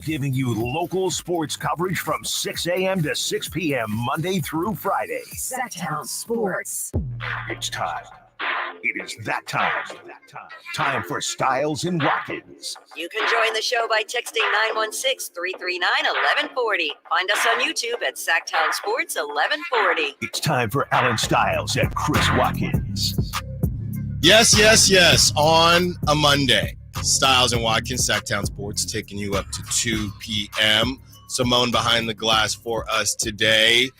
Giving you local sports coverage from 6 a.m. to 6 p.m. Monday through Friday. Sactown Sports. It's time. It is that time. Time for Stiles and Watkins. You can join the show by texting 916-339-1140. Find us on YouTube at Sactown Sports 1140. It's time for Alan Stiles and Chris Watkins. Yes. On a Monday, Stiles and Watkins, Sactown Sports, taking you up to 2 p.m. Simone behind the glass for us today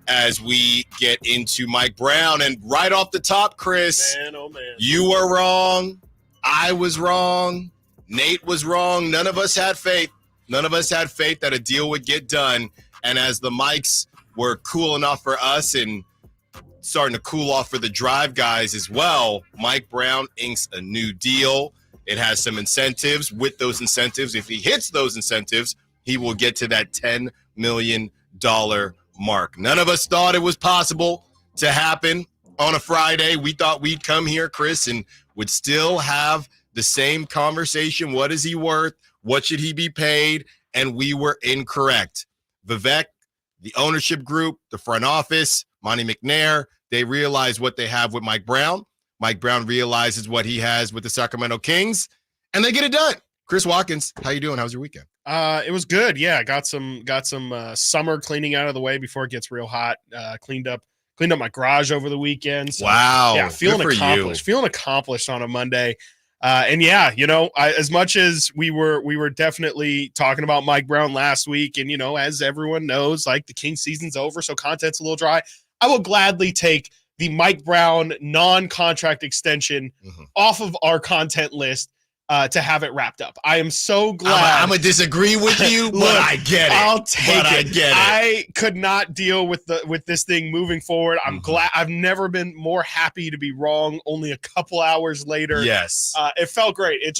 as we get into Mike Brown. And right off the top, Chris, man, you were wrong. I was wrong. Nate was wrong. None of us had faith. None of us had faith that a deal would get done. And as the mics were cool enough for us and starting to cool off for the drive guys as well, Mike Brown inks a new deal. It has some incentives. With those incentives, if he hits those incentives, he will get to that $10 million mark. None of us thought it was possible to happen on a Friday. We thought we'd come here, Chris, and would still have the same conversation. What is he worth? What should he be paid? And we were incorrect. Vivek, the ownership group, the front office, Monty McNair, they realize what they have with Mike Brown. Mike Brown realizes what he has with the Sacramento Kings, and they get it done. Chris Watkins, how you doing? How's your weekend? It was good. Yeah, got some summer cleaning out of the way before it gets real hot. Cleaned up my garage over the weekend. So, wow. Yeah, feeling accomplished. Feeling accomplished on a Monday. And yeah, as much as we were definitely talking about Mike Brown last week, and as everyone knows, like the Kings season's over, so content's a little dry. I will gladly take the Mike Brown non-contract extension off of our content list to have it wrapped up. I am so glad. I'm going to disagree with you, but I get it. I'll take it. I get it. I could not deal with this thing moving forward. I'm glad. I've never been more happy to be wrong only a couple hours later. Yes. It felt great. It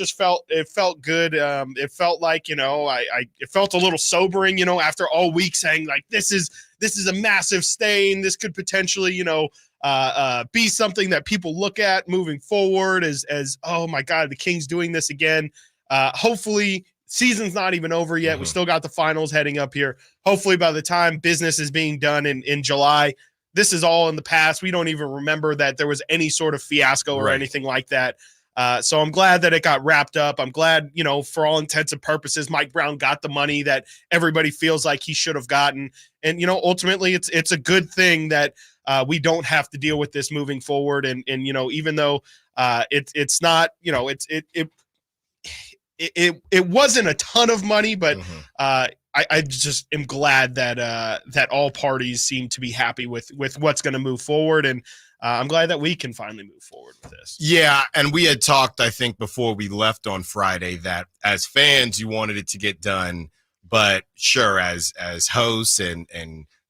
felt good. It felt like, it felt a little sobering, after all week saying like, this is a massive stain. This could potentially, be something that people look at moving forward as oh my God, the Kings doing this again. Hopefully season's not even over yet. We still got the finals heading up here. Hopefully by the time business is being done in July, this is all in the past. We don't even remember that there was any sort of fiasco or anything like that. So I'm glad that it got wrapped up. I'm glad, for all intents and purposes, Mike Brown got the money that everybody feels like he should have gotten. And, ultimately it's a good thing that we don't have to deal with this moving forward. And even though it's not, it wasn't a ton of money, but I just am glad that all parties seem to be happy with what's going to move forward. And I'm glad that we can finally move forward with this. Yeah, and we had talked, I think, before we left on Friday that as fans, you wanted it to get done. But sure, as hosts and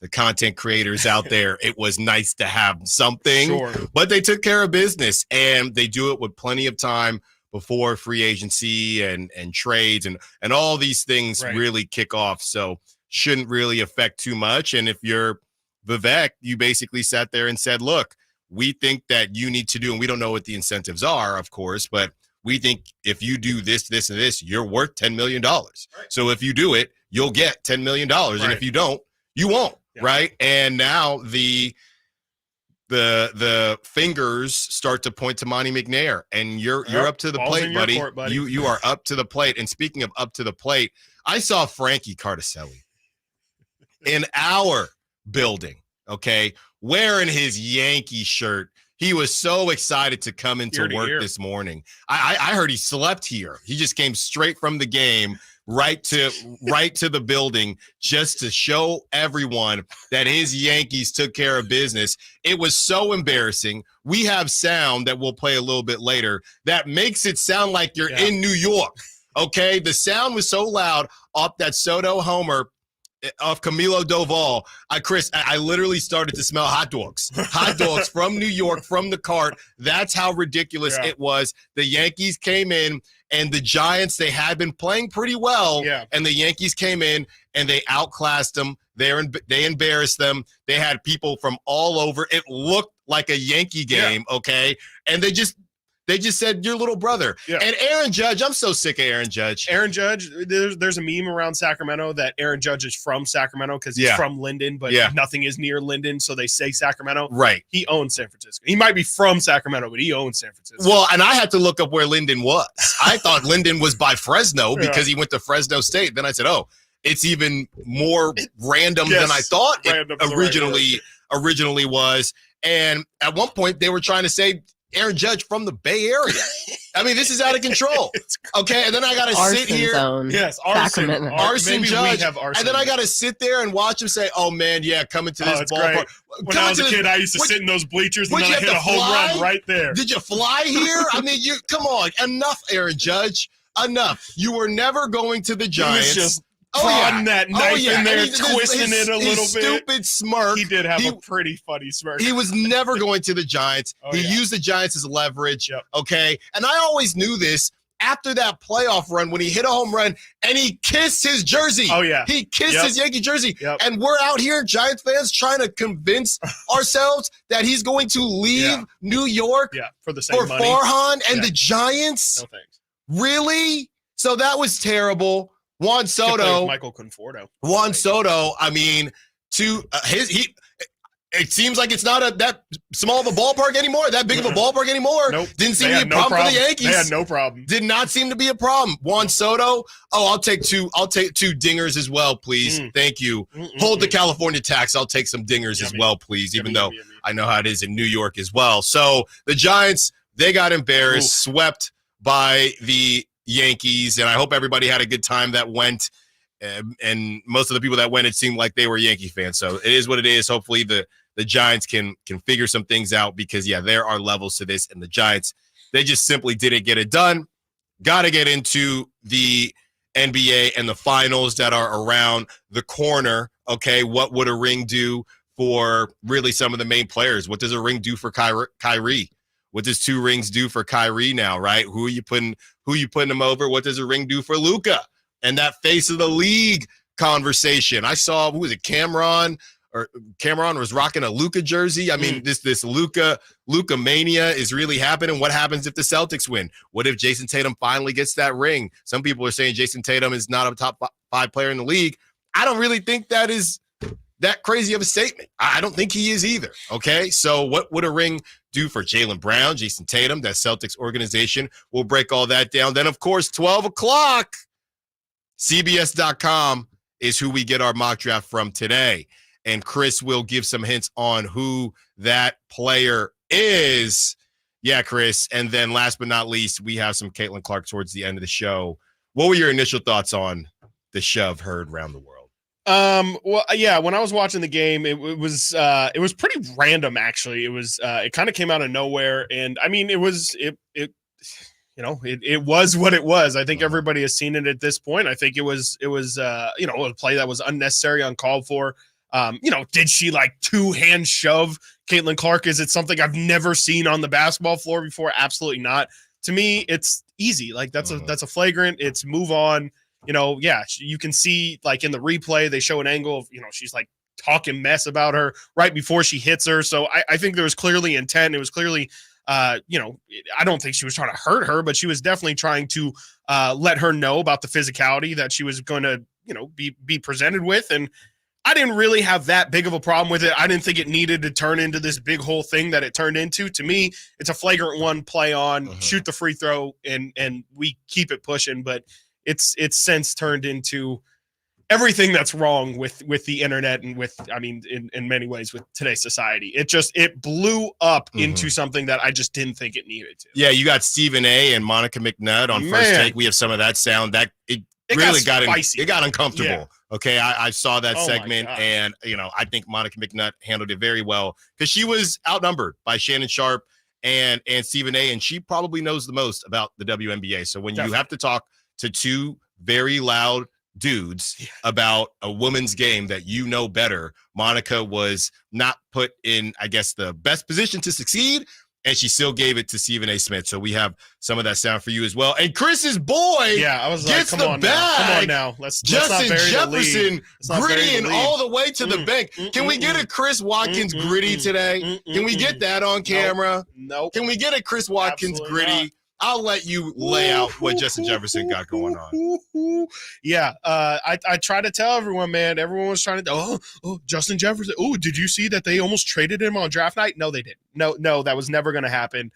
the content creators out there, it was nice to have something. Sure. But they took care of business, and they do it with plenty of time before free agency and trades and all these things really kick off. So shouldn't really affect too much. And if you're Vivek, you basically sat there and said, look, we think that you need to do, and we don't know what the incentives are, of course, but we think if you do this, this, and this, you're worth $10 million. Right. So if you do it, you'll get $10 million. Right. And if you don't, you won't. Yeah. Right. And now the fingers start to point to Monty McNair, and you're up to the plate, buddy. Court, buddy. You are up to the plate. And speaking of up to the plate, I saw Frankie Cardicelli in our building, okay, wearing his Yankee shirt. He was so excited to come into work this morning. I heard he slept here. He just came straight from the game right to the building just to show everyone that his Yankees took care of business. It was so embarrassing. We have sound that we'll play a little bit later that makes it sound like you're in New York. Okay, the sound was so loud off that Soto homer of Camilo Doval. Chris, I literally started to smell hot dogs from New York, from the cart. That's how ridiculous it was. The Yankees came in, and the Giants, they had been playing pretty well, and the Yankees came in and they outclassed them. They embarrassed them. They had people from all over. It looked like a Yankee game, okay? And they They just said your little brother. Yeah. And Aaron Judge, I'm so sick of Aaron Judge. Aaron Judge, there's a meme around Sacramento that Aaron Judge is from Sacramento because he's from Linden, but nothing is near Linden, so they say Sacramento. Right. He owns San Francisco. He might be from Sacramento, but he owns San Francisco. Well, and I had to look up where Linden was. I thought Linden was by Fresno because he went to Fresno State. Then I said, oh, it's even more random than I thought it originally was. And at one point, they were trying to say Aaron Judge from the Bay Area. I mean, this is out of control. Okay, and then I got to sit here. Yes, arson. Arson Judge. Arson. And then I got to sit there and watch him say, oh, man, coming to this ballpark. Great. When I was a kid, I used to sit in those bleachers and then I hit a home run right there. Did you fly here? I mean, come on. Enough, Aaron Judge. Enough. You were never going to the Giants. He was just prodding that knife in there, twisting it a little bit. Stupid smirk. He did have a pretty funny smirk. He was never going to the Giants. He used the Giants as leverage. Okay. And I always knew this after that playoff run when he hit a home run and he kissed his jersey. Oh, yeah. He kissed his Yankee jersey. And we're out here, Giants fans, trying to convince ourselves that he's going to leave New York for the same money. Farhan and the Giants. No thanks. Really? So that was terrible. Juan Soto, Michael Conforto. Juan Soto. I mean, it seems like it's not that small of a ballpark anymore, that big of a ballpark anymore. Nope. Didn't seem to be a problem for the Yankees. They had no problem. Did not seem to be a problem. Juan Soto. Oh, I'll take two dingers as well, please. Thank you. Hold the California tax. I'll take some dingers as well, please. Even though I know how it is in New York as well. So the Giants, they got embarrassed, swept by the Yankees, and I hope everybody had a good time that went. And most of the people that went, it seemed like they were Yankee fans. So it is what it is. Hopefully the Giants can figure some things out because, there are levels to this. And the Giants, they just simply didn't get it done. Got to get into the NBA and the finals that are around the corner. Okay, what would a ring do for really some of the main players? What does a ring do for Kyrie? What does 2 rings do for Kyrie now, right? Who you putting him over? What does a ring do for Luka? And that face of the league conversation. I saw, who was it, Cameron was rocking a Luka jersey. I mean, this Luka mania is really happening. What happens if the Celtics win? What if Jason Tatum finally gets that ring? Some people are saying Jason Tatum is not a top 5 player in the league. I don't really think that is that crazy of a statement. I don't think he is either. Okay, so what would a ring do for Jaylen Brown, Jason Tatum, that Celtics organization? We'll break all that down. Then, of course, 12 o'clock, CBS.com is who we get our mock draft from today. And Chris will give some hints on who that player is. Yeah, Chris. And then last but not least, we have some Caitlin Clark towards the end of the show. What were your initial thoughts on the shove heard around the world? Well, yeah, when I was watching the game, it was pretty random, actually. It was, it kind of came out of nowhere. And I mean, it was what it was. I think everybody has seen it at this point. I think it was a play that was unnecessary, uncalled for. Did she like 2-hand shove Caitlin Clark? Is it something I've never seen on the basketball floor before? Absolutely not. To me, it's easy. Like that's a flagrant. It's move on. You can see like in the replay, they show an angle of, she's like talking mess about her right before she hits her. So I think there was clearly intent. It was clearly, I don't think she was trying to hurt her, but she was definitely trying to let her know about the physicality that she was going to, be presented with. And I didn't really have that big of a problem with it. I didn't think it needed to turn into this big whole thing that it turned into. To me, it's a flagrant one, play on, shoot the free throw, and we keep it pushing. But it's since turned into everything that's wrong with the internet and in many ways with today's society. It blew up into something that I just didn't think it needed to. Yeah, you got Stephen A. and Monica McNutt on First Take. We have some of that sound that it really got spicy. It got uncomfortable. Yeah. Okay, I saw that segment, and I think Monica McNutt handled it very well because she was outnumbered by Shannon Sharp and Stephen A. and she probably knows the most about the WNBA. So when you have to talk to 2 very loud dudes about a women's game that better, Monica was not put in, I guess, the best position to succeed. and she still gave it to Stephen A. Smith. So we have some of that sound for you as well. And Chris's boy Yeah, I was like, gets come the on bag. now. Come on now. Let's not Justin bury the Jefferson lead. Let's not bury grittying the lead. all the way to the bank. Can we get a Chris Watkins gritty today? Can we get that on camera? Nope. Can we get a Chris Watkins Absolutely gritty? not. I'll let you lay out what Justin Jefferson got going on. Yeah, I try to tell everyone, man. Everyone was trying to, Justin Jefferson. Oh, did you see that they almost traded him on draft night? No, they didn't. No, that was never going to happen.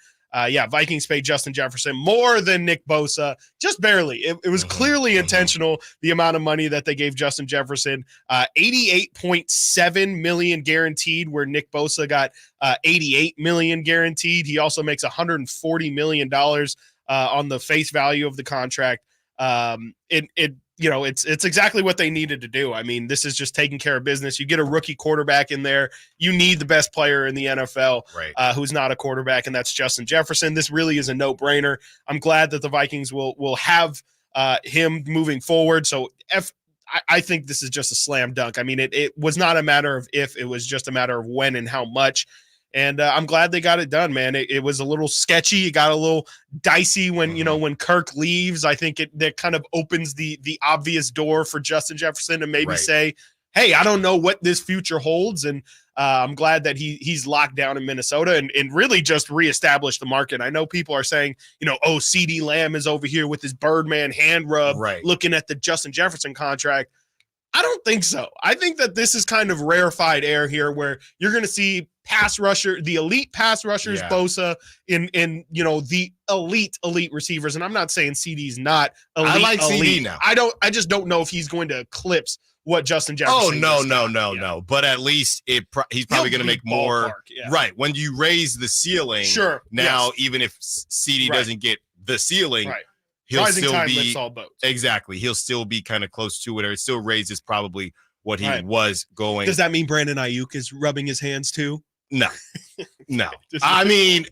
Vikings paid Justin Jefferson more than Nick Bosa, just barely. It was clearly intentional, the amount of money that they gave Justin Jefferson. $88.7 million guaranteed, where Nick Bosa got $88 million guaranteed. He also makes $140 million on the face value of the contract. It's exactly what they needed to do. I mean, this is just taking care of business. You get a rookie quarterback in there. You need the best player in the NFL, right, who's not a quarterback, and that's Justin Jefferson. This really is a no-brainer. I'm glad that the Vikings will have him moving forward. So I think this is just a slam dunk. I mean, it was not a matter of if, it was just a matter of when and how much. And I'm glad they got it done, man. It was a little sketchy. It got a little dicey when, when Kirk leaves. I think that kind of opens the obvious door for Justin Jefferson to maybe say, hey, I don't know what this future holds. And I'm glad that he's locked down in Minnesota and really just reestablished the market. I know people are saying, CeeDee Lamb is over here with his Birdman hand rub, looking at the Justin Jefferson contract. I don't think so. I think that this is kind of rarefied air here, where you're going to see the elite pass rushers, Bosa, in the elite receivers. And I'm not saying CeeD's not elite. I like CD now. I just don't know if he's going to eclipse what Justin Jefferson. No. But at least he's probably going to make more. Right. When you raise the ceiling, now even if CD doesn't get the ceiling, he'll Rising still tide be lifts all boats. Exactly. He'll still be kind of close to it, or it still raises probably what he was going. Does that mean Brandon Ayuk is rubbing his hands too? No. I mean,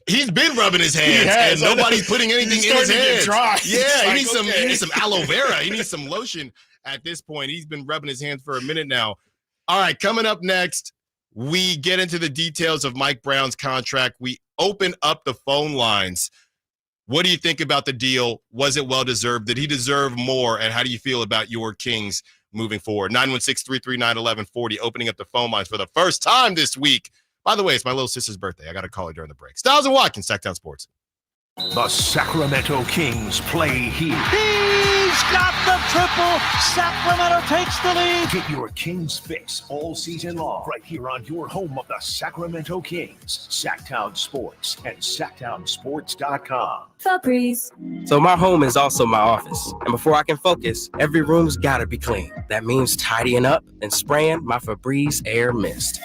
he's been rubbing his hands, and nobody's putting anything in his hands. Dry. Yeah, he needs some aloe vera. He needs some lotion at this point. He's been rubbing his hands for a minute now. All right, coming up next, we get into the details of Mike Brown's contract. We open up the phone lines. What do you think about the deal? Was it well-deserved? Did he deserve more? And how do you feel about your Kings moving forward? 916-339-1140, opening up the phone lines for the first time this week. By the way, it's my little sister's birthday. I got to call her during the break. Stiles and Watkins, Sactown Sports. The Sacramento Kings play here. He's got the triple. Sacramento takes the lead. Get your Kings fix all season long right here on your home of the Sacramento Kings, Sactown Sports and SactownSports.com. Febreze. So my home is also my office. And before I can focus, every room's gotta be clean. That means tidying up and spraying my Febreze Air Mist.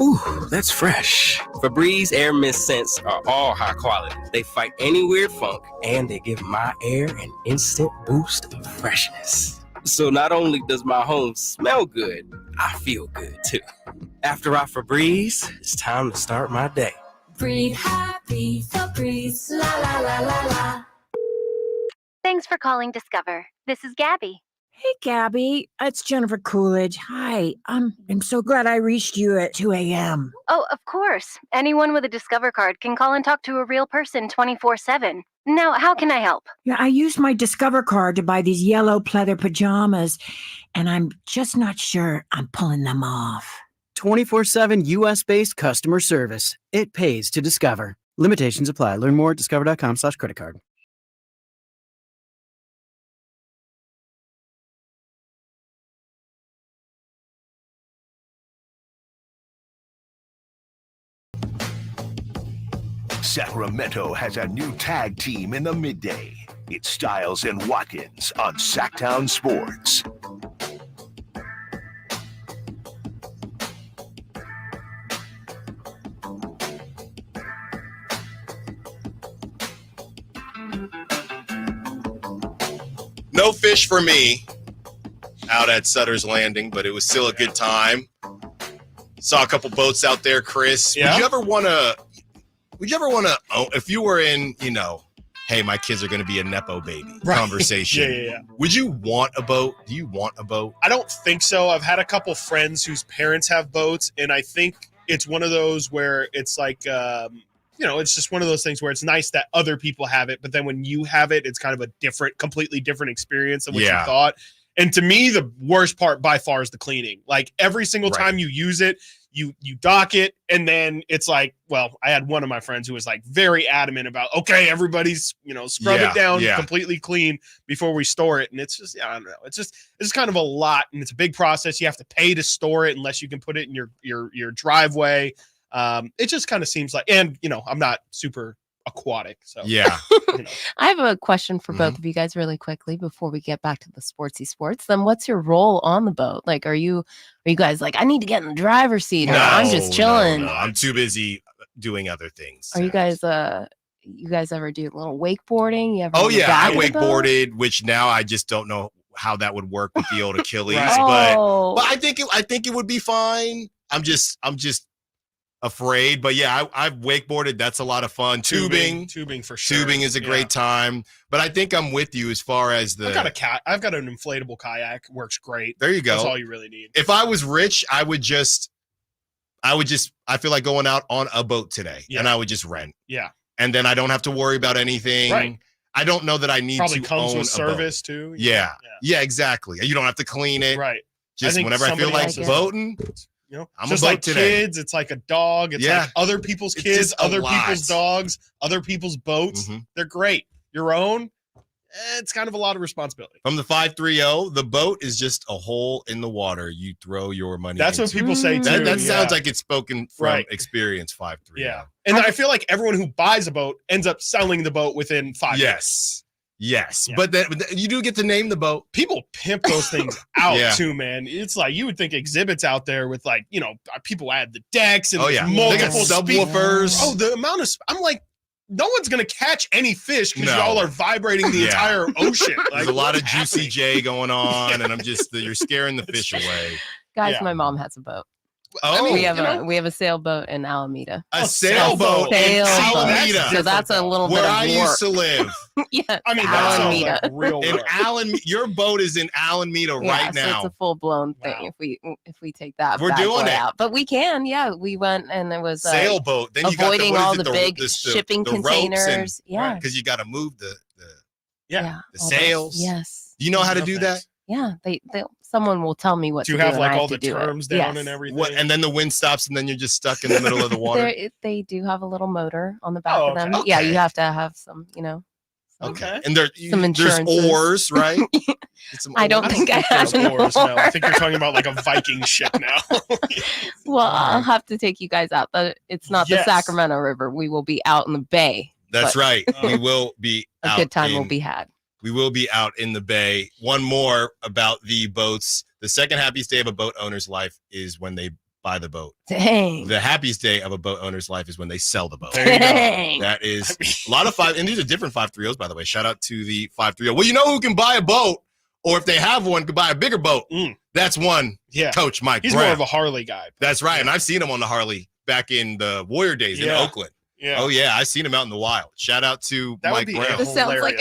Ooh, that's fresh. Febreze Air Mist scents are all high quality. They fight any weird funk, and they give my air an instant boost of freshness. So not only does my home smell good, I feel good too. After I Febreze, it's time to start my day. Breathe happy, Febreze. La la la la la. Thanks for calling Discover. This is Gabby. Hey, Gabby. It's Jennifer Coolidge. Hi. I'm so glad I reached you at 2 a.m. Oh, of course. Anyone with a Discover card can call and talk to a real person 24/7. Now, how can I help? Yeah, I used my Discover card to buy these yellow pleather pajamas, and I'm just not sure I'm pulling them off. 24/7 U.S.-based customer service. It pays to Discover. Limitations apply. Learn more at discover.com/credit card. Sacramento has a new tag team in the midday. It's Stiles and Watkins on Sactown Sports. No fish for me out at Sutter's Landing, but it was still a good time. Saw a couple boats out there, Chris. Yeah? Would you ever want to, if you were in, hey, my kids are going to be a Nepo baby conversation. Yeah. Would you want a boat? Do you want a boat? I don't think so. I've had a couple friends whose parents have boats, and I think it's one of those where it's like it's just one of those things where it's nice that other people have it, but then when you have it, it's kind of a completely different experience than what you thought. And to me, the worst part by far is the cleaning. Like every single time you use it, you dock it, and then it's like, well, I had one of my friends who was like very adamant about, okay, everybody's, scrub it down completely clean before we store it. And it's just, I don't know. It's kind of a lot, and it's a big process. You have to pay to store it unless you can put it in your driveway. It just kind of seems like, and I'm not super aquatic, so I have a question for both of you guys really quickly before we get back to the sportsy sports. Then what's your role on the boat? Like, are you guys like, I need to get in the driver's seat, or I'm just chilling? No, I'm too busy doing other things. Are you guys ever do a little wakeboarding? You ever I wakeboarded, which now I just don't know how that would work with the old Achilles, but I think it would be fine. I'm just afraid, but I've wakeboarded. That's a lot of fun. Tubing for sure. Tubing is a great time, but I think I'm with you as far as I've got an inflatable kayak. Works great. There you go. That's all you really need. If I was rich, I feel like going out on a boat today, and I would just rent. Yeah, and then I don't have to worry about anything. Right. I don't know that I need probably to comes own with a service boat. too. Yeah, exactly. You don't have to clean it. Right. Just whenever I feel like boating. I'm just like kids, it's like a dog. It's like other people's kids, other people's dogs, other people's boats. They're great. Your own, it's kind of a lot of responsibility. From the 530, the boat is just a hole in the water. You throw your money. That's what people say too. That sounds like it's spoken from experience. 530. Yeah, and I feel like everyone who buys a boat ends up selling the boat within 5 years. Yes, but then you do get to name the boat. People pimp those things out too, man. It's like you would think exhibits out there with like, people add the decks and multiple subwoofers. Oh, the amount of I'm like, no one's gonna catch any fish because y'all are vibrating the entire ocean. Like, there's a lot of Juicy J going on, and you're scaring the fish away. Guys, my mom has a boat. Oh, we have a sailboat in Alameda. A sailboat in Alameda. So that's a little where bit of I used to live. Yeah, I mean, Alameda. Like real in your boat is in Alameda right now. So it's a full blown thing. If we take that, we're doing it out, but we can. Yeah, we went and it was sailboat. Then you avoiding got the big shipping containers. Because you got to move the sails. Yes. Do you know how to do that? Yeah, someone will tell me what to do. Do you have like all the terms down and everything? And then the wind stops, and then you're just stuck in the middle of the water. They do have a little motor on the back of them. Okay. Yeah, you have to have some, Okay. And some insurances. There's oars, right? I don't think I have oars now. I think you're talking about like a Viking ship now. Well, I'll have to take you guys out. But it's not the Sacramento River. We will be out in the bay. That's right. We will be a good time will be had. We will be out in the bay. One more about the boats. The second happiest day of a boat owner's life is when they buy the boat. Dang. The happiest day of a boat owner's life is when they sell the boat. Dang. That is a lot of and these are different 530s, by the way. Shout out to the 530. Well, you know who can buy a boat, or if they have one, could buy a bigger boat. That's one. Yeah. Coach Mike He's Brown. more of a Harley guy. That's right. And I've seen him on the Harley back in the Warrior days in Oakland. Yeah. Oh, yeah. I've seen him out in the wild. Shout out to Mike Brown. This sounds like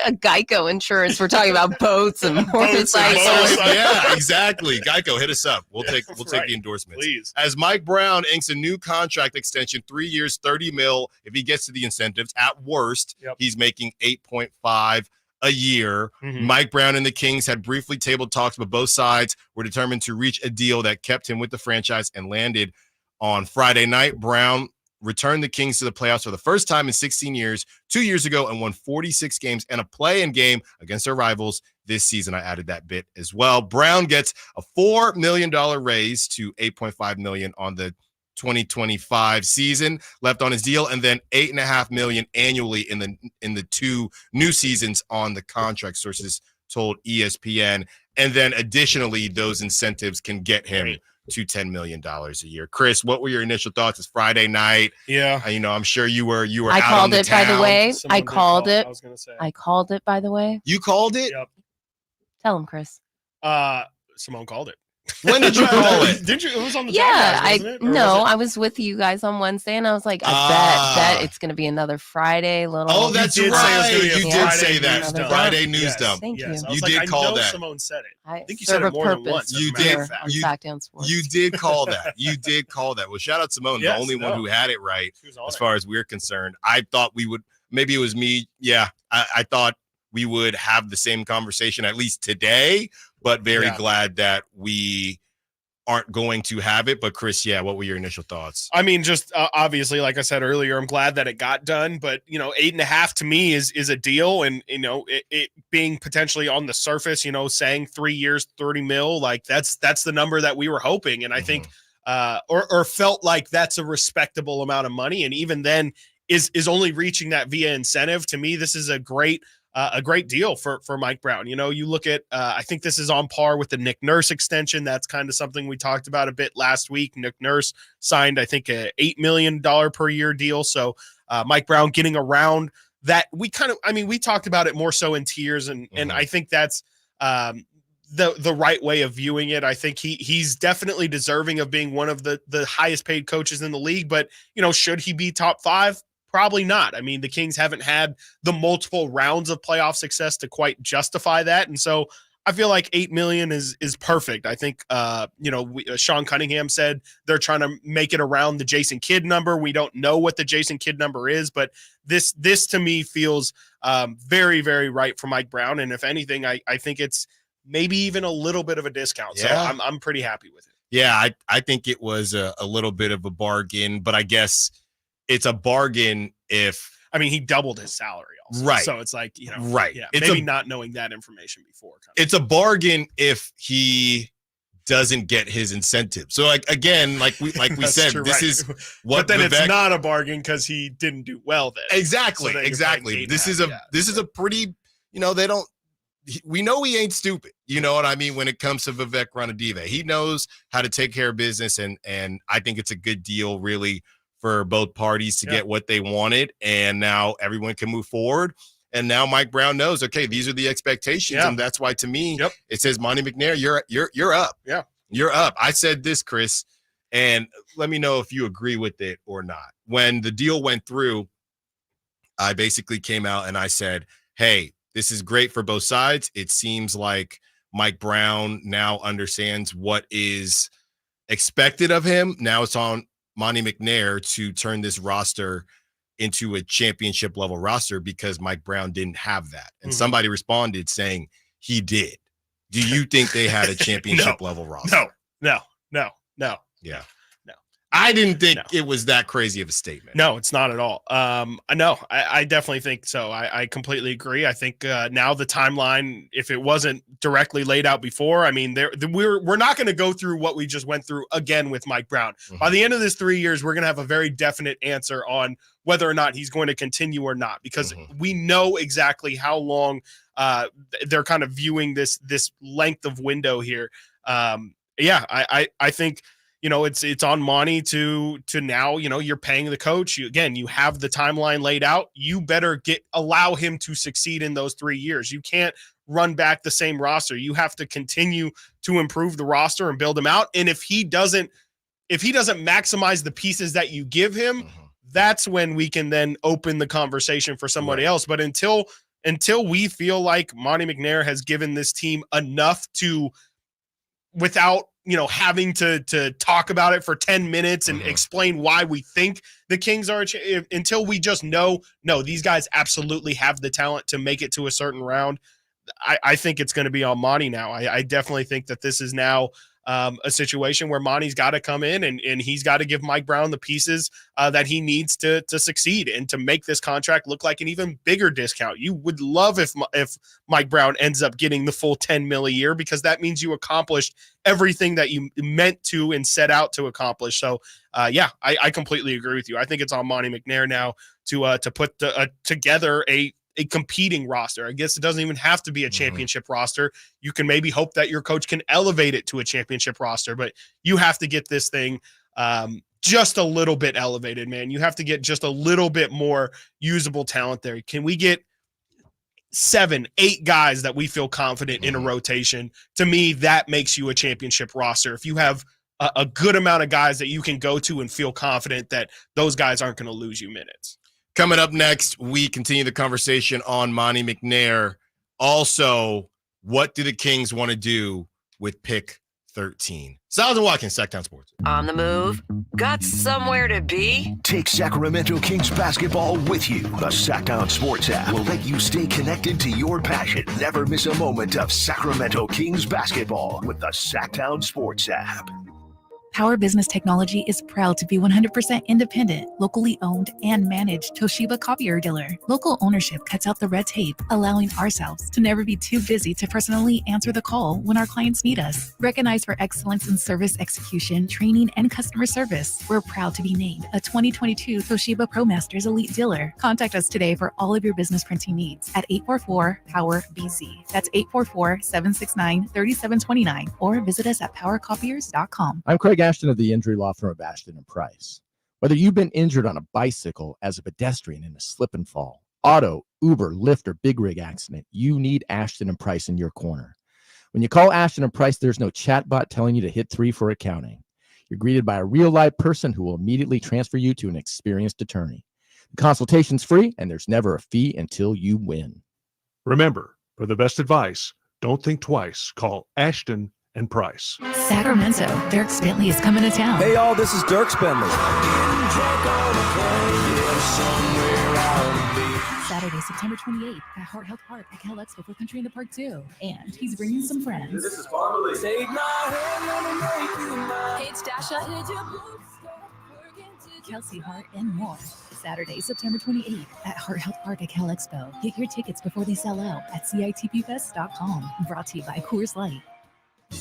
a Geico insurance. We're talking about boats and motorcycles. Yeah, exactly. Geico, hit us up. We'll take the endorsements. Please. As Mike Brown inks a new contract extension, 3 years, $30 million. If he gets to the incentives, at worst, he's making $8.5 a year. Mike Brown and the Kings had briefly tabled talks, but both sides were determined to reach a deal that kept him with the franchise and landed on Friday night. Brown returned the Kings to the playoffs for the first time in 16 years, 2 years ago, and won 46 games and a play-in game against their rivals this season. I added that bit as well. Brown gets a $4 million raise to $8.5 million on the 2025 season left on his deal, and then $8.5 million annually in the 2 new seasons on the contract, sources told ESPN. And then additionally, those incentives can get him to $10 million a year. Chris, what were your initial thoughts? It's Friday night. Yeah. I'm sure you were I out called on it, the town. by the way. I called it. I was going to say. I called it, by the way. You called it? Yep. Tell him, Chris. Simone called it. When did you call it? Did you? It was on the Yeah, podcast, wasn't it? Or was it? I was with you guys on Wednesday, and I was like, I bet it's going to be another Friday. Oh, that's You did say it was right. gonna be a You did Friday say news that. dump. Friday news Yes. dump. Thank Yes. you. I was You like, did I call know that. Simone said it. I think you serve said it a more than purpose once, as a You matter did. of fact. on Sactown Sports. You did call that. You did call that. Well, shout out Simone, Yes, the only one who had it right She was on as it. far as we're concerned. I thought we would. Maybe it was me. Yeah, I thought we would have the same conversation at least today, but very glad that we aren't going to have it. But Chris, what were your initial thoughts? I mean, just obviously, like I said earlier, I'm glad that it got done. But 8.5 to me is a deal, and it being potentially on the surface, saying 3 years, 30 mil, like that's the number that we were hoping, and I think or felt like that's a respectable amount of money, and even then is only reaching that via incentive. To me, this is a great deal for Mike Brown. You look at, I think this is on par with the Nick Nurse extension. That's kind of something we talked about a bit last week. Nick Nurse signed, I think, a $8 million per year deal. So Mike Brown getting around that. We talked about it more so in tiers, and I think that's the right way of viewing it. I think he's definitely deserving of being one of the highest paid coaches in the league, but should he be top 5? Probably not. I mean, the Kings haven't had the multiple rounds of playoff success to quite justify that. And so I feel like $8 million is perfect. I think, Sean Cunningham said they're trying to make it around the Jason Kidd number. We don't know what the Jason Kidd number is, but this to me feels very, very right for Mike Brown. And if anything, I think it's maybe even a little bit of a discount. Yeah. So I'm pretty happy with it. Yeah, I think it was a little bit of a bargain, but I guess it's a bargain if he doubled his salary also. Right. So it's like, right. Yeah, It's maybe not knowing that information before. It's a bargain if he doesn't get his incentive. So like we said, true, this right. is what but then Vivek, it's not a bargain because he didn't do well then. Exactly. So then you're Exactly. paying This is a pretty, we know he ain't stupid. You know what I mean? When it comes to Vivek Ranadive, he knows how to take care of business. And I think it's a good deal really for both parties to get what they wanted. And now everyone can move forward. And now Mike Brown knows, okay, these are the expectations. And that's why to me, it says Monty McNair, you're up. Yeah. You're up. I said this, Chris, and let me know if you agree with it or not. When the deal went through, I basically came out and I said, hey, this is great for both sides. It seems like Mike Brown now understands what is expected of him. Now it's on Monty McNair to turn this roster into a championship level roster because Mike Brown didn't have that. And somebody responded saying he did. Do you think they had a championship level roster? No. Yeah. No. I didn't think it was that crazy of a statement. No, it's not at all. I definitely think so. I completely agree. I think now the timeline, if it wasn't directly laid out before, we're not going to go through what we just went through again with Mike Brown. By the end of this 3 years, we're going to have a very definite answer on whether or not he's going to continue or not, because we know exactly how long they're kind of viewing this length of window here. I think, it's on Monty to now, you're paying the coach. You have the timeline laid out. You better allow him to succeed in those 3 years. You can't run back the same roster. You have to continue to improve the roster and build him out. And if he doesn't maximize the pieces that you give him, that's when we can then open the conversation for somebody else. But until we feel like Monty McNair has given this team enough to, without having to talk about it for 10 minutes and explain why we think the Kings are until we just know, no, these guys absolutely have the talent to make it to a certain round. I think it's going to be on Monty now. I definitely think that this is now a situation where Monty's got to come in and he's got to give Mike Brown the pieces that he needs to succeed and to make this contract look like an even bigger discount. You would love if Mike Brown ends up getting the full $10 million a year, because that means you accomplished everything that you meant to and set out to accomplish. So I completely agree with you. I think it's on Monty McNair now to put together a competing roster. I guess it doesn't even have to be a championship roster. You can maybe hope that your coach can elevate it to a championship roster, but you have to get this thing just a little bit elevated, man. You have to get just a little bit more usable talent there. Can we get 7, 8 guys that we feel confident in a rotation. To me, that makes you a championship roster. If you have a good amount of guys that you can go to and feel confident that those guys aren't going to lose you minutes. Coming up next, we continue the conversation on Monty McNair. Also, what do the Kings want to do with pick 13? Stiles and Watkins, Sactown Sports. On the move? Got somewhere to be? Take Sacramento Kings basketball with you. The Sactown Sports app will let you stay connected to your passion. Never miss a moment of Sacramento Kings basketball with the Sactown Sports app. Power Business Technology is proud to be 100% independent, locally owned, and managed Toshiba copier dealer. Local ownership cuts out the red tape, allowing ourselves to never be too busy to personally answer the call when our clients need us. Recognized for excellence in service execution, training, and customer service, we're proud to be named a 2022 Toshiba ProMasters Elite Dealer. Contact us today for all of your business printing needs at 844-POWER-BZ. That's 844-769-3729, or visit us at powercopiers.com. I'm Craig Ashton of the injury law firm of Ashton and Price. Whether you've been injured on a bicycle, as a pedestrian in a slip and fall, auto, Uber, Lyft, or big rig accident, you need Ashton and Price in your corner. When you call Ashton and Price, there's no chatbot telling you to hit 3 for accounting. You're greeted by a real live person who will immediately transfer you to an experienced attorney. The consultation's free, and there's never a fee until you win. Remember, for the best advice, don't think twice. Call Ashton and Price. Sacramento, Dirk Bentley is coming to town. Hey y'all, this is Dirk Bentley. Saturday, September 28th at Heart Health Park at Cal Expo for Country in the Park 2. And he's bringing some friends. This is Farmer Lee. Hey, it's Dasha. Kelsey Hart and more. Saturday, September 28th at Heart Health Park at Cal Expo. Get your tickets before they sell out at CITPFest.com. Brought to you by Coors Light.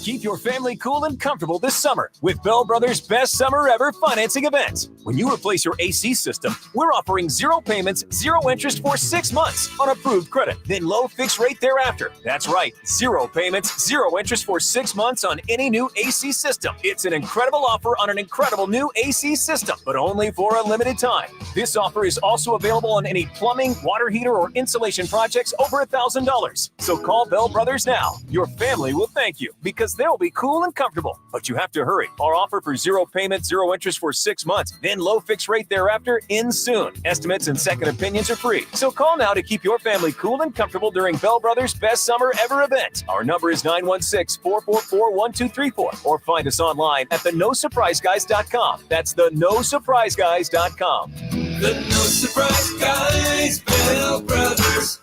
Keep your family cool and comfortable this summer with Bell Brothers' best summer ever financing event. When you replace your AC system, we're offering 0 payments, 0 interest for 6 months on approved credit, then low fixed rate thereafter. That's right, 0 payments, 0 interest for 6 months on any new AC system. It's an incredible offer on an incredible new AC system, but only for a limited time. This offer is also available on any plumbing, water heater, or insulation projects over $1,000. So call Bell Brothers now. Your family will thank you, because they'll be cool and comfortable. But you have to hurry. Our offer for 0 payment, 0 interest for 6 months, then low fixed rate thereafter ends soon. Estimates and second opinions are free. So call now to keep your family cool and comfortable during Bell Brothers' best summer ever event. Our number is 916-444-1234, or find us online at theNoSurpriseGuys.com. That's theNoSurpriseGuys.com. The No Surprise Guys, Bell Brothers.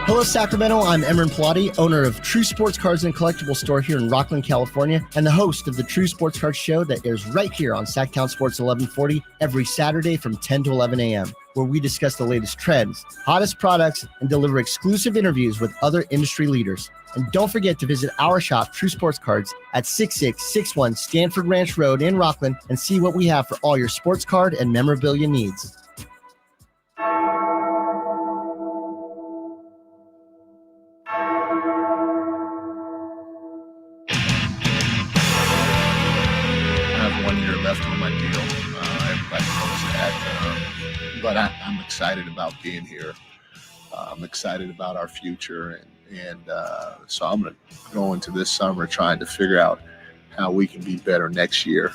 Hello, Sacramento. I'm Emran Pilati, owner of True Sports Cards and Collectible Store here in Rockland, California, and the host of the True Sports Cards Show that airs right here on Sactown Sports 1140 every Saturday from 10 to 11 a.m., where we discuss the latest trends, hottest products, and deliver exclusive interviews with other industry leaders. And don't forget to visit our shop, True Sports Cards, at 6661 Stanford Ranch Road in Rockland, and see what we have for all your sports card and memorabilia needs. Left on my deal. Everybody knows that. But I'm excited about being here. I'm excited about our future. And so I'm going to go into this summer trying to figure out how we can be better next year.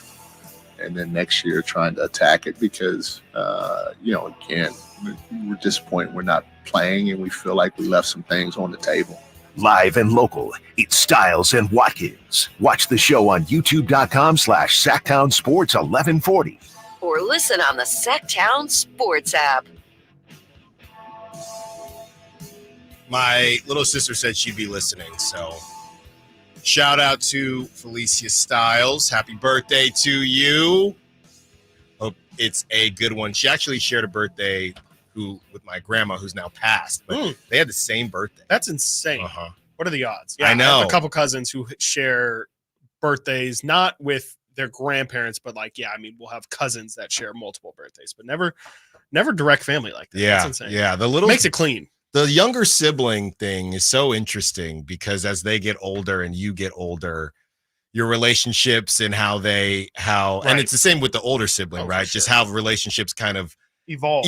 And then next year trying to attack it because, again, we're disappointed we're not playing and we feel like we left some things on the table. Live and local, it's Stiles and Watkins. Watch the show on youtube.com/Sactown Sports 1140. Or listen on the Sactown Sports app. My little sister said she'd be listening, so shout out to Felicia Stiles. Happy birthday to you. Hope it's a good one. She actually shared a birthday with my grandma, who's now passed, but they had the same birthday. That's insane. What are the odds? I know. I have a couple cousins who share birthdays, not with their grandparents, but we'll have cousins that share multiple birthdays, but never direct family like that. Yeah. That's insane. Yeah. Makes it clean. The younger sibling thing is so interesting because as they get older and you get older, your relationships and and it's the same with the older sibling, right? Sure. Just how relationships kind of evolve.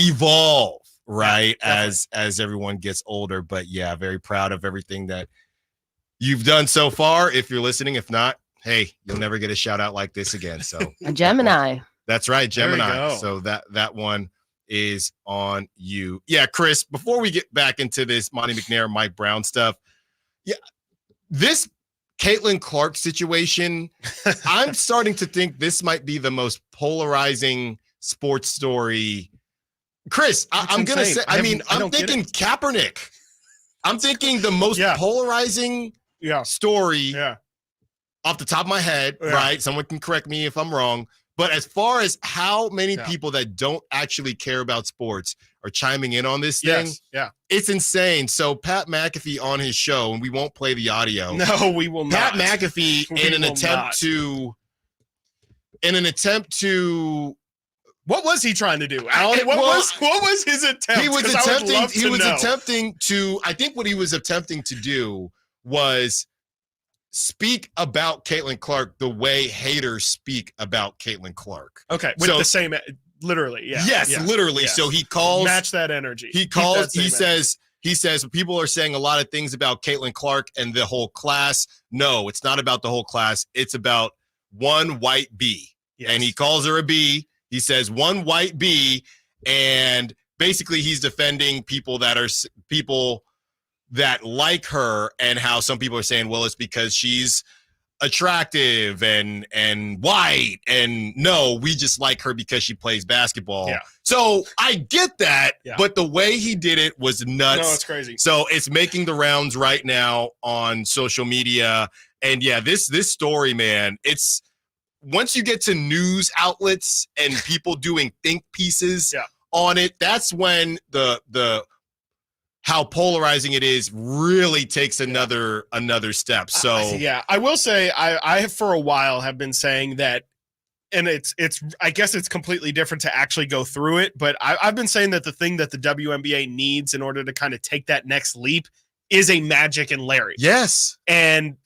right? Yeah, as everyone gets older. But yeah, very proud of everything that you've done so far. If you're listening, if not, hey, you'll never get a shout out like this again. So A Gemini. that's right, There we Gemini. go. So that one is on you. Yeah, Chris, before we get back into this Monty McNair, Mike Brown stuff, yeah, this Caitlin Clark situation, I'm starting to think this might be the most polarizing sports story. Chris, I'm going to say, I'm thinking Kaepernick. I'm thinking the most polarizing story off the top of my head, right? Someone can correct me if I'm wrong. But as far as how many people that don't actually care about sports are chiming in on this thing, it's insane. So Pat McAfee on his show, and we won't play the audio. No, we will not. Pat McAfee in an attempt to what was he trying to do, Alan? What was his attempt? He was attempting to I think what he was attempting to do was speak about Caitlin Clark the way haters speak about Caitlin Clark. Okay, with the same, literally, Yes, literally. Yes. So he calls, match that energy. He calls. He says people are saying a lot of things about Caitlin Clark and the whole class. No, it's not about the whole class. It's about one white B, and he calls her a B. He says one white B, and basically he's defending people that like her, and how some people are saying, well, it's because she's attractive and white, and no, we just like her because she plays basketball. So I get that, but the way he did it was nuts. No, it's crazy. So it's making the rounds right now on social media, and this story, man, it's once you get to news outlets and people doing think pieces on it, that's when the how polarizing it is really takes another step. So I will say I have for a while have been saying that, and it's I guess it's completely different to actually go through it, but I've been saying that the thing that the WNBA needs in order to kind of take that next leap is a Magic and Larry. Yes. And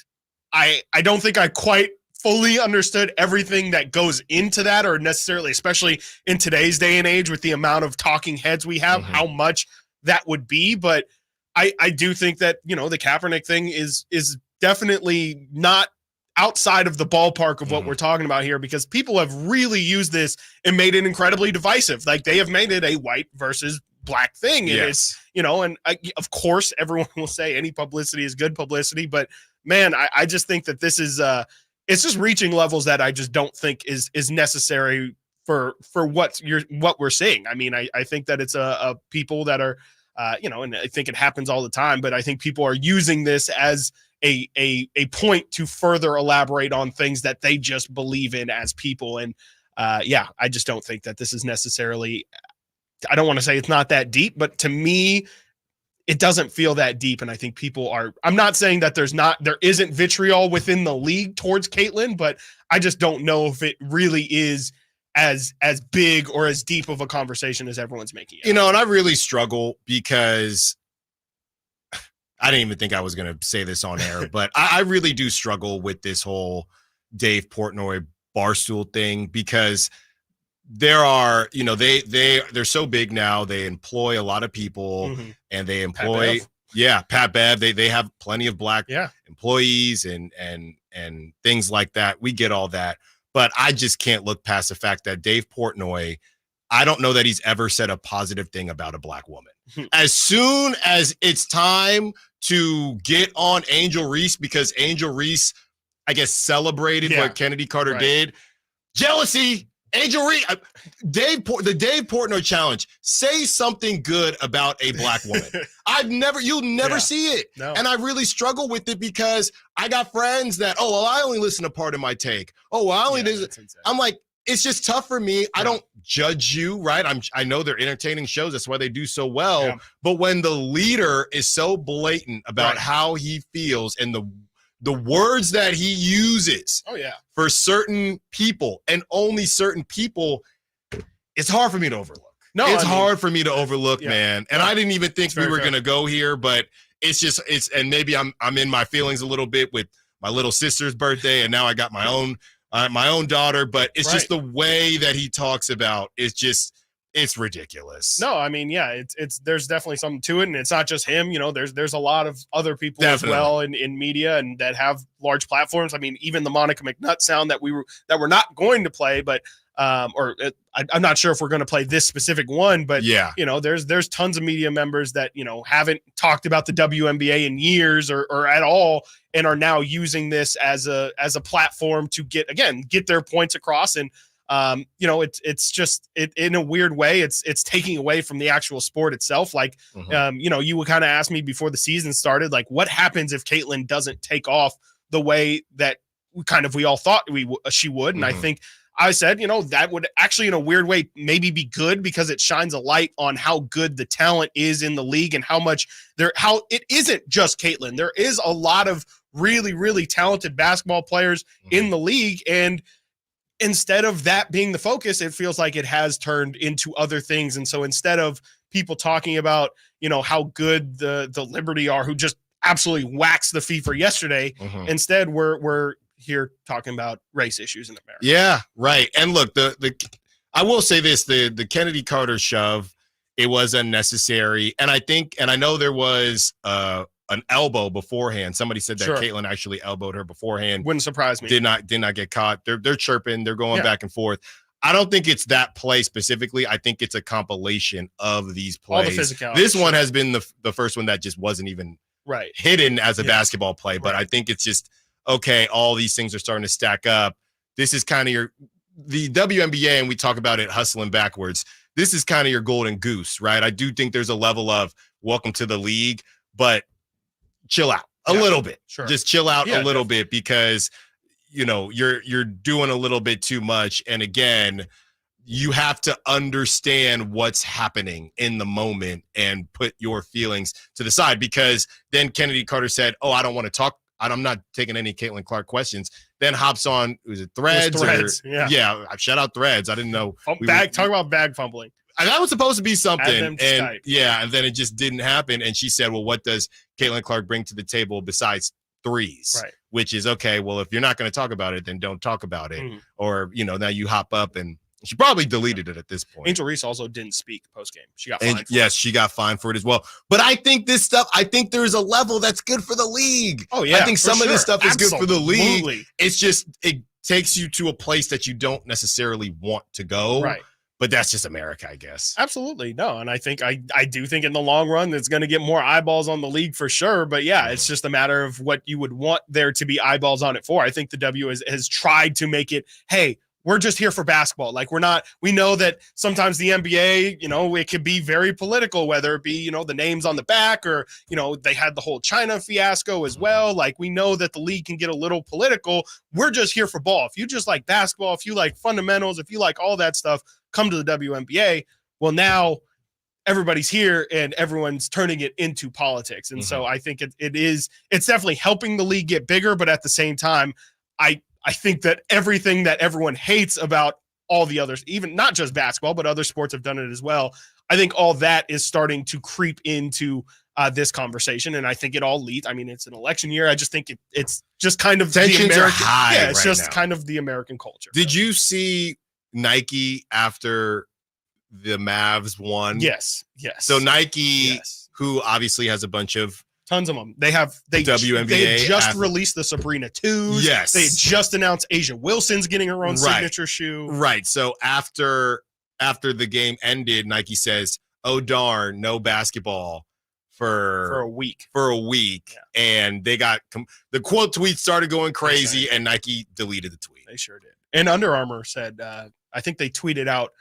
I don't think I quite fully understood everything that goes into that, or necessarily, especially in today's day and age with the amount of talking heads we have, how much that would be. But I do think that, the Kaepernick thing is definitely not outside of the ballpark of what we're talking about here, because people have really used this and made it incredibly divisive. Like, they have made it a white versus black thing. And it's, and of course everyone will say any publicity is good publicity, but man, I just think that this is it's just reaching levels that I just don't think is necessary for what we're seeing. I mean, I think that it's a people that are, and I think it happens all the time, but I think people are using this as a point to further elaborate on things that they just believe in as people. And I just don't think that this is necessarily, I don't want to say it's not that deep, but to me, it doesn't feel that deep. And I think people are, I'm not saying that there isn't vitriol within the league towards Caitlin, but I just don't know if it really is as big or as deep of a conversation as everyone's making it. And I really struggle because I didn't even think I was going to say this on air, but I really do struggle with this whole Dave Portnoy Barstool thing, because there are, they're so big now. They employ a lot of people, and they employ, Pat Bev. They have plenty of black employees and things like that. We get all that, but I just can't look past the fact that Dave Portnoy, I don't know that he's ever said a positive thing about a black woman. As soon as it's time to get on Angel Reese, because Angel Reese, I guess, celebrated what Kennedy Carter did, jealousy. Angel Reese, the Dave Portnoy challenge. Say something good about a black woman. You'll never see it. No. And I really struggle with it, because I got friends that, I only listen to part of my take. I'm like, it's just tough for me. I don't judge you, right? I know they're entertaining shows. That's why they do so well. Yeah. But when the leader is so blatant about how he feels and the words that he uses for certain people, and only certain people, it's hard for me to overlook. It's hard for me to overlook, man. And I didn't even think we were going to go here, but and maybe I'm in my feelings a little bit with my little sister's birthday, and now I got my own daughter, but it's just the way that he talks about, it's just, it's ridiculous. No, I mean, yeah, it's there's definitely something to it, and it's not just him. There's a lot of other people Definitely. as well in media and that have large platforms. I mean, even the Monica McNutt sound that we're not going to play, but I'm not sure if we're going to play this specific one, but yeah, there's tons of media members that haven't talked about the WNBA in years or at all, and are now using this as a platform to get their points across. And it's just in a weird way, it's taking away from the actual sport itself. Like, you would kind of ask me before the season started, like, what happens if Caitlin doesn't take off the way that we all thought she would? And I think I said, that would actually, in a weird way, maybe be good, because it shines a light on how good the talent is in the league and how it isn't just Caitlin. There is a lot of really, really talented basketball players in the league. And instead of that being the focus, it feels like it has turned into other things. And so instead of people talking about, how good the Liberty are, who just absolutely waxed the FIFA yesterday, instead we're here talking about race issues in America. Yeah, right. And look, I will say this, the Kennedy Carter shove, it was unnecessary. And I know there was an elbow beforehand. Somebody said that Caitlin actually elbowed her beforehand. Wouldn't surprise me. Did not get caught. They're chirping. They're going back and forth. I don't think it's that play specifically. I think it's a compilation of these plays. All the physicality. This one has been the first one that just wasn't even hidden as a basketball play. But I think it's just, okay, all these things are starting to stack up. This is kind of the WNBA, and we talk about it hustling backwards. This is kind of your golden goose, right? I do think there's a level of welcome to the league, but chill out a little bit. Sure. Just chill out a little bit, because you're doing a little bit too much. And again, you have to understand what's happening in the moment and put your feelings to the side, because then Kennedy Carter said, "Oh, I don't want to talk. I'm not taking any Caitlin Clark questions." Then hops on, was it Threads? Yeah. Shout out Threads. I didn't know. Talk about bag fumbling. And that was supposed to be something. And then it just didn't happen. And she said, well, what does Caitlin Clark bring to the table besides threes? Right. Which is, okay, well, if you're not going to talk about it, then don't talk about it. Or, now you hop up, and she probably deleted it at this point. Angel Reese also didn't speak post-game. She got fined. Yes, she got fined for it as well. But I think there's a level that's good for the league. Oh, yeah. I think some of this stuff is good for the league. Absolutely. It's just, it takes you to a place that you don't necessarily want to go. Right. But that's just America, I guess. Absolutely. No. And I think I do think in the long run, it's going to get more eyeballs on the league for sure. But yeah, it's just a matter of what you would want there to be eyeballs on it for. I think the W has tried to make it, hey, we're just here for basketball. Like, we know that sometimes the NBA, it could be very political, whether it be, the names on the back, or, they had the whole China fiasco as well. Like, we know that the league can get a little political. We're just here for ball. If you just like basketball, if you like fundamentals, if you like all that stuff, come to the WNBA. Well, now everybody's here and everyone's turning it into politics. And so I think it's definitely helping the league get bigger. But at the same time, I think that everything that everyone hates about all the others, even not just basketball, but other sports have done it as well. I think all that is starting to creep into this conversation. And I think it all leads. I mean, it's an election year. I just think it's just kind of tensions the American, are high. Yeah, it's right just now. kind of the American culture. Did you see Nike after the Mavs won? Yes. So Nike, who obviously has a bunch of tons of them. They WNBA They just released the Sabrina 2s. Yes. They just announced Asia Wilson's getting her own signature shoe. Right. So after the game ended, Nike says, "Oh darn, no basketball for a week." Yeah. And they got the quote tweets started going crazy, and Nike deleted the tweet. They sure did. And Under Armour said, I think they tweeted out,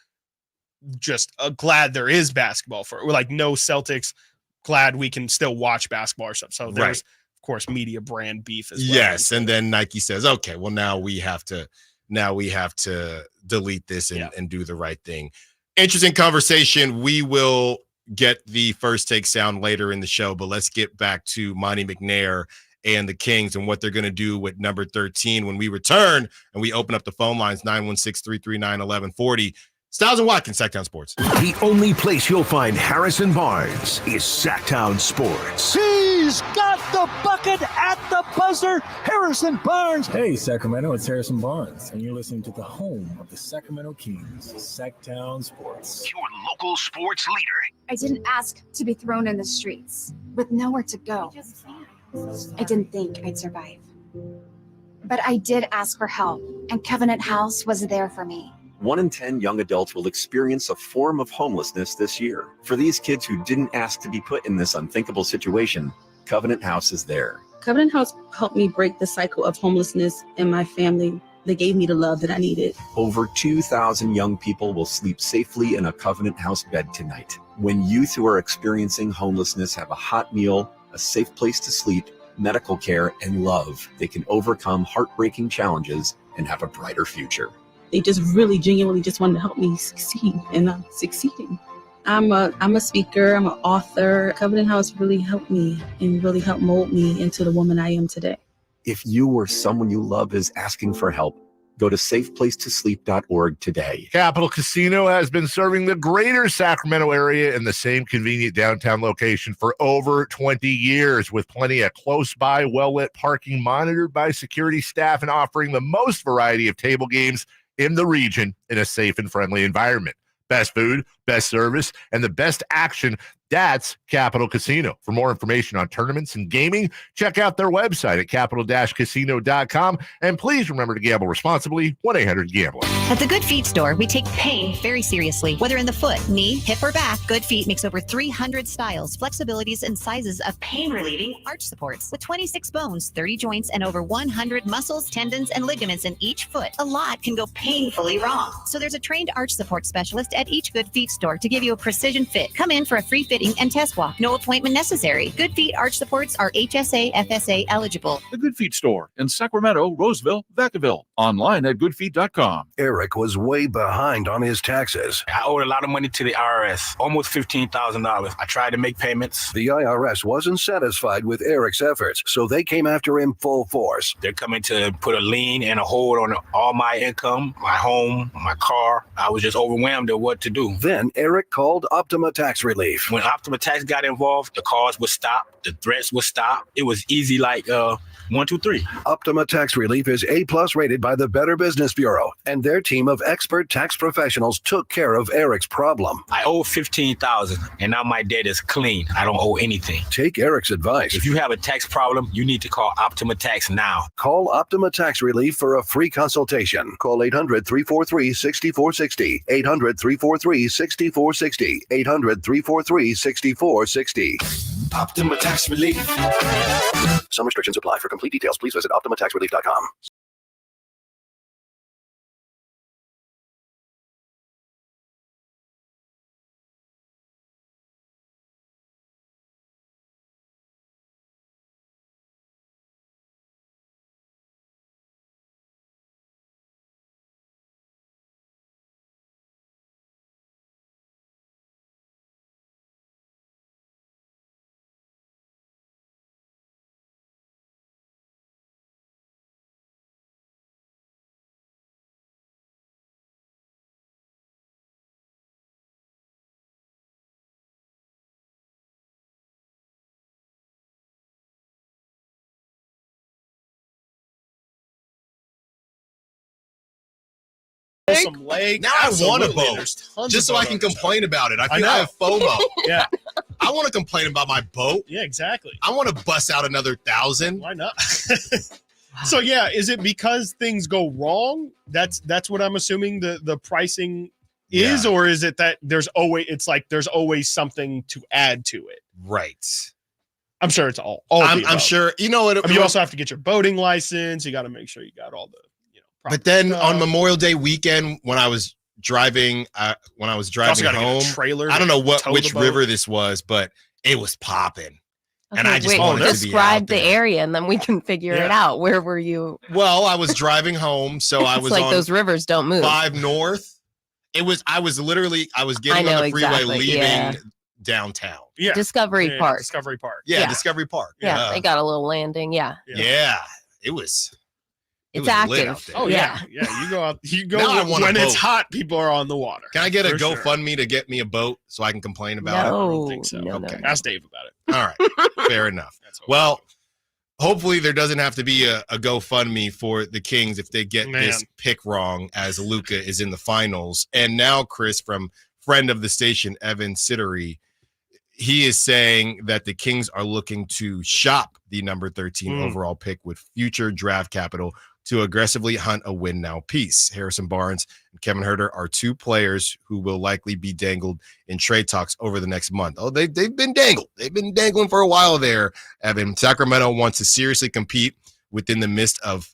just glad there is basketball no Celtics. Glad we can still watch basketball or something. So there's, of course, media brand beef as well. Yes, and then Nike says, "Okay, well now we have to delete this and do the right thing." Interesting conversation. We will get the first take sound later in the show, but let's get back to Monty McNair and the Kings and what they're going to do with number 13 when we return and we open up the phone lines 916-339-1140. Stiles and Watkins, Sactown Sports. The only place you'll find Harrison Barnes is Sactown Sports. He's got the the bucket at the buzzer, Harrison Barnes. Hey, Sacramento, it's Harrison Barnes, and you're listening to the home of the Sacramento Kings, Sactown Sports. Your local sports leader. I didn't ask to be thrown in the streets with nowhere to go. I didn't think I'd survive. But I did ask for help, and Covenant House was there for me. 1 in 10 young adults will experience a form of homelessness this year. For these kids who didn't ask to be put in this unthinkable situation, Covenant House is there. Covenant House helped me break the cycle of homelessness in my family. They gave me the love that I needed. Over 2,000 young people will sleep safely in a Covenant House bed tonight. When youth who are experiencing homelessness have a hot meal, a safe place to sleep, medical care, and love, they can overcome heartbreaking challenges and have a brighter future. They just really genuinely just wanted to help me succeed, and I'm succeeding. I'm a speaker, I'm an author. Covenant House really helped me and really helped mold me into the woman I am today. If you or someone you love is asking for help, go to safeplacetosleep.org today. Capital Casino has been serving the greater Sacramento area in the same convenient downtown location for over 20 years, with plenty of close-by, well-lit parking monitored by security staff and offering the most variety of table games in the region in a safe and friendly environment. Best food, best service, and the best action. That's Capital Casino. For more information on tournaments and gaming, check out their website at capital-casino.com. And please remember to gamble responsibly. 1-800-GAMBLER. At the Good Feet store, we take pain very seriously. Whether in the foot, knee, hip, or back, Good Feet makes over 300 styles, flexibilities, and sizes of pain-relieving arch supports. With 26 bones, 30 joints, and over 100 muscles, tendons, and ligaments in each foot, a lot can go painfully wrong. So there's a trained arch support specialist at each Good Feet store to give you a precision fit. Come in for a free fitting and test walk. No appointment necessary. Good Feet arch supports are HSA, FSA eligible. The Good Feet store in Sacramento, Roseville, Vacaville. Online at goodfeet.com. Eric was way behind on his taxes. I owed a lot of money to the IRS, almost $15,000. I tried to make payments. The IRS wasn't satisfied with Eric's efforts, so they came after him full force. They're coming to put a lien and a hold on all my income, my home, my car. I was just overwhelmed at what to do. Then Eric called Optima Tax Relief. When Optima Tax got involved, the calls would stop, the threats would stop. It was easy like 1, 2, 3. Optima Tax Relief is A+ rated by the Better Business Bureau, and their team of expert tax professionals took care of Eric's problem. I owe $15,000, and now my debt is clean. I don't owe anything. Take Eric's advice. If you have a tax problem, you need to call Optima Tax now. Call Optima Tax Relief for a free consultation. Call 800-343-6460. 800-343-6460. 800-343-6460. Optima Tax Relief. Some restrictions apply. For complete details, please visit OptimaTaxRelief.com. Some lake. Now I want a Absolutely. boat, There's tons just of so I boat can owners. complain about it. I I feel I have know. FOMO. Yeah. I want to complain about my boat. Yeah, exactly. I want to bust out another 1,000. Why not? So yeah, is it because things go wrong? That's what I'm assuming the pricing is, or is it that there's always something to add to it? Right. I'm sure it's all. I'm sure. You know what? I mean, you also have to get your boating license. You got to make sure you got all the. But then on Memorial Day weekend, when I was driving, also gotta get a home, trailer I don't know to tow which the boat. river this was, but it was popping. And Okay, I just wait, wanted to be out describe the there. area, and then we can figure it out. Where were you? Well, I was driving home, so I It's was like on those rivers don't move. 5 North. I was getting I know on the freeway, exactly, leaving yeah. downtown. Yeah. Discovery Park. Discovery Park. Yeah, Yeah. Discovery Park. Yeah, they got a little landing. Yeah. Yeah, it was. It's was lit active. out there. Oh yeah. Yeah. You go out. You go Now I want a when it's boat. hot. People are on the water. Can I get a For sure. GoFundMe to get me a boat so I can complain about it? I don't think so. No, Okay. Ask Dave about it. All right. Fair enough. Well, hopefully there doesn't have to be a GoFundMe for the Kings if they get this pick wrong, as Luka is in the finals. And now, Chris, from friend of the station, Evan Sittery, he is saying that the Kings are looking to shop the number 13 overall pick with future draft capital to aggressively hunt a win now piece. Harrison Barnes and Kevin Huerter are two players who will likely be dangled in trade talks over the next month. Oh, they've been dangled. They've been dangling for a while there, Evan. Sacramento wants to seriously compete within the midst of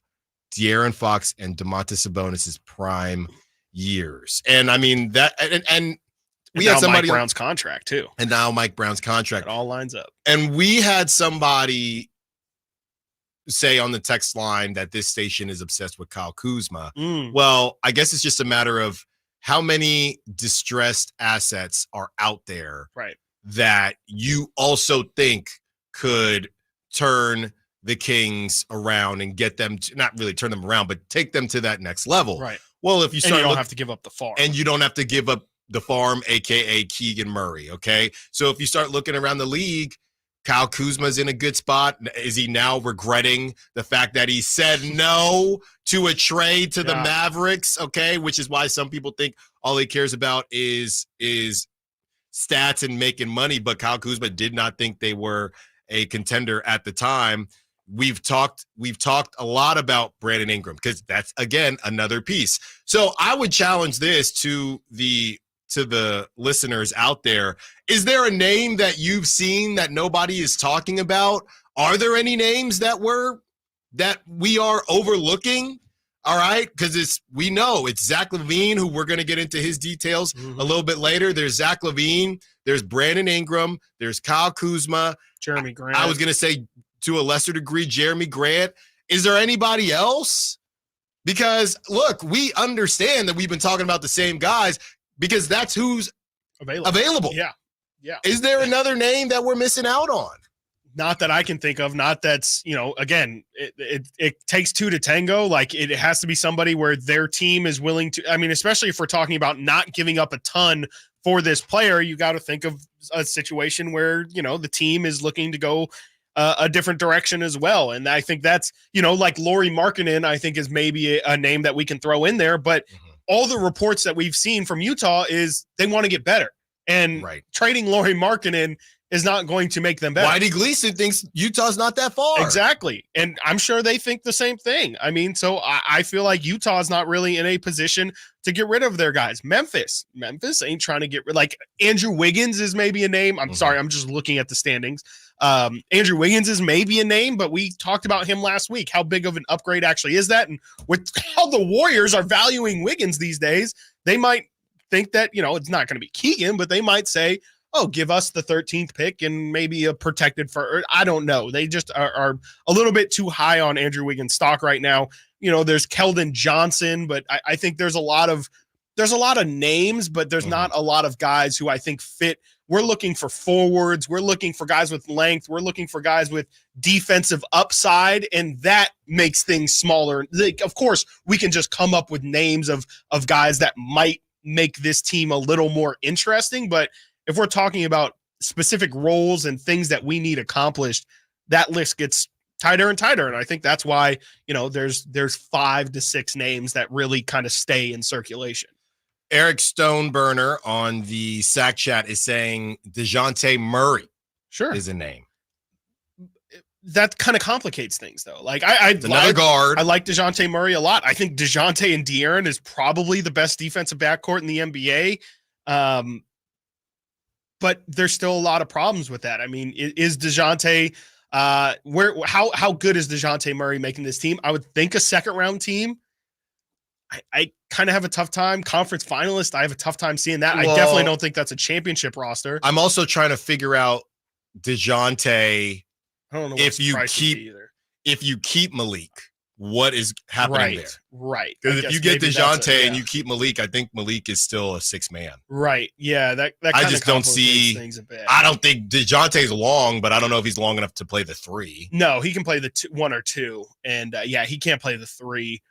De'Aaron Fox and Domantas Sabonis' prime years. And I mean that, and we had somebody Mike Brown's contract too. And now Mike Brown's contract. It all lines up. And we had somebody say on the text line that this station is obsessed with Kyle Kuzma. Well, I guess it's just a matter of how many distressed assets are out there that you also think could turn the Kings around and get them to, not really turn them around, but take them to that next level. Right. Well, if you start, and you don't have to give up the farm. And you don't have to give up the farm, aka Keegan Murray. Okay. So if you start looking around the league, Kyle Kuzma's in a good spot. Is he now regretting the fact that he said no to a trade to the Mavericks? Okay, which is why some people think all he cares about is stats and making money. But Kyle Kuzma did not think they were a contender at the time. We've talked a lot about Brandon Ingram because that's, again, another piece. So I would challenge this to the listeners out there. Is there a name that you've seen that nobody is talking about? Are there any names that we are overlooking? All right, because we know it's Zach LaVine, who we're going to get into his details a little bit later. There's Zach LaVine, there's Brandon Ingram, there's Kyle Kuzma, Jeremy Grant. I was going to say to a lesser degree Jeremy Grant. Is there anybody else? Because look, we understand that we've been talking about the same guys, because that's who's available. Yeah. Is there another name that we're missing out on? Not that I can think of. Not that's, again, it takes two to tango. Like, it has to be somebody where their team is willing to, I mean, especially if we're talking about not giving up a ton for this player, you got to think of a situation where, the team is looking to go a different direction as well. And I think that's, like Lauri Markkanen, I think is maybe a name that we can throw in there, but all the reports that we've seen from Utah is they want to get better, and trading Lauri Markkanen is not going to make them better. Whitey Gleason thinks Utah's not that far. Exactly. And I'm sure they think the same thing. I mean, so I feel like Utah's not really in a position to get rid of their guys. Memphis ain't trying to get rid. Like, Andrew Wiggins is maybe a name. I'm sorry, I'm just looking at the standings. Andrew Wiggins is maybe a name, but we talked about him last week. How big of an upgrade actually is that? And with how the Warriors are valuing Wiggins these days, they might think that, it's not going to be Keegan, but they might say, oh, give us the 13th pick and maybe a protected for, I don't know. They just are a little bit too high on Andrew Wiggins stock right now. There's Keldon Johnson, but I think there's a lot of names, but there's not a lot of guys who I think fit. We're looking for forwards. We're looking for guys with length. We're looking for guys with defensive upside, and that makes things smaller. Like, of course, we can just come up with names of guys that might make this team a little more interesting, but if we're talking about specific roles and things that we need accomplished, that list gets tighter and tighter. And I think that's why, there's 5 to 6 names that really kind of stay in circulation. Eric Stoneburner on the Sack Chat is saying DeJounte Murray is a name. That kind of complicates things, though. Like, another guard. I like DeJounte Murray a lot. I think DeJounte and De'Aaron is probably the best defensive backcourt in the NBA. But there's still a lot of problems with that. I mean, is DeJounte how good is DeJounte Murray making this team? I would think a second round team. I kind of have a tough time. Conference finalist, I have a tough time seeing that. Well, I definitely don't think that's a championship roster. I'm also trying to figure out DeJounte. I don't know if you keep Malik, what is happening there? Right. Because if you get DeJounte and you keep Malik, I think Malik is still a 6 man. Right. Yeah. That I just don't see. I don't think DeJounte's long, but I don't know if he's long enough to play the 3. No, he can play the 1 or 2, and he can't play the 3.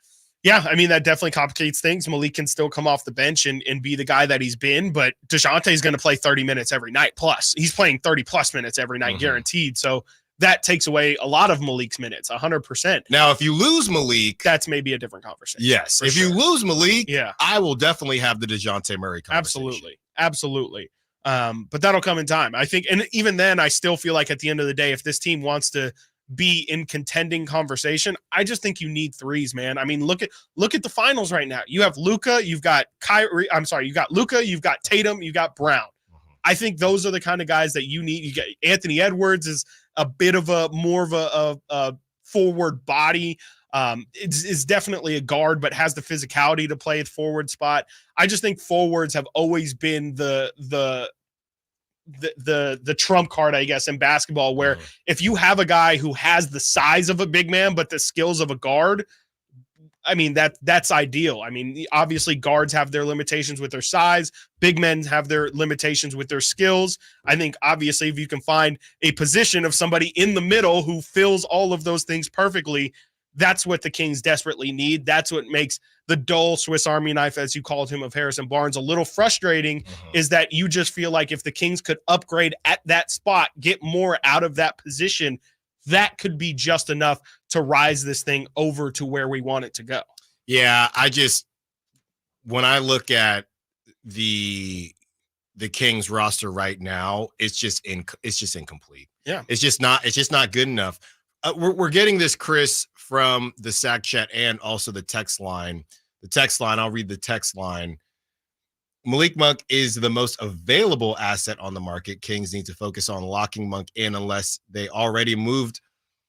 Yeah, I mean, that definitely complicates things. Malik can still come off the bench and be the guy that he's been, but DeJounte is going to play 30 minutes every night. Plus, he's playing 30 plus minutes every night, guaranteed. So that takes away a lot of Malik's minutes, 100%. Now, if you lose Malik, that's maybe a different conversation. Yes. If you lose Malik, I will definitely have the DeJounte Murray conversation. Absolutely. But that'll come in time. I think, and even then, I still feel like at the end of the day, if this team wants to be in contending conversation, I just think you need threes, man. I mean, look at the finals right now. You have Luka, you've got Kyrie. I'm sorry, you've got Luka, you've got Tatum, you've got Brown. I think those are the kind of guys that you need. You get Anthony Edwards is a bit of more of a forward body. Is definitely a guard, but has the physicality to play the forward spot. I just think forwards have always been the trump card, I guess, in basketball, where if you have a guy who has the size of a big man but the skills of a guard, I mean, that's ideal. I mean, obviously guards have their limitations with their size. Big men have their limitations with their skills. I think obviously if you can find a position of somebody in the middle who fills all of those things perfectly, that's what the Kings desperately need. That's what makes the dull Swiss Army knife, as you called him, of Harrison Barnes a little frustrating, is that you just feel like if the Kings could upgrade at that spot, get more out of that position, that could be just enough to rise this thing over to where we want it to go. Yeah, when I look at the Kings roster right now, it's just incomplete. Yeah. It's just not good enough. We're getting this, Chris, from the Sac Chat and also the text line. The text line, I'll read the text line. Malik Monk is the most available asset on the market. Kings need to focus on locking Monk in unless they already moved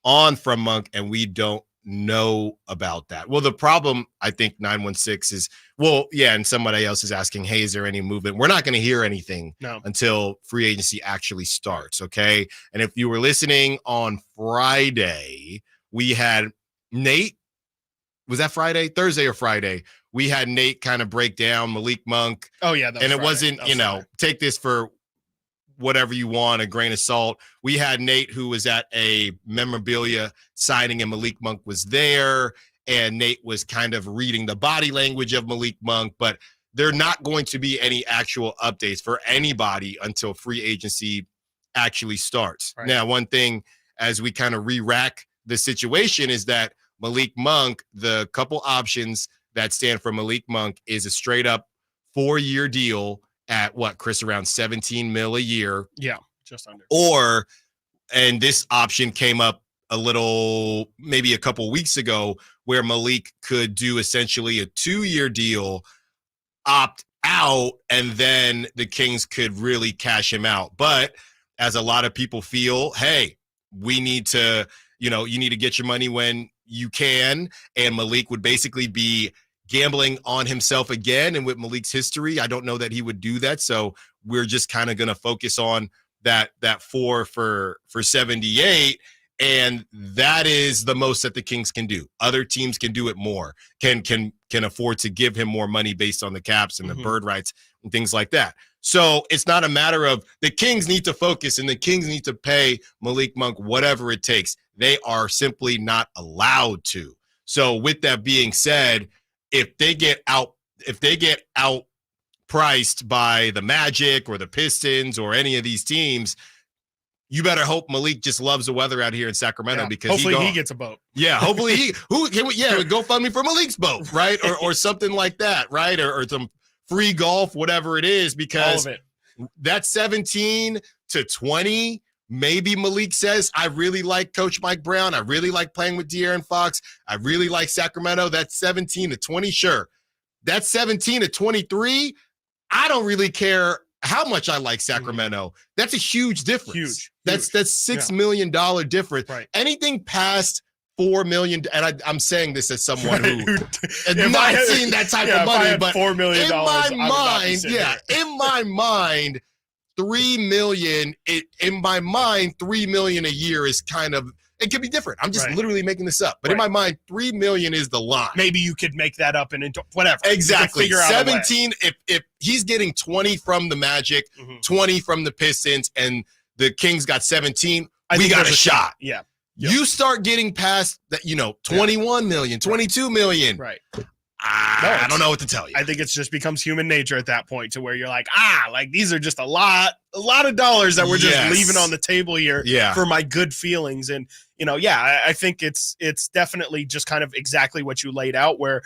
on from Monk, and we don't know about that. Well, the problem, I think, 916 is, and somebody else is asking, hey, is there any movement? We're not going to hear anything until free agency actually starts, okay? And if you were listening on Friday, we had Nate. Was that Friday? Thursday or Friday? We had Nate kind of break down Malik Monk. Oh, yeah. And it wasn't, take this for whatever you want, a grain of salt. We had Nate, who was at a memorabilia signing, and Malik Monk was there. And Nate was kind of reading the body language of Malik Monk, but there are not going to be any actual updates for anybody until free agency actually starts. Right. Now, one thing as we kind of re-rack the situation is that Malik Monk, the couple options that stand for Malik Monk is a straight up 4-year deal at what, Chris, around $17 million a year. Yeah, just under. And this option came up maybe a couple weeks ago, where Malik could do essentially a 2-year deal, opt out, and then the Kings could really cash him out. But as a lot of people feel, hey, we need to, you need to get your money when you can. And Malik would basically be gambling on himself again. And with Malik's history, I don't know that he would do that. So we're just kind of going to focus on that 4 for 78. And that is the most that the Kings can do. Other teams can do it more, can afford to give him more money based on the caps and the bird rights and things like that. So it's not a matter of the Kings need to focus and the Kings need to pay Malik Monk whatever it takes. They are simply not allowed to. So with that being said, if they get outpriced by the Magic or the Pistons or any of these teams, you better hope Malik just loves the weather out here in Sacramento, because hopefully he gets a boat. Yeah, hopefully go fund me for Malik's boat, right? or something like that, right? Or some free golf, whatever it is, because all of it. That 17 to 20. Maybe Malik says, I really like Coach Mike Brown. I really like playing with De'Aaron Fox. I really like Sacramento. That's 17 to 20. Sure. That's 17 to 23. I don't really care how much I like Sacramento. That's a huge difference. Huge. That's $6 million difference. Right. Anything past $4 million, and I'm saying this as someone who has not seen that type of money, but $4 million, in my mind, $3 million. In my mind, $3 million a year is kind of. It could be different. I'm just literally making this up, but in my mind, $3 million is the line. Maybe you could make that up and into whatever. Exactly. 17. If he's getting 20 from the Magic, 20 from the Pistons, and the Kings got 17, we got a shot. Yeah. You start getting past that, 21 million, 22 million. Right. I don't know what to tell you. I think it just becomes human nature at that point, to where you're like, these are just a lot lot of dollars that we're just Yes. leaving on the table here for my good feelings. And, I think it's definitely just kind of exactly what you laid out, where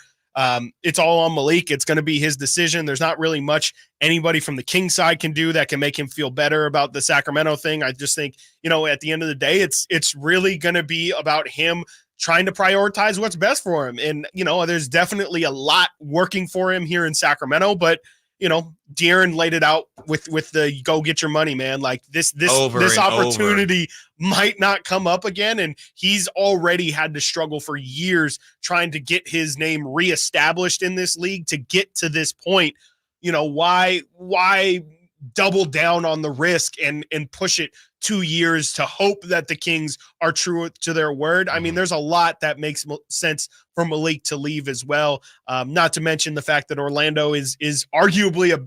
it's all on Malik. It's going to be his decision. There's not really much anybody from the King side can do that can make him feel better about the Sacramento thing. I just think, at the end of the day, it's really going to be about him trying to prioritize what's best for him. And, there's definitely a lot working for him here in Sacramento, but De'Aaron laid it out with the go get your money, man. Like this opportunity might not come up again. And he's already had to struggle for years trying to get his name reestablished in this league to get to this point. Why double down on the risk and push it 2 years to hope that the Kings are true to their word? I mean, there's a lot that makes sense for Malik to leave as well. Not to mention the fact that Orlando is arguably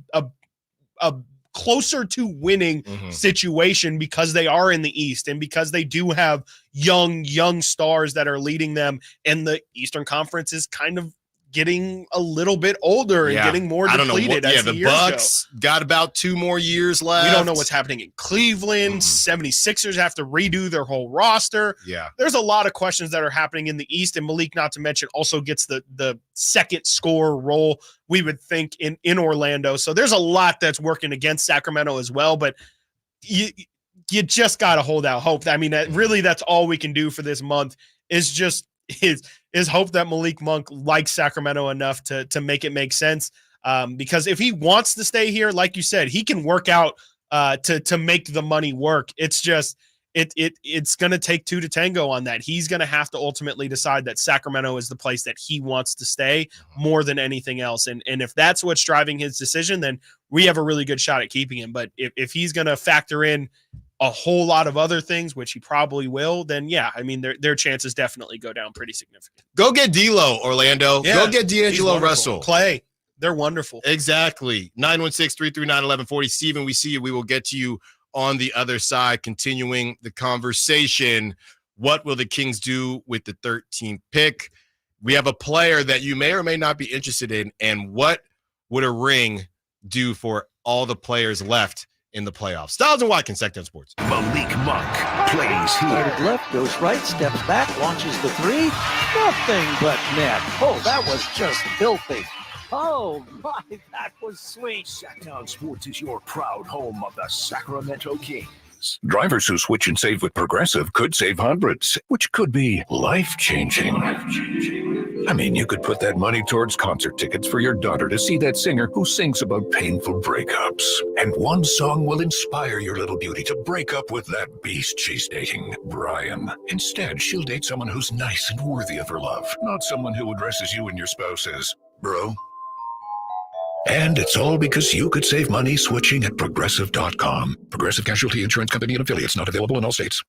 a closer to winning situation because they are in the East and because they do have young stars that are leading them, and the Eastern Conference is kind of getting a little bit older and getting more depleted. The Bucks got about 2 more years left. We don't know what's happening in Cleveland. 76ers have to redo their whole roster. Yeah. There's a lot of questions that are happening in the East, and Malik, not to mention, also gets the second scorer role, we would think, in Orlando. So there's a lot that's working against Sacramento as well, but you just got to hold out hope. I mean, that's all we can do for this month is just is hope that Malik Monk likes Sacramento enough to make it make sense. Because if he wants to stay here, like you said, he can work out to make the money work. It's just it's going to take 2 to tango on that. He's going to have to ultimately decide that Sacramento is the place that he wants to stay more than anything else. And if that's what's driving his decision, then we have a really good shot at keeping him. But if he's going to factor in a whole lot of other things, which he probably will, then their chances definitely go down pretty significant. Go get D'Lo, Orlando. Yeah, go get D'Angelo Russell. Clay. They're wonderful. Exactly. 916-339-1140. Steven, we see you. We will get to you on the other side, continuing the conversation. What will the Kings do with the 13th pick? We have a player that you may or may not be interested in, and what would a ring do for all the players left in the playoffs? Stiles and Watkins, Sactown Sports. Malik Monk plays here. Started left, goes right, steps back, launches the 3. Nothing but net. Oh, that was just filthy. Oh, my, that was sweet. Sactown Sports is your proud home of the Sacramento Kings. Drivers who switch and save with Progressive could save hundreds, which could be life-changing. I mean, you could put that money towards concert tickets for your daughter to see that singer who sings about painful breakups. And one song will inspire your little beauty to break up with that beast she's dating, Brian. Instead, she'll date someone who's nice and worthy of her love, not someone who addresses you and your spouse as bro. And it's all because you could save money switching at Progressive.com. Progressive Casualty Insurance Company and affiliates, not available in all states.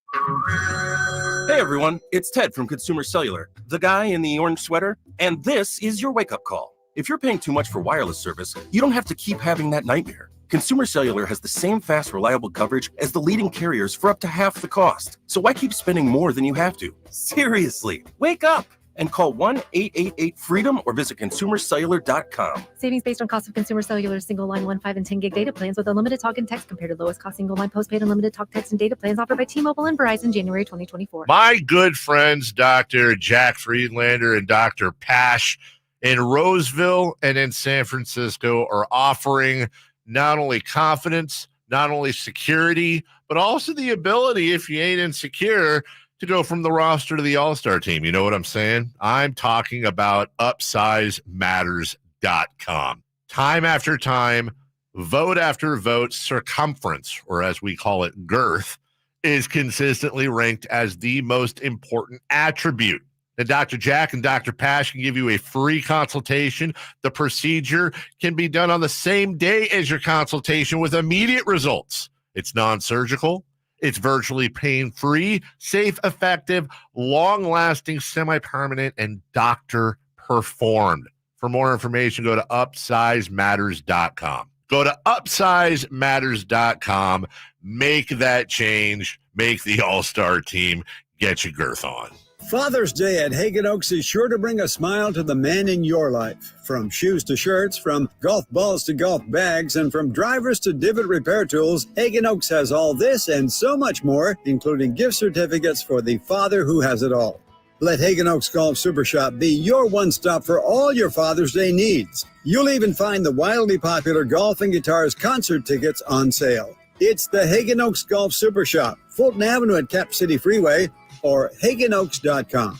Hey everyone, it's Ted from Consumer Cellular, the guy in the orange sweater, and this is your wake-up call. If you're paying too much for wireless service, you don't have to keep having that nightmare. Consumer Cellular has the same fast, reliable coverage as the leading carriers for up to half the cost. So why keep spending more than you have to? Seriously, wake up! And call 1-888-FREEDOM or visit consumercellular.com. Savings based on cost of Consumer Cellular single line 1, 5, and 10 gig data plans with unlimited talk and text compared to lowest cost single line postpaid unlimited talk, text, and data plans offered by T-Mobile and Verizon January 2024. My good friends, Dr. Jack Friedlander and Dr. Pash in Roseville and in San Francisco are offering not only confidence, not only security, but also the ability, if you ain't insecure, to go from the roster to the all-star team. You know what I'm saying? I'm talking about UpsizeMatters.com. Time after time, vote after vote, circumference, or as we call it, girth, is consistently ranked as the most important attribute. And Dr. Jack and Dr. Pash can give you a free consultation. The procedure can be done on the same day as your consultation with immediate results. It's non-surgical. It's virtually pain-free, safe, effective, long-lasting, semi-permanent, and doctor-performed. For more information, go to UpsizeMatters.com. Go to UpsizeMatters.com. Make that change. Make the all-star team. Get your girth on. Father's Day at Hagen Oaks is sure to bring a smile to the man in your life. From shoes to shirts, from golf balls to golf bags, and from drivers to divot repair tools, Hagen Oaks has all this and so much more, including gift certificates for the father who has it all. Let Hagen Oaks Golf Super Shop be your one-stop for all your Father's Day needs. You'll even find the wildly popular Golf and Guitars concert tickets on sale. It's the Hagen Oaks Golf Super Shop, Fulton Avenue at Cap City Freeway, or HagenOaks.com.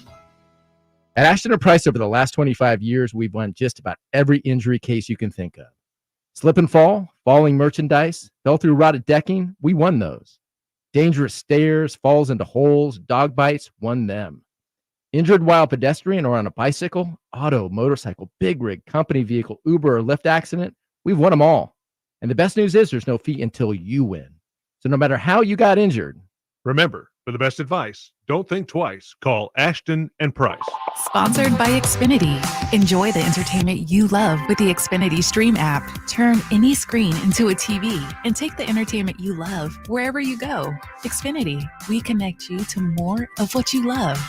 At Ashton & Price, over the last 25 years, we've won just about every injury case you can think of. Slip and fall, falling merchandise, fell through rotted decking, we won those. Dangerous stairs, falls into holes, dog bites, won them. Injured while pedestrian or on a bicycle, auto, motorcycle, big rig, company vehicle, Uber, or Lyft accident, we've won them all. And the best news is there's no fee until you win. So no matter how you got injured, remember, for the best advice, don't think twice. Call Ashton and Price. Sponsored by Xfinity. Enjoy the entertainment you love with the Xfinity Stream app. Turn any screen into a TV and take the entertainment you love wherever you go. Xfinity, we connect you to more of what you love.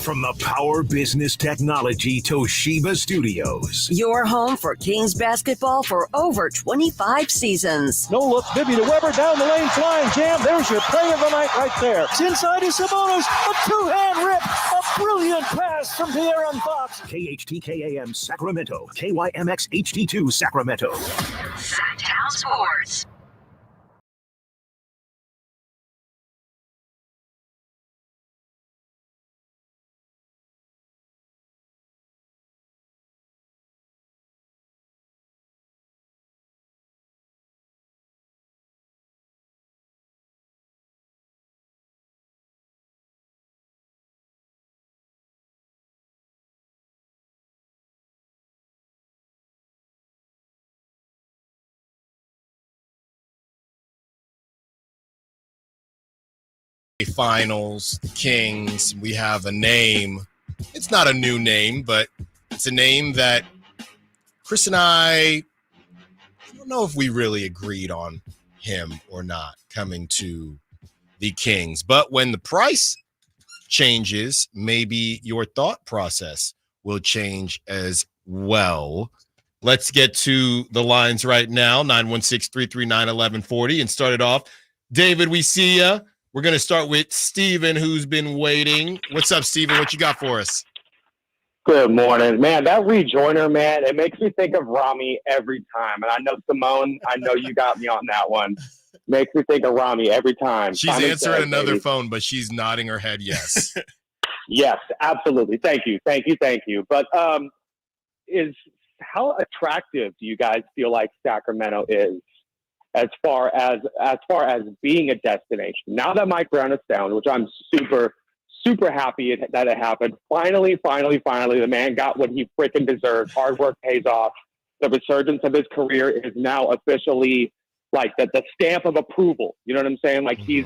From the Power Business Technology Toshiba Studios. Your home for Kings basketball for over 25 seasons. No look, Bibby to Weber, down the lane, flying jam. There's your play of the night right there. It's inside is Sabonis, a two-hand rip, a brilliant pass from De'Aaron Fox. KHTKAM Sacramento, KYMX HD2 Sacramento. Sactown Sports. Finals, Kings, we have a name. It's not a new name, but it's a name that Chris and I don't know if we really agreed on him or not coming to the Kings. But when the price changes, maybe your thought process will change as well. Let's get to the lines right now, 916-339-1140, and start it off. David, we see ya. We're going to start with Steven, who's been waiting. What's up, Steven? What you got for us? Good morning. Man, that rejoiner, man, it makes me think of Rami every time. And I know, Simone, I know you got me on that one. Makes me think of Rami every time. She's answering another phone, but she's nodding her head yes. Yes, absolutely. Thank you. But how attractive do you guys feel like Sacramento is as far as being a destination? Now that Mike Brown is down, which I'm super happy that it happened. Finally, the man got what he freaking deserved. Hard work pays off. The resurgence of his career is now officially like the stamp of approval. You know what I'm saying? Like he's,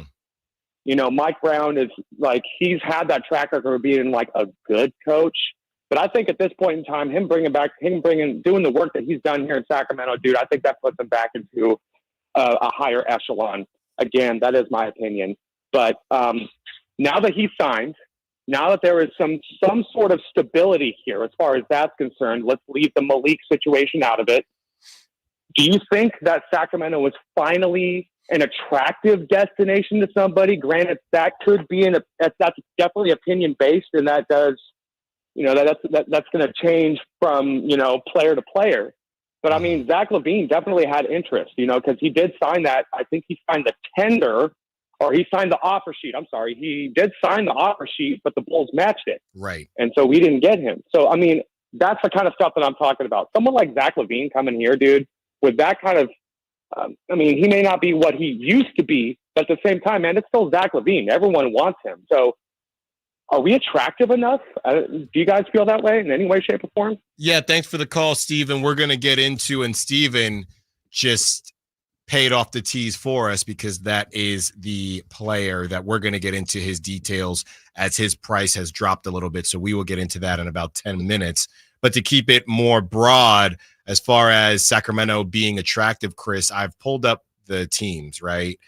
Mike Brown is like, he's had that track record of being like a good coach. But I think at this point in time, doing the work that he's done here in Sacramento, dude, I think that puts him back into a higher echelon. Again, that is my opinion. But now that he's signed, now that there is some sort of stability here as far as that's concerned, let's leave the Malik situation out of it. Do you think that Sacramento was finally an attractive destination to somebody? Granted, that could be that's definitely opinion based, and that does, that's going to change from player to player. But I mean, Zach LaVine definitely had interest, because he did sign that. I think he signed the tender, or he signed the offer sheet. I'm sorry. He did sign the offer sheet, but the Bulls matched it. Right. And so we didn't get him. So, I mean, that's the kind of stuff that I'm talking about. Someone like Zach LaVine coming here, dude, with that kind of, he may not be what he used to be, but at the same time, man, it's still Zach LaVine. Everyone wants him. So, are we attractive enough? Do you guys feel that way in any way, shape, or form? Yeah, thanks for the call, Steven. We're going to get into, and Steven just paid off the tease for us because that is the player that we're going to get into his details as his price has dropped a little bit. So we will get into that in about 10 minutes. But to keep it more broad, as far as Sacramento being attractive, Chris, I've pulled up the teams, right?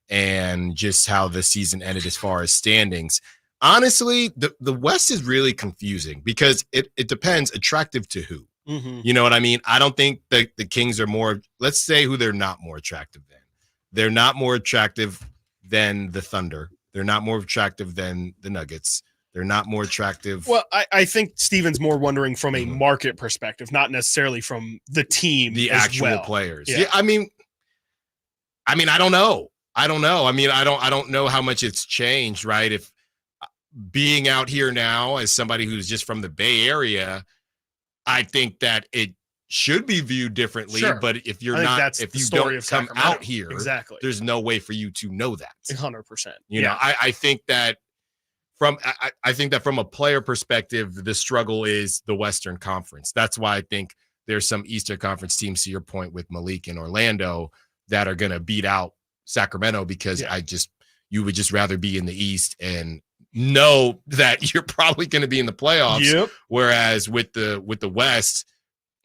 And just how the season ended as far as standings. honestly, the West is really confusing because it depends. Attractive to who? Mm-hmm. You know what I mean? I don't think the Kings are more. Let's say who they're not more attractive than. They're not more attractive than the Thunder. They're not more attractive than the Nuggets. They're not more attractive. Well, I think Steven's more wondering from a market perspective, not necessarily from the team, the as actual well. players. Yeah. I mean, I don't know. I mean, I don't know how much it's changed, right? If being out here now as somebody who's just from the Bay Area, I think that it should be viewed differently. Sure. But if you're I think not, that's if the you story don't of come Sacramento. out here, Exactly. there's no way for you to know that. 100%. You know, I think that I think that from a player perspective, the struggle is the Western Conference. That's why I think there's some Eastern Conference teams, to your point, with Malik and Orlando, that are going to beat out Sacramento because you would just rather be in the East and know that you're probably going to be in the playoffs. Yep. Whereas with the West,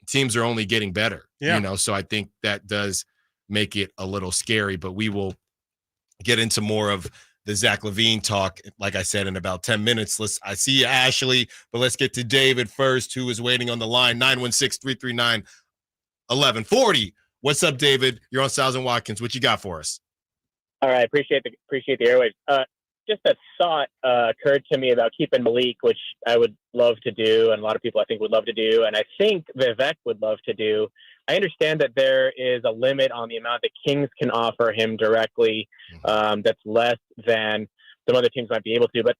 teams are only getting better. Yeah. You know, so I think that does make it a little scary, but we will get into more of the Zach LaVine talk, like I said, in about 10 minutes. I see you, Ashley, but let's get to David first, who is waiting on the line, 916-339-1140. What's up, David? You're on Stiles and Watkins. What you got for us? All right, appreciate the airwaves. Just a thought occurred to me about keeping Malik, which I would love to do, and a lot of people I think would love to do, and I think Vivek would love to do. I understand that there is a limit on the amount that Kings can offer him directly. That's less than some other teams might be able to. But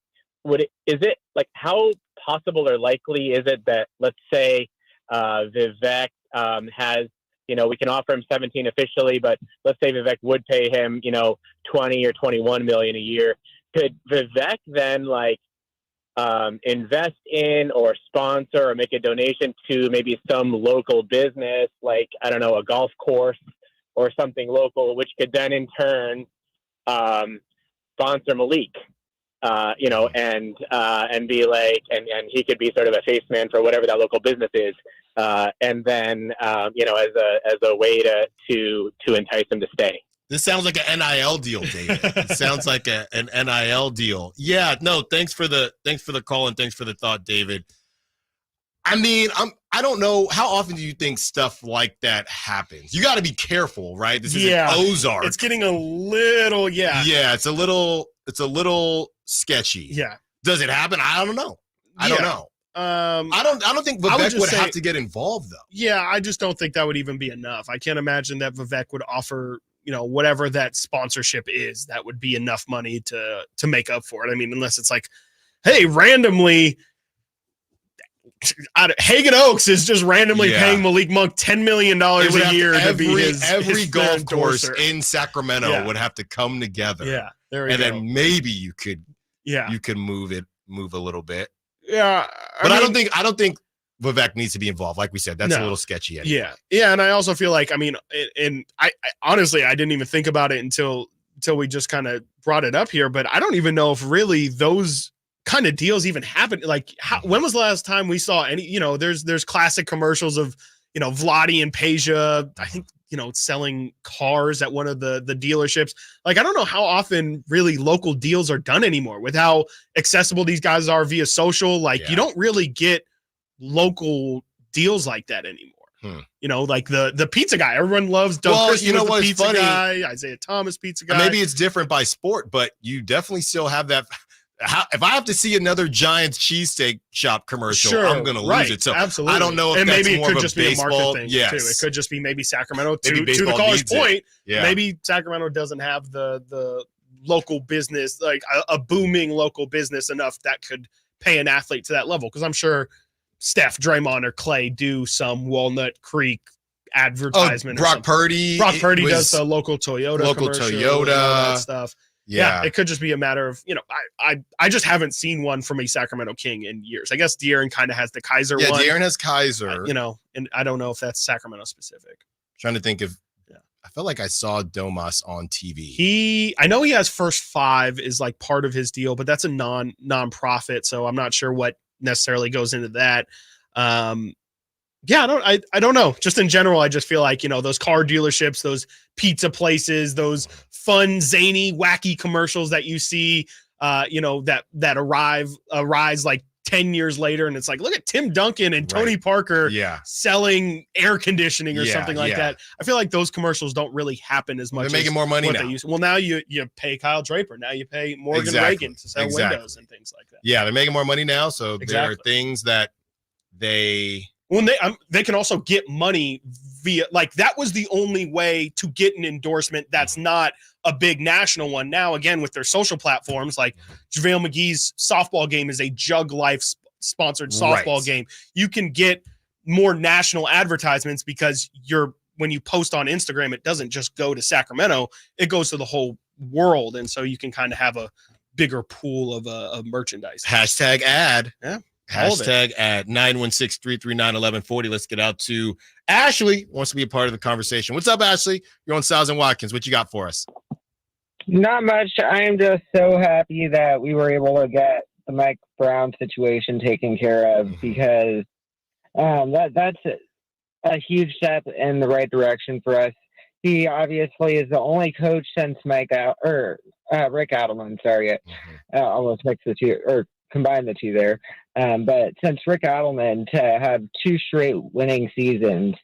is it like, how possible or likely is it that, let's say, Vivek has, we can offer him 17 officially, but let's say Vivek would pay him, 20 or 21 million a year. Could Vivek then invest in or sponsor or make a donation to maybe some local business, like, I don't know, a golf course or something local, which could then in turn sponsor Malik, and be like, and he could be sort of a face man for whatever that local business is. And then, as a way to entice him to stay. This sounds like an NIL deal, David. It sounds like an NIL deal. Yeah, no, thanks for the call and thanks for the thought, David. I mean, I don't know, how often do you think stuff like that happens? You got to be careful, right? This is Ozark. It's getting a little, Yeah, it's a little sketchy. Yeah. Does it happen? I don't know. I don't know. I don't think Vivek would have to get involved, though. Yeah, I just don't think that would even be enough. I can't imagine that Vivek would offer, whatever that sponsorship is, that would be enough money to make up for it. I mean, unless it's like, hey, randomly, Hagen Oaks is just randomly paying Malik Monk $10 million a year to be every his golf course endorser in Sacramento would have to come together. Yeah, there we and go. then maybe you could move a little bit. Yeah, but I don't think Vivek needs to be involved. Like we said, that's a little sketchy. Anyway. Yeah, and I also feel like, I mean, and I honestly, I didn't even think about it until we just kind of brought it up here. But I don't even know if really those kind of deals even happen. Like, when was the last time we saw any? There's classic commercials of Vlade and Peja, I think, selling cars at one of the dealerships. Like, I don't know how often really local deals are done anymore with how accessible these guys are via social. Like, you don't really get local deals like that anymore. Like the pizza guy. Everyone loves Doug Christie, the pizza funny? Guy, Isaiah Thomas, pizza guy. Maybe it's different by sport, but you definitely still have that. If I have to see another Giants cheesesteak shop commercial, I'm going to lose it. So absolutely. I don't know if that's maybe more it could of just a baseball be a market thing yes. too. It could just be maybe Sacramento Maybe to the caller's point. Yeah. Maybe Sacramento doesn't have the local business, like a booming local business enough that could pay an athlete to that level. Because I'm sure Steph, Draymond, or Clay do some Walnut Creek advertisement. Brock Purdy. Brock Purdy does the local Toyota commercial, all that stuff. Yeah, it could just be a matter of, I just haven't seen one from a Sacramento King in years. I guess De'Aaron kind of has the Kaiser one. Yeah, De'Aaron has Kaiser. And I don't know if that's Sacramento specific. Trying to think of, I felt like I saw Domas on TV. I know he has First Five is like part of his deal, but that's a non-profit. So I'm not sure what necessarily goes into that. I don't know. Just in general, I just feel like, those car dealerships, those pizza places, those fun, zany, wacky commercials that you see that arise like 10 years later, and it's like, look at Tim Duncan and Tony Parker selling air conditioning or something like that. I feel like those commercials don't really happen as much. They're making more money now. Well, now you pay Kyle Draper. Now you pay Morgan Reagan to sell windows and things like that. Yeah, they're making more money now. So there are things that they can also get money via, like, that was the only way to get an endorsement that's not a big national one. Now, again, with their social platforms, like JaVale McGee's softball game is a Jug Life sponsored softball game. You can get more national advertisements because when you post on Instagram, it doesn't just go to Sacramento, it goes to the whole world. And so you can kind of have a bigger pool of merchandise. Hashtag ad. Yeah. Hashtag at 916-339-1140. Let's get out to Ashley. Wants to be a part of the conversation. What's up, Ashley? You're on Stiles and Watkins. What you got for us? Not much. I am just so happy that we were able to get the Mike Brown situation taken care of, because that's a huge step in the right direction for us. He obviously is the only coach since Rick Adelman. Sorry, almost mixed the two or combine the two there. But since Rick Adelman, to have 2 straight winning seasons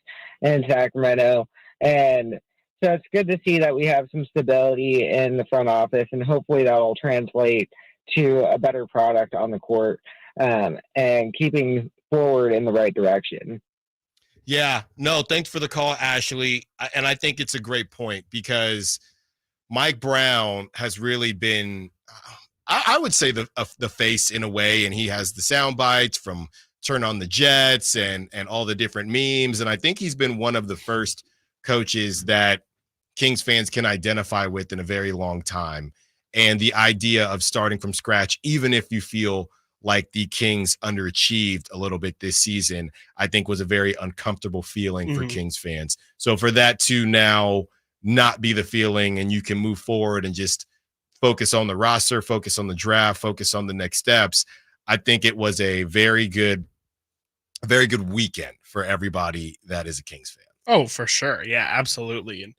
in Sacramento. And so it's good to see that we have some stability in the front office, and hopefully that'll translate to a better product on the court, and keeping forward in the right direction. Yeah, no, thanks for the call, Ashley. And I think it's a great point, because Mike Brown has really been I would say the face in a way, and he has the sound bites from Turn on the Jets and all the different memes. And I think he's been one of the first coaches that Kings fans can identify with in a very long time. And the idea of starting from scratch, even if you feel like the Kings underachieved a little bit this season, I think was a very uncomfortable feeling for Kings fans. So for that to now not be the feeling, and you can move forward and just focus on the roster, focus on the draft, focus on the next steps. I think it was a very good weekend for everybody that is a Kings fan. Oh, for sure. Yeah, absolutely. And,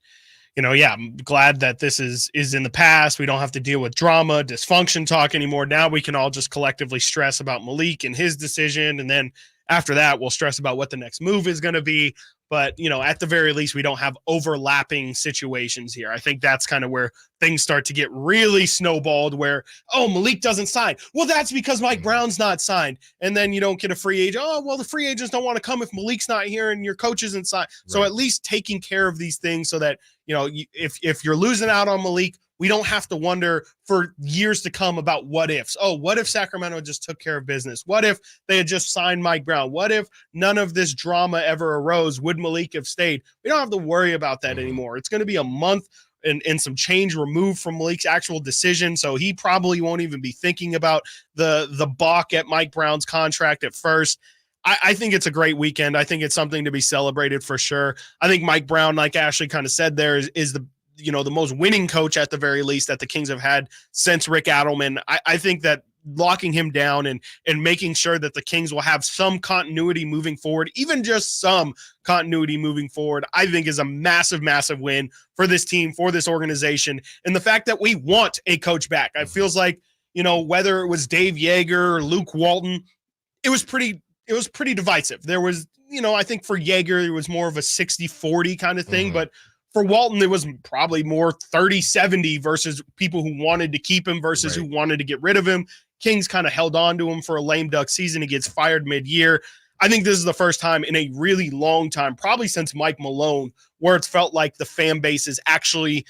I'm glad that this is in the past. We don't have to deal with drama, dysfunction talk anymore. Now we can all just collectively stress about Malik and his decision. And then after that, we'll stress about what the next move is going to be. But, at the very least, we don't have overlapping situations here. I think that's kind of where things start to get really snowballed, where, Malik doesn't sign. Well, that's because Mike Brown's not signed. And then you don't get a free agent. Oh, well, the free agents don't want to come if Malik's not here and your coach isn't signed. Right. So at least taking care of these things so that, if you're losing out on Malik, we don't have to wonder for years to come about what ifs. Oh, what if Sacramento just took care of business? What if they had just signed Mike Brown? What if none of this drama ever arose? Would Malik have stayed? We don't have to worry about that anymore. It's going to be a month and some change removed from Malik's actual decision. So he probably won't even be thinking about the balk at Mike Brown's contract at first. I think it's a great weekend. I think it's something to be celebrated for sure. I think Mike Brown, like Ashley kind of said there, is the most winning coach at the very least that the Kings have had since Rick Adelman. I think that locking him down and making sure that the Kings will have some continuity moving forward, even just some continuity moving forward, I think is a massive, massive win for this team, for this organization. And the fact that we want a coach back, it feels like, whether it was Dave Yeager or Luke Walton, it was pretty divisive. There was, I think for Yeager, it was more of a 60-40 kind of thing, but for Walton, it was probably more 30-70 versus people who wanted to keep him versus who wanted to get rid of him. Kings kind of held on to him for a lame duck season. He gets fired mid-year. I think this is the first time in a really long time, probably since Mike Malone, where it's felt like the fan base is actually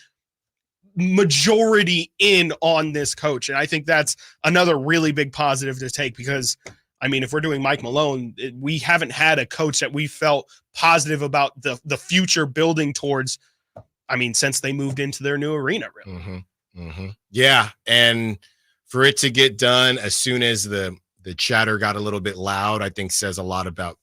majority in on this coach. And I think that's another really big positive to take, because if we're doing Mike Malone, we haven't had a coach that we felt positive about the future building towards, since they moved into their new arena, really. Yeah, and for it to get done as soon as the chatter got a little bit loud, I think says a lot about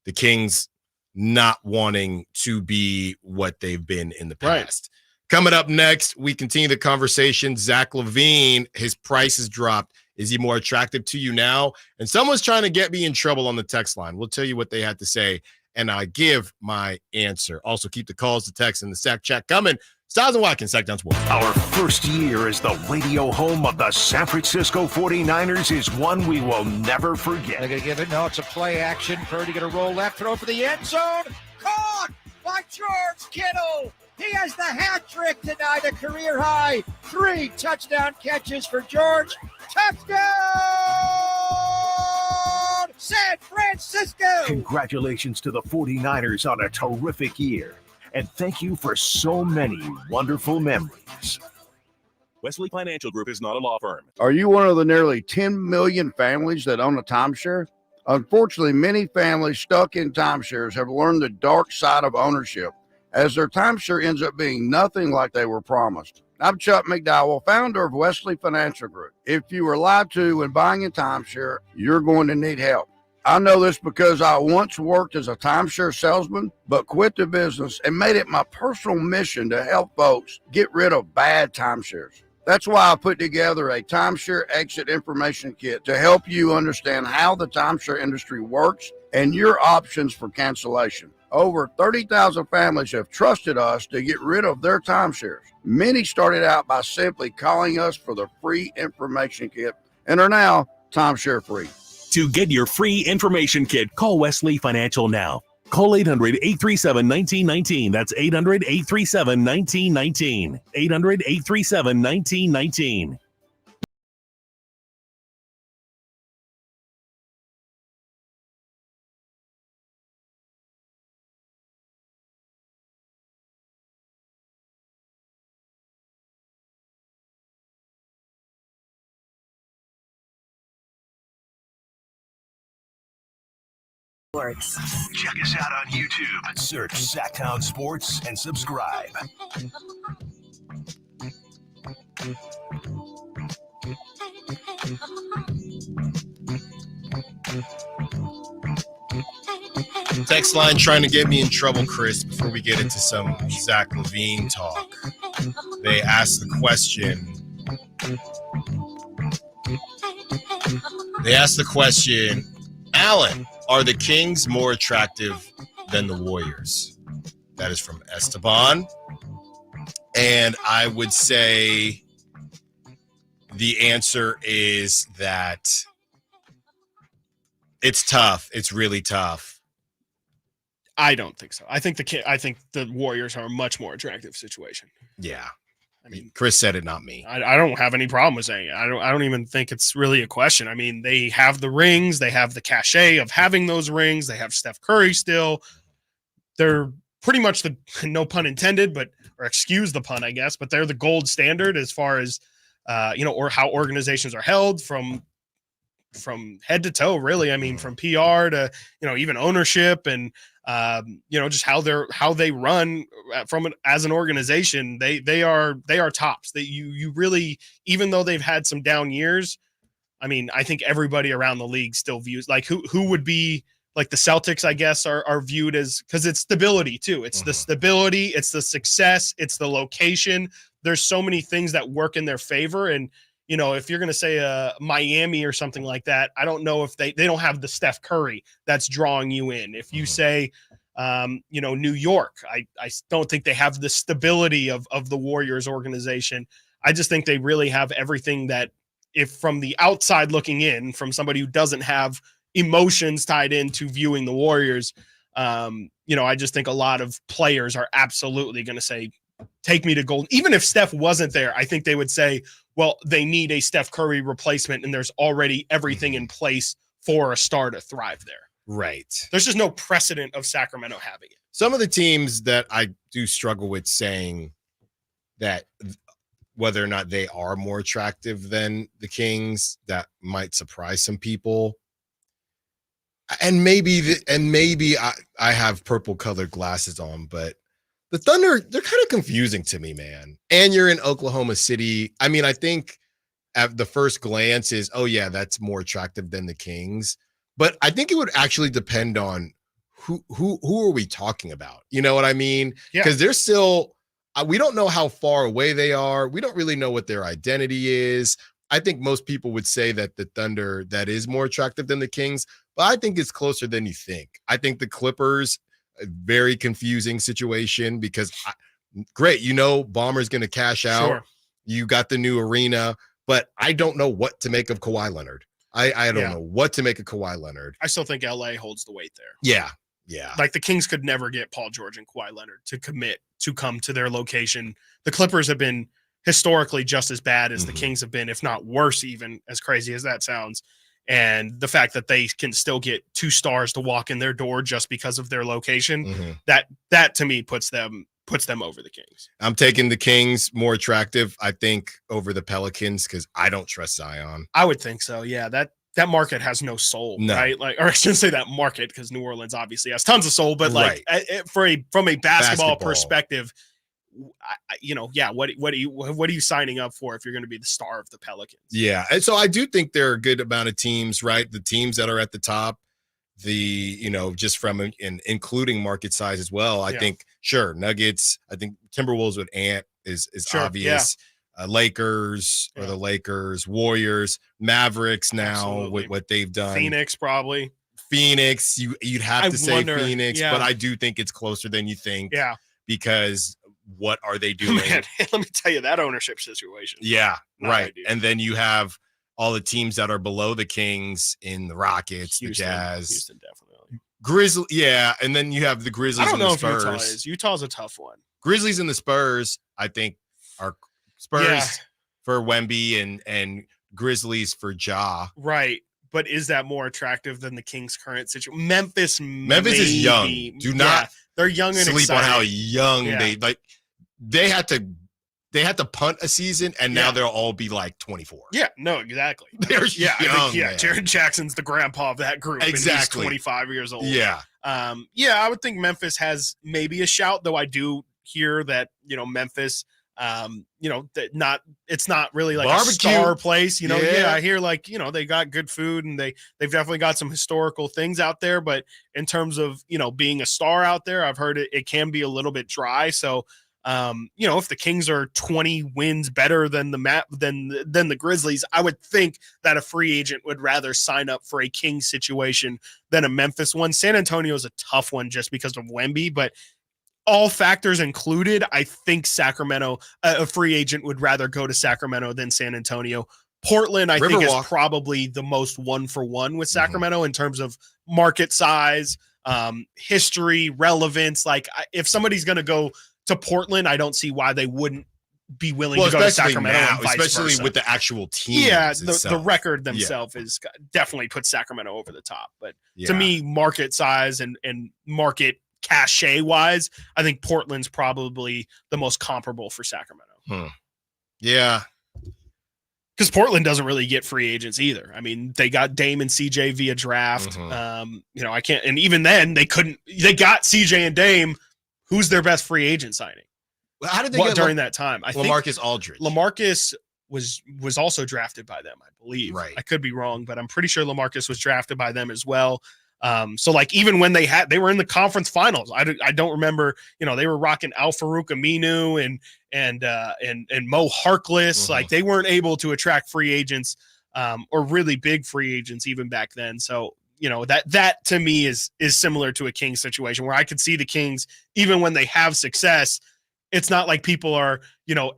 the Kings not wanting to be what they've been in the past. Coming up next, we continue the conversation. Zach LaVine, his price has dropped. Is he more attractive to you now? And someone's trying to get me in trouble on the text line. We'll tell you what they had to say, and I give my answer. Also, keep the calls, the texts, and the Sack Chat coming. Stiles and Watkins, Sactown Sports. Our first year as the radio home of the San Francisco 49ers is one we will never forget. They're going to give it. No, it's a play action. Purdy going to roll left, throw for the end zone. Caught by George Kittle. He has the hat trick tonight, a career high. 3 touchdown catches for George. Touchdown, San Francisco. Congratulations to the 49ers on a terrific year. And thank you for so many wonderful memories. Wesley Financial Group is not a law firm. Are you one of the nearly 10 million families that own a timeshare? Unfortunately, many families stuck in timeshares have learned the dark side of ownership, as their timeshare ends up being nothing like they were promised. I'm Chuck McDowell, founder of Wesley Financial Group. If you were lied to when buying a timeshare, you're going to need help. I know this because I once worked as a timeshare salesman, but quit the business and made it my personal mission to help folks get rid of bad timeshares. That's why I put together a timeshare exit information kit to help you understand how the timeshare industry works and your options for cancellation. Over 30,000 families have trusted us to get rid of their timeshares. Many started out by simply calling us for the free information kit and are now timeshare free. To get your free information kit, call Wesley Financial now. Call 800-837-1919. That's 800-837-1919. 800-837-1919. Check us out on YouTube. Search Sactown Sports and subscribe. Text line trying to get me in trouble, Chris, before we get into some Zach LaVine talk. They asked the question, Alan, are the Kings more attractive than the Warriors? That is from Esteban. And I would say the answer is that it's tough. It's really tough. I don't think so. I think the Warriors are a much more attractive situation. Yeah. I mean, Chris said it, not me. I don't have any problem with saying it. I don't even think it's really a question. I mean, they have the rings. They have the cachet of having those rings. They have Steph Curry still. They're pretty much the, no pun intended, or excuse the pun, I guess, but they're the gold standard as far as, or how organizations are held from head to toe, really. I mean, from PR to, even ownership and, just how they run as an organization, they are tops. That you really, even though they've had some down years, I mean, I think everybody around the league still views like who would be like the Celtics, I guess, are viewed as, because it's stability too. It's the stability, it's the success, it's the location. There's so many things that work in their favor. And, if you're going to say Miami or something like that, I don't know if they don't have the Steph Curry that's drawing you in. If you say, New York, I don't think they have the stability of the Warriors organization. I just think they really have everything that, if from the outside looking in, from somebody who doesn't have emotions tied into viewing the Warriors, I just think a lot of players are absolutely going to say, take me to gold. Even if Steph wasn't there, I think they would say, well, they need a Steph Curry replacement, and there's already everything in place for a star to thrive there. Right. There's just no precedent of Sacramento having it. Some of the teams that I do struggle with saying that whether or not they are more attractive than the Kings, that might surprise some people. And maybe I have purple colored glasses on, but the Thunder, they're kind of confusing to me, man. And you're in Oklahoma City. I mean, I think at the first glance is, oh yeah, that's more attractive than the Kings. But I think it would actually depend on who are we talking about? You know what I mean? Because they're still, we don't know how far away they are. We don't really know what their identity is. I think most people would say that the Thunder, that is more attractive than the Kings, but I think it's closer than you think. I think the Clippers, a very confusing situation, because great. Bomber's going to cash out. Sure. You got the new arena, but I don't know what to make of Kawhi Leonard. I don't know what to make of Kawhi Leonard. I still think LA holds the weight there. Yeah. Like the Kings could never get Paul George and Kawhi Leonard to commit to come to their location. The Clippers have been historically just as bad as the Kings have been, if not worse, even, as crazy as that sounds. And the fact that they can still get 2 stars to walk in their door just because of their location, that to me puts them over the Kings. I'm taking the Kings more attractive, I think, over the Pelicans because I don't trust Zion. I would think so. Yeah, that market has no soul, right? Like, or I shouldn't say that market because New Orleans obviously has tons of soul, but like from a basketball perspective, what are you signing up for if you're going to be the star of the Pelicans? Yeah, and so I do think there are a good amount of teams, right? The teams that are at the top, just from and including market size as well. I think Nuggets. I think Timberwolves with Ant is obvious. Lakers or the Lakers, Warriors, Mavericks now with what they've done. Phoenix probably. Phoenix, you'd have to say Phoenix, but I do think it's closer than you think. Yeah, because what are they doing? Man, let me tell you that ownership situation. Yeah, right. And then you have all the teams that are below the Kings in the Rockets, Houston, the Jazz, Houston definitely. Grizzlies. Yeah, and then you have the Grizzlies. I don't and know the if Spurs. Utah's a tough one. Grizzlies and the Spurs, I think, are Spurs for Wemby and Grizzlies for Ja. Right. But is that more attractive than the Kings' current situation? Memphis is young. Do not they're young and sleep exciting. on how young they had to punt a season and now they'll all be like 24. Yeah, no, exactly. They're young. Jared Jackson's the grandpa of that group. Exactly. And he's 25 years old. Yeah. I would think Memphis has maybe a shout, though I do hear that, Memphis it's not really like barbecue. A star place, I hear they got good food and they've definitely got some historical things out there, but in terms of being a star out there, I've heard it can be a little bit dry. So if the Kings are 20 wins better than the Grizzlies, I would think that a free agent would rather sign up for a Kings situation than a Memphis one. San Antonio is a tough one just because of Wemby, but all factors included, I think Sacramento, a free agent would rather go to Sacramento than San Antonio. Portland, I think, is probably the most 1-for-1 with Sacramento in terms of market size, history, relevance. Like, if somebody's going to go to Portland, I don't see why they wouldn't be willing to go to Sacramento now, and vice especially versa. with the actual team. Yeah, the record themselves is definitely puts Sacramento over the top. But to me, market size and market cachet wise, I think Portland's probably the most comparable for Sacramento. Yeah. Because Portland doesn't really get free agents either. I mean, they got Dame and CJ via draft. I can't, and even then they got CJ and Dame. Who's their best free agent signing? Well, how did they get during that time? I think LaMarcus Aldridge. LaMarcus was also drafted by them, I believe. Right. I could be wrong, but I'm pretty sure LaMarcus was drafted by them as well. So like even when they were in the conference finals, I don't remember, they were rocking Al-Farouq Aminu and Mo Harkless. Like they weren't able to attract free agents, or really big free agents even back then. So, that to me is similar to a Kings situation where I could see the Kings, even when they have success, it's not like people are,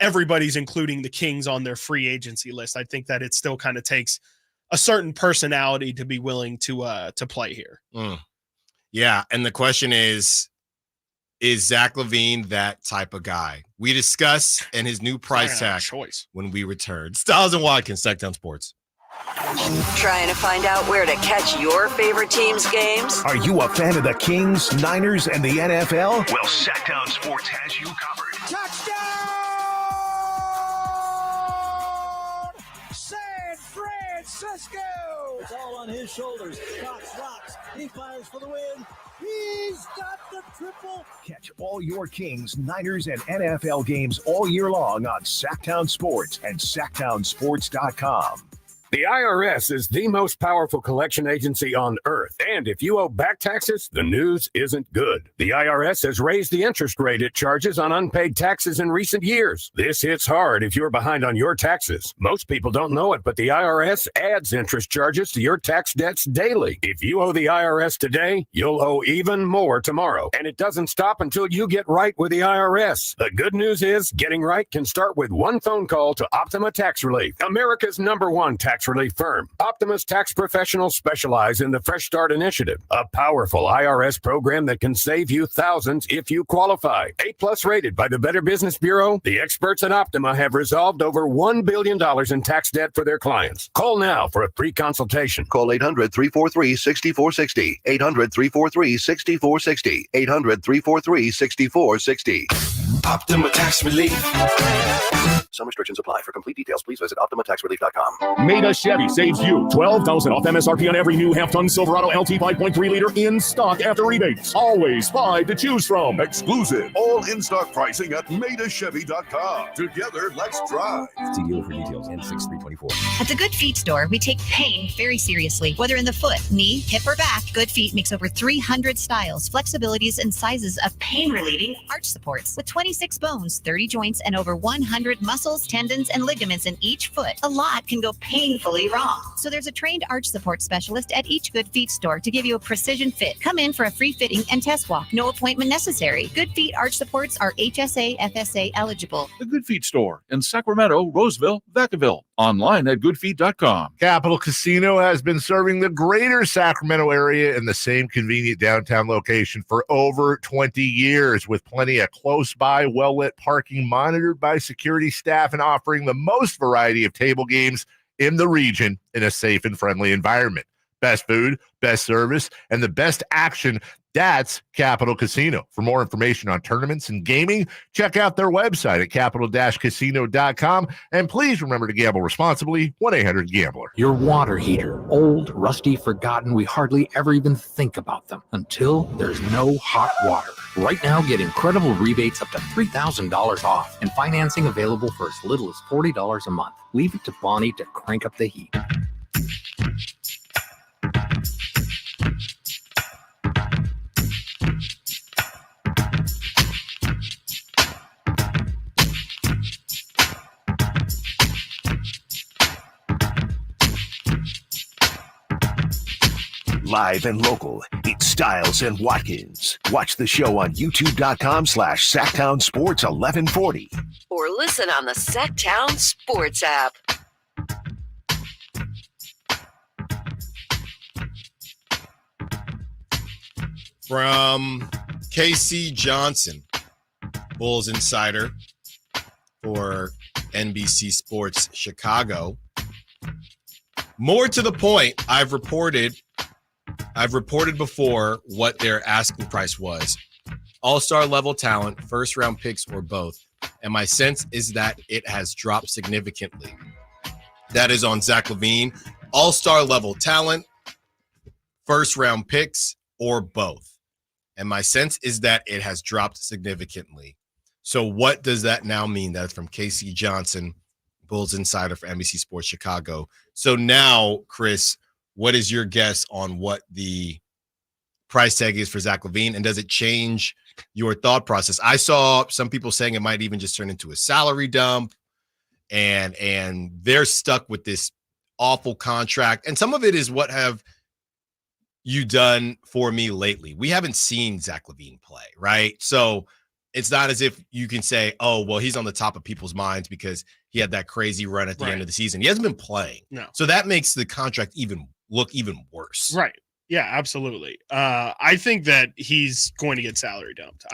everybody's including the Kings on their free agency list. I think that it still kind of takes a certain personality to be willing to play here. Yeah. And the question is Zach LaVine that type of guy? We discuss and his new price tag choice when we return. Stiles and Watkins, Sactown Sports. Trying to find out where to catch your favorite team's games? Are you a fan of the Kings, Niners, and the NFL? Well, Sactown Sports has you covered. San Francisco! It's all on his shoulders. Cox rocks. He fires for the win. He's got the triple. Catch all your Kings, Niners, and NFL games all year long on Sactown Sports and SactownSports.com. The IRS is the most powerful collection agency on earth. And if you owe back taxes, the news isn't good. The IRS has raised the interest rate it charges on unpaid taxes in recent years. This hits hard if you're behind on your taxes. Most people don't know it, but the IRS adds interest charges to your tax debts daily. If you owe the IRS today, you'll owe even more tomorrow. And it doesn't stop until you get right with the IRS. The good news is getting right can start with one phone call to Optima Tax Relief, America's #1 tax relief firm. Optima's tax professionals specialize in the Fresh Start Initiative, a powerful IRS program that can save you thousands if you qualify. A+ rated by the Better Business Bureau, the experts at Optima have resolved over $1 billion in tax debt for their clients. Call now for a free consultation. Call 800-343-6460. 800-343-6460. 800-343-6460. Optima Tax Relief. Some restrictions apply. For complete details, please visit OptimaTaxRelief.com. Maida Chevy saves you $12,000 off MSRP on every new half-ton Silverado LT 5.3 liter in stock after rebates. Always 5 to choose from. Exclusive. All in-stock pricing at MaidaChevy.com. Together, let's drive. See dealer for details. N6324. At the Good Feet store, we take pain very seriously. Whether in the foot, knee, hip, or back, Good Feet makes over 300 styles, flexibilities, and sizes of pain-relieving arch supports. With 26 bones, 30 joints, and over 100 muscles, tendons, and ligaments in each foot, a lot can go painfully wrong. So there's a trained arch support specialist at each Good Feet store to give you a precision fit. Come in for a free fitting and test walk. No appointment necessary. Good Feet arch supports are HSA, FSA eligible. The Good Feet store in Sacramento, Roseville, Vacaville. Online at goodfeet.com. Capital Casino has been serving the greater Sacramento area in the same convenient downtown location for over 20 years, with plenty of close-by, well-lit parking monitored by security staff and offering the most variety of table games in the region in a safe and friendly environment. Best food, best service, and the best action. That's Capital Casino. For more information on tournaments and gaming, check out their website at capital-casino.com. And please remember to gamble responsibly. 1-800-GAMBLER. Your water heater. Old, rusty, forgotten. We hardly ever even think about them until there's no hot water. Right now, get incredible rebates up to $3,000 off and financing available for as little as $40 a month. Leave it to Bonnie to crank up the heat. Live and local, it's Stiles and Watkins. Watch the show on youtube.com/Sactown Sports 1140. Or listen on the Sactown Sports app. From KC Johnson, Bulls insider for NBC Sports Chicago. More to the point, I've reported before what their asking price was. All-star level talent, first-round picks, or both. And my sense is that it has dropped significantly. That is on Zach LaVine. All-star level talent, first-round picks, or both. And my sense is that it has dropped significantly. So what does that now mean? That's from KC Johnson, Bulls insider for NBC Sports Chicago. So now, Chris, what is your guess on what the price tag is for Zach LaVine, and does it change your thought process? I saw some people saying it might even just turn into a salary dump, and they're stuck with this awful contract. And some of it is, what have you done for me lately? We haven't seen Zach LaVine play, right? So it's not as if you can say, oh, well, he's on the top of people's minds because he had that crazy run at the end of the season. He hasn't been playing. No. So that makes the contract look even worse. Right. Yeah, absolutely. I think that he's going to get salary dumped.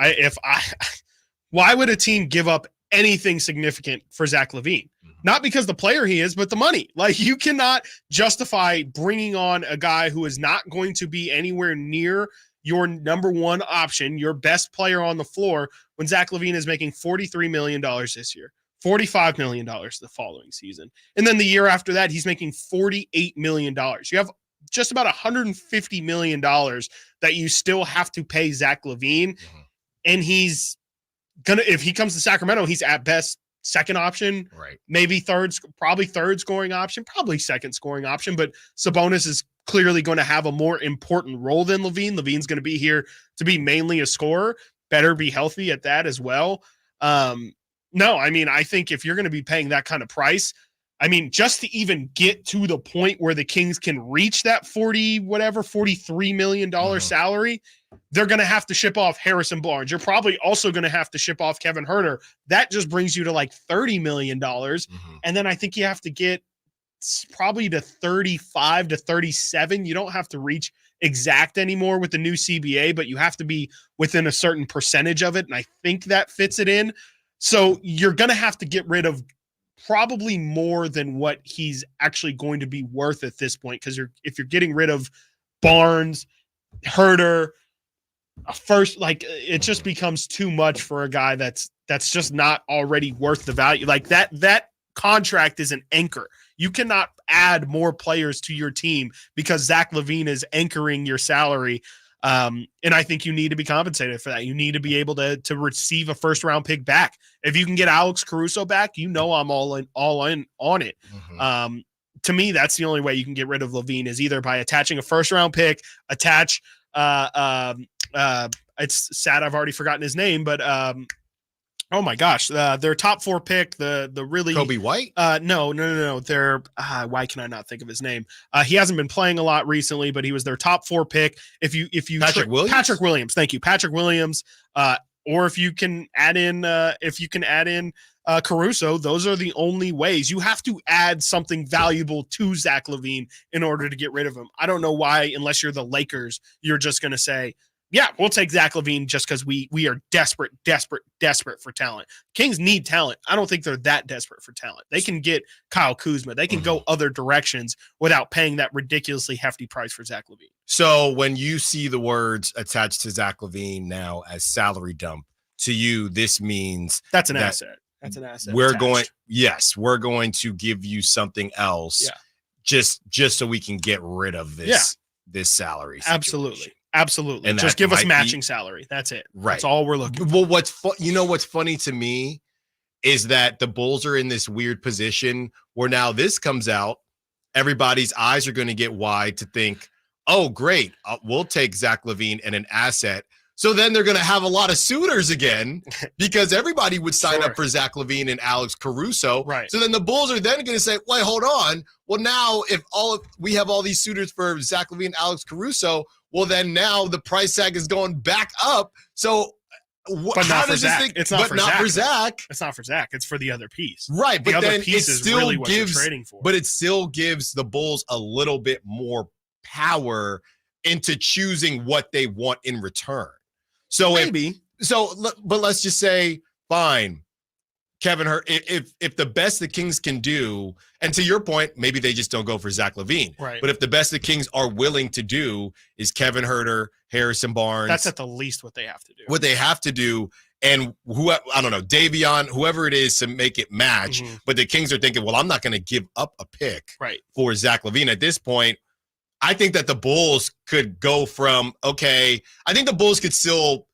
Why would a team give up anything significant for Zach LaVine? Not because the player he is, but the money. Like, you cannot justify bringing on a guy who is not going to be anywhere near your number one option, your best player on the floor, when Zach LaVine is making $43 million this year, $45 million the following season. And then the year after that, he's making $48 million. You have just about $150 million that you still have to pay Zach LaVine. And he's going to, if he comes to Sacramento, he's at best second option, right? Maybe probably third scoring option, probably second scoring option. But Sabonis is clearly going to have a more important role than LaVine. LaVine's going to be here to be mainly a scorer. Better be healthy at that as well. No, I mean, I think if you're going to be paying that kind of price, I mean, just to even get to the point where the Kings can reach that $43 million salary, they're going to have to ship off Harrison Barnes. You're probably also going to have to ship off Kevin Huerter. That just brings you to like $30 million. And then I think you have to get probably to 35 to 37. You don't have to reach exact anymore with the new CBA, but you have to be within a certain percentage of it. And I think that fits it in. So you're going to have to get rid of probably more than what he's actually going to be worth at this point. Because if you're getting rid of Barnes, Huerter, first, like, it just becomes too much for a guy that's just not already worth the value. Like that contract is an anchor. You cannot add more players to your team because Zach LaVine is anchoring your salary. And I think you need to be compensated for that. You need to be able to receive a first round pick back. If you can get Alex Caruso back, I'm all in on it. To me, that's the only way you can get rid of LaVine is either by attaching a first round pick, it's sad I've already forgotten his name, but oh my gosh, their top 4 pick, the really Kobe White? No. They're why can I not think of his name? He hasn't been playing a lot recently, but he was their top 4 pick. If you Patrick Williams, thank you, Patrick Williams. Or if you can add in Caruso, those are the only ways. You have to add something valuable to Zach LaVine in order to get rid of him. I don't know why, unless you're the Lakers, you're just going to say, yeah, we'll take Zach LaVine just because we are desperate for talent. Kings need talent. I don't think they're that desperate for talent. They can get Kyle Kuzma. They can go other directions without paying that ridiculously hefty price for Zach LaVine. So when you see the words attached to Zach LaVine now as salary dump, to you, this means that's an asset. That's an asset. We're going to give you something else just so we can get rid of this salary situation. Absolutely. And just give us matching salary. That's it. Right. That's all we're looking Well, for. what's funny to me is that the Bulls are in this weird position where now this comes out, everybody's eyes are going to get wide to think, oh, great, we'll take Zach LaVine and an asset. So then they're going to have a lot of suitors again because everybody would sign up for Zach LaVine and Alex Caruso. Right. So then the Bulls are then going to say, wait, hold on. Well, now if we have all these suitors for Zach LaVine and Alex Caruso, well, then now the price tag is going back up. So how does this thing? It's not for Zach. It's not for Zach. It's for the other piece. Right. The But other then piece is really what you're trading for. But it still gives the Bulls a little bit more power into choosing what they want in return. So but let's just say, fine, Kevin Huerter, if the best the Kings can do, and to your point, maybe they just don't go for Zach LaVine. Right. But if the best the Kings are willing to do is Kevin Huerter, Harrison Barnes. That's at the least what they have to do. What they have to do, and I don't know, Davion, whoever it is to make it match. But the Kings are thinking, well, I'm not going to give up a pick for Zach LaVine at this point. I think that the Bulls could go from, I think the Bulls could still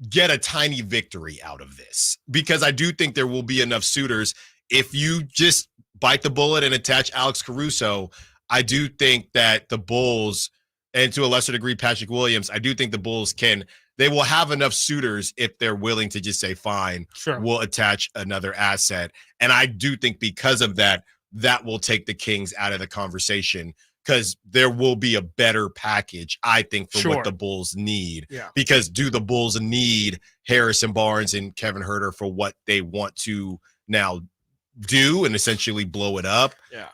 get a tiny victory out of this because I do think there will be enough suitors. If you just bite the bullet and attach Alex Caruso, I do think that the Bulls, and to a lesser degree, Patrick Williams, I do think the Bulls they will have enough suitors if they're willing to just say, fine, we'll attach another asset. And I do think because of that will take the Kings out of the conversation because there will be a better package, I think, for what the Bulls need. Yeah. Because do the Bulls need Harrison Barnes and Kevin Huerter for what they want to now do and essentially blow it up? Yeah.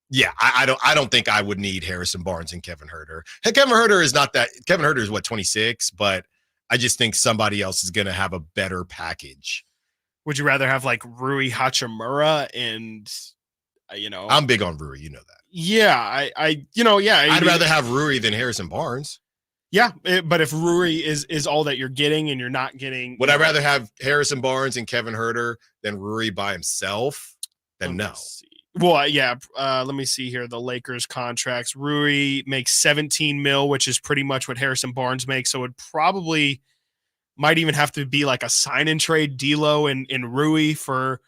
Yeah, I don't think I would need Harrison Barnes and Kevin Huerter. Kevin Huerter is not that. Kevin Huerter is 26, but I just think somebody else is going to have a better package. Would you rather have like Rui Hachimura and I'm big on Rui, you know that. Yeah, I'd rather have Rui than Harrison Barnes. Yeah, but if Rui is all that you're getting and you're not getting, would I rather have Harrison Barnes and Kevin Huerter than Rui by himself? Then no. Well, yeah. Let me see here. The Lakers contracts. Rui makes $17 million, which is pretty much what Harrison Barnes makes. So it probably Might even have to be like a sign and trade. D'Lo and Rui for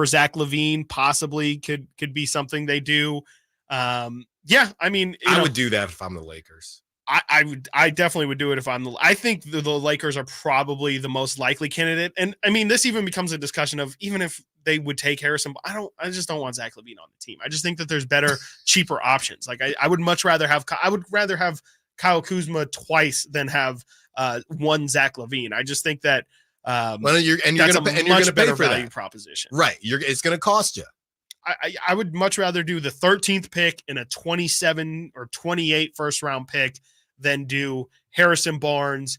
Zach LaVine possibly could be something they do. Yeah, I mean, I would do that if I'm the Lakers. I definitely would do it if I think the Lakers are probably the most likely candidate. And I mean, this even becomes a discussion of even if they would take Harrison, I just don't want Zach LaVine on the team. I just think that there's better, cheaper options. Like I would much rather have Kyle Kuzma twice than have one Zach LaVine. I just think that you're going to pay for value that proposition. Right. It's going to cost you. I would much rather do the 13th pick in a 27 or 28 first round pick than do Harrison Barnes,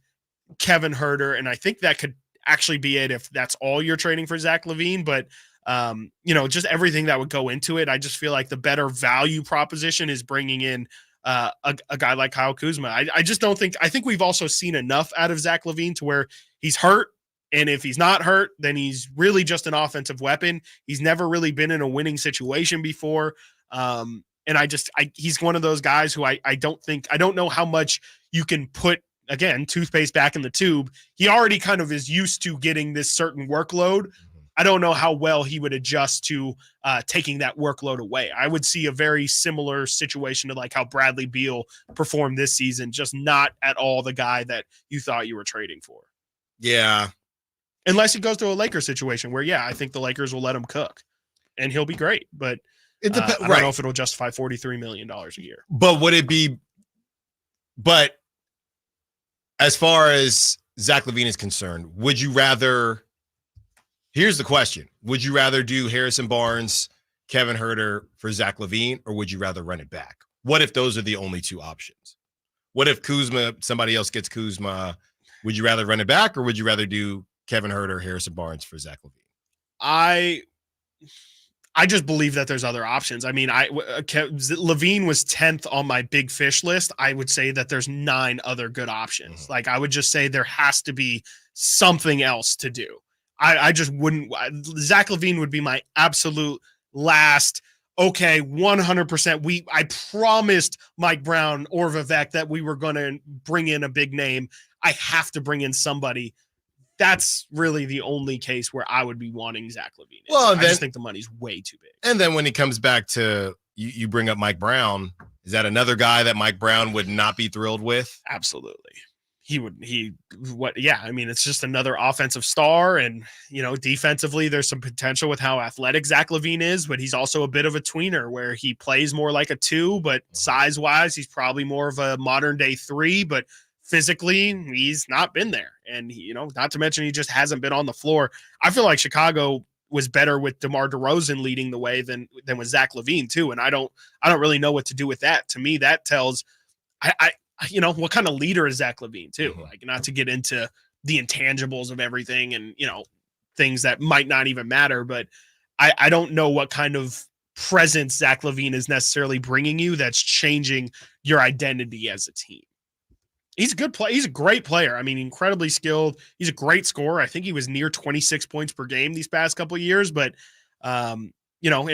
Kevin Huerter. And I think that could actually be it if that's all you're trading for Zach LaVine. But, just everything that would go into it. I just feel like the better value proposition is bringing in a guy like Kyle Kuzma. I just don't think – I think we've also seen enough out of Zach LaVine to where he's hurt. And if he's not hurt, then he's really just an offensive weapon. He's never really been in a winning situation before. And he's one of those guys who I don't know how much you can put, again, toothpaste back in the tube. He already kind of is used to getting this certain workload. I don't know how well he would adjust to taking that workload away. I would see a very similar situation to like how Bradley Beal performed this season, just not at all the guy that you thought you were trading for. Yeah. Unless he goes to a Lakers situation where, I think the Lakers will let him cook and he'll be great. But I don't know if it'll justify $43 million a year. But would it be – but as far as Zach LaVine is concerned, would you rather – here's the question. Would you rather do Harrison Barnes, Kevin Huerter for Zach LaVine, or would you rather run it back? What if those are the only two options? What if Kuzma, somebody else gets Kuzma? Would you rather run it back, or would you rather do Kevin Huerter, Harrison Barnes for Zach LaVine? I just believe that there's other options. I mean, LaVine was 10th on my big fish list. I would say that there's 9 other good options. Mm-hmm. Like I would just say there has to be something else to do. I just wouldn't. Zach LaVine would be my absolute last. Okay, 100%. I promised Mike Brown or Vivek that we were going to bring in a big name. I have to bring in somebody. That's really the only case where I would be wanting Zach LaVine. Well, I just think the money's way too big. And then when he comes back to you bring up Mike Brown, is that another guy that Mike Brown would not be thrilled with? Absolutely. I mean, it's just another offensive star. And, defensively, there's some potential with how athletic Zach LaVine is, but he's also a bit of a tweener where he plays more like a 2, but size wise, he's probably more of a modern day 3, but physically he's not been there. And not to mention, he just hasn't been on the floor. I feel like Chicago was better with DeMar DeRozan leading the way than with Zach LaVine too. And I don't really know what to do with that. To me, that tells what kind of leader is Zach LaVine too? Mm-hmm. Like, not to get into the intangibles of everything and, things that might not even matter, but I don't know what kind of presence Zach LaVine is necessarily bringing you that's changing your identity as a team. He's a good player. He's a great player. I mean, incredibly skilled. He's a great scorer. I think he was near 26 points per game these past couple of years, but, and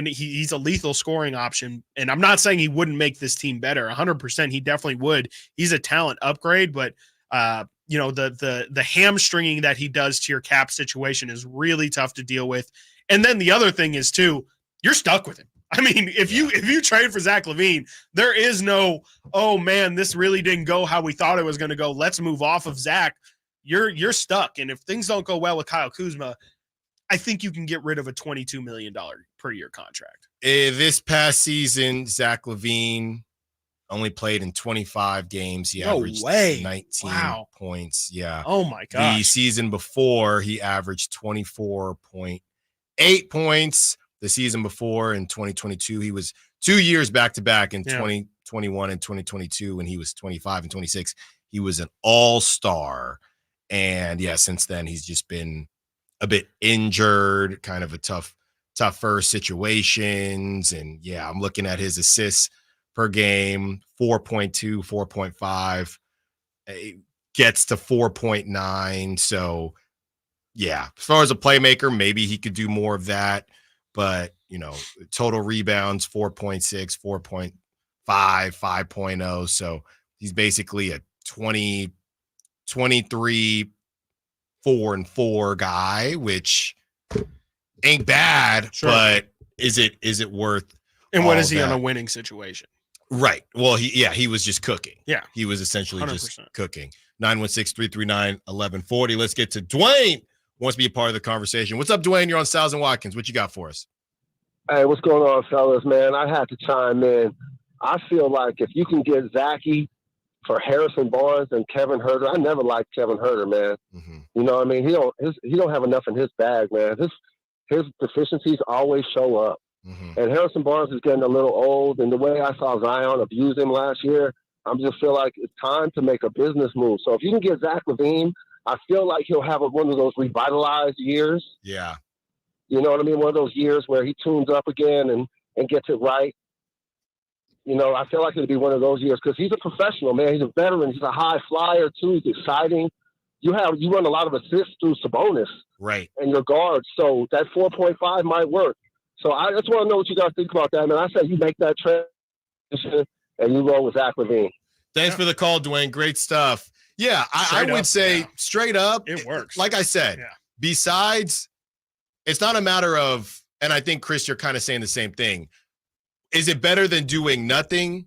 he's a lethal scoring option. And I'm not saying he wouldn't make this team better. 100%. He definitely would. He's a talent upgrade, but, the hamstringing that he does to your cap situation is really tough to deal with. And then the other thing is too, you're stuck with him. I mean, if you trade for Zach LaVine, there is no, oh man, this really didn't go how we thought it was going to go. Let's move off of Zach. You're stuck. And if things don't go well with Kyle Kuzma, I think you can get rid of a $22 million per year contract. This past season, Zach LaVine only played in 25 games. He averaged 19 points. Yeah. Oh my gosh. The season before, he averaged 24.8 points. The season before in 2022, he was 2 years back-to-back in 2021 and 2022 when he was 25 and 26. He was an all-star. And, since then he's just been a bit injured, kind of a tougher situations. And, I'm looking at his assists per game, 4.2, 4.5. It gets to 4.9. So, as far as a playmaker, maybe he could do more of that. But, total rebounds, 4.6, 4.5, 5.0. So he's basically a 23 4-4 guy, which ain't bad, but is it worth? And what is he on a winning situation? Right. Well, he was just cooking. Yeah. He was essentially 100%. just cooking. 916-339-1140. Let's get to Dwayne. Wants to be a part of the conversation. What's up, Dwayne? You're on Stiles and Watkins. What you got for us? Hey, what's going on, fellas, man? I had to chime in. I feel like if you can get Zachy for Harrison Barnes and Kevin Huerter, I never liked Kevin Huerter, man. Mm-hmm. You know what I mean? He don't have enough in his bag, man. His deficiencies always show up. Mm-hmm. And Harrison Barnes is getting a little old, and the way I saw Zion abuse him last year, I just feel like it's time to make a business move. So if you can get Zach LaVine, I feel like he'll have one of those revitalized years. Yeah. You know what I mean? One of those years where he tunes up again and gets it right. You know, I feel like it'll be one of those years because he's a professional, man. He's a veteran. He's a high flyer, too. He's exciting. You run a lot of assists through Sabonis. Right. And your guards. So that 4.5 might work. So I just want to know what you guys think about that, man. I said you make that transition and you roll with Zach LaVine. Thanks for the call, Dwayne. Great stuff. Yeah, I would say straight up, it works. Like I said, besides, it's not a matter of, and I think, Chris, you're kind of saying the same thing. Is it better than doing nothing?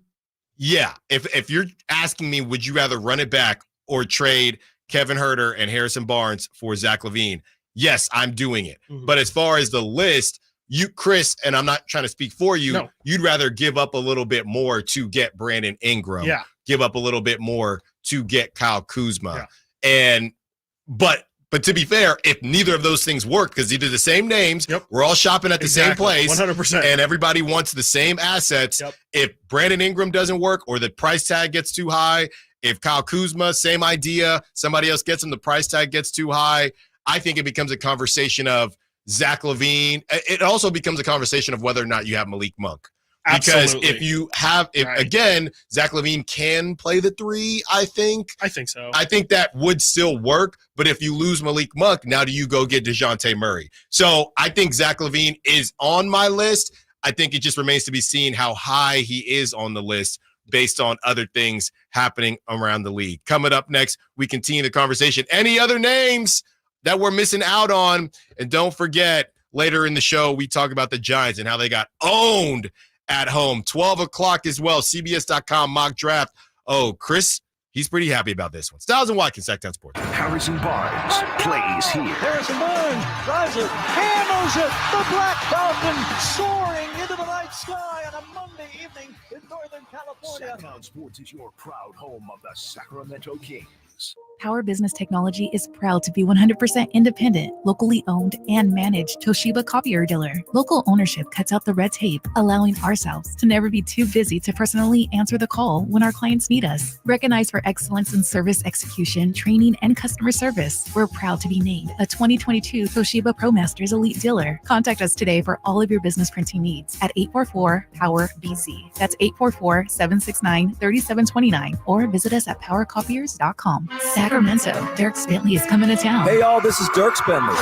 Yeah. If you're asking me, would you rather run it back or trade Kevin Huerter and Harrison Barnes for Zach LaVine? Yes, I'm doing it. Mm-hmm. But as far as the list, you, Chris, and I'm not trying to speak for you, you'd rather give up a little bit more to get Brandon Ingram. Yeah. Give up a little bit more to get Kyle Kuzma. Yeah. But to be fair, if neither of those things work, because these are the same names, we're all shopping at the same place, 100%, and everybody wants the same assets. If Brandon Ingram doesn't work or the price tag gets too high, if Kyle Kuzma, same idea, somebody else gets him, the price tag gets too high, I think it becomes a conversation of Zach LaVine. It also becomes a conversation of whether or not you have Malik Monk. Because if you have, again, Zach LaVine can play the three, I think. I think so. I think that would still work. But if you lose Malik Monk, now do you go get DeJounte Murray? So I think Zach LaVine is on my list. I think it just remains to be seen how high he is on the list based on other things happening around the league. Coming up next, we continue the conversation. Any other names that we're missing out on? And don't forget, later in the show, we talk about the Giants and how they got owned at home. 12 o'clock as well. CBS.com mock draft. Oh, Chris, he's pretty happy about this one. Stiles and Watkins, Sactown Sports. Harrison Barnes plays here. Harrison Barnes drives it, hammers it. The Black Falcon soaring into the night sky on a Monday evening in Northern California. Sactown Sports is your proud home of the Sacramento Kings. Power Business Technology is proud to be 100% independent, locally owned, and managed Toshiba copier dealer. Local ownership cuts out the red tape, allowing ourselves to never be too busy to personally answer the call when our clients need us. Recognized for excellence in service execution, training, and customer service, we're proud to be named a 2022 Toshiba ProMasters Elite Dealer. Contact us today for all of your business printing needs at 844-POWER-BC. That's 844-769-3729, or visit us at powercopiers.com. Sacramento, Dirk Bentley is coming to town. Hey y'all, this is Dirk Bentley.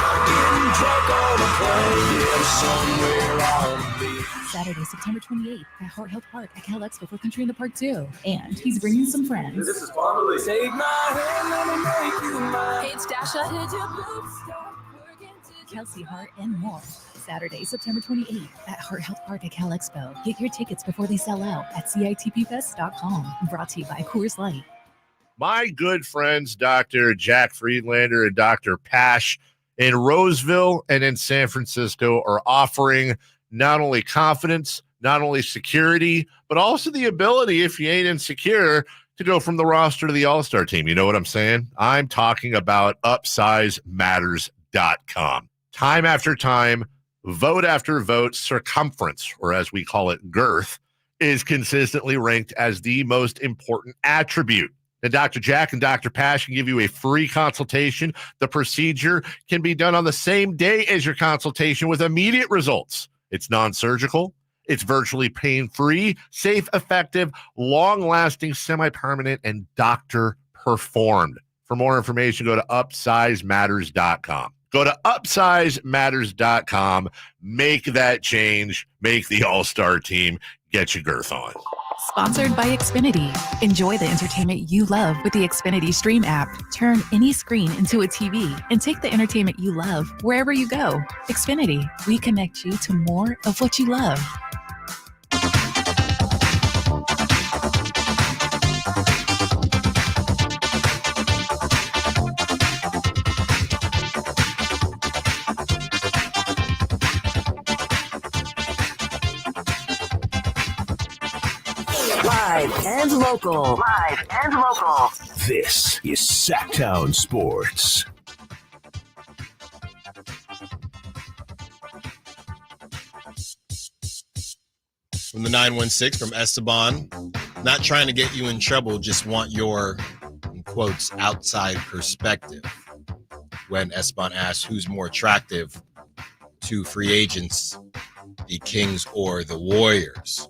Saturday, September 28th at Hart Health Park at Cal Expo for Country in the Park 2. And he's bringing some friends. This is Farmerly. Take my hand, let me make you mine. Hey, it's Dasha. Kelsey Hart and more. Saturday, September 28th at Hart Health Park at Cal Expo. Get your tickets before they sell out at CITPfest.com. Brought to you by Coors Light. My good friends, Dr. Jack Friedlander and Dr. Pash in Roseville and in San Francisco are offering not only confidence, not only security, but also the ability, if you ain't insecure, to go from the roster to the all-star team. You know what I'm saying? I'm talking about UpsizeMatters.com. Time after time, vote after vote, circumference, or as we call it, girth, is consistently ranked as the most important attribute. And Dr. Jack and Dr. Pash can give you a free consultation. The procedure can be done on the same day as your consultation with immediate results. It's non-surgical. It's virtually pain-free, safe, effective, long-lasting, semi-permanent, and doctor-performed. For more information, go to UpsizeMatters.com. Go to UpsizeMatters.com. Make that change. Make the all-star team. Get your girth on. Sponsored by Xfinity. Enjoy the entertainment you love with the Xfinity Stream app. Turn any screen into a TV and take the entertainment you love wherever you go. Xfinity, we connect you to more of what you love. Live and local. Live and local. This is Sactown Sports. From the 916 from Esteban. Not trying to get you in trouble, just want your, in quotes, outside perspective. When Esteban asks who's more attractive to free agents, the Kings or the Warriors.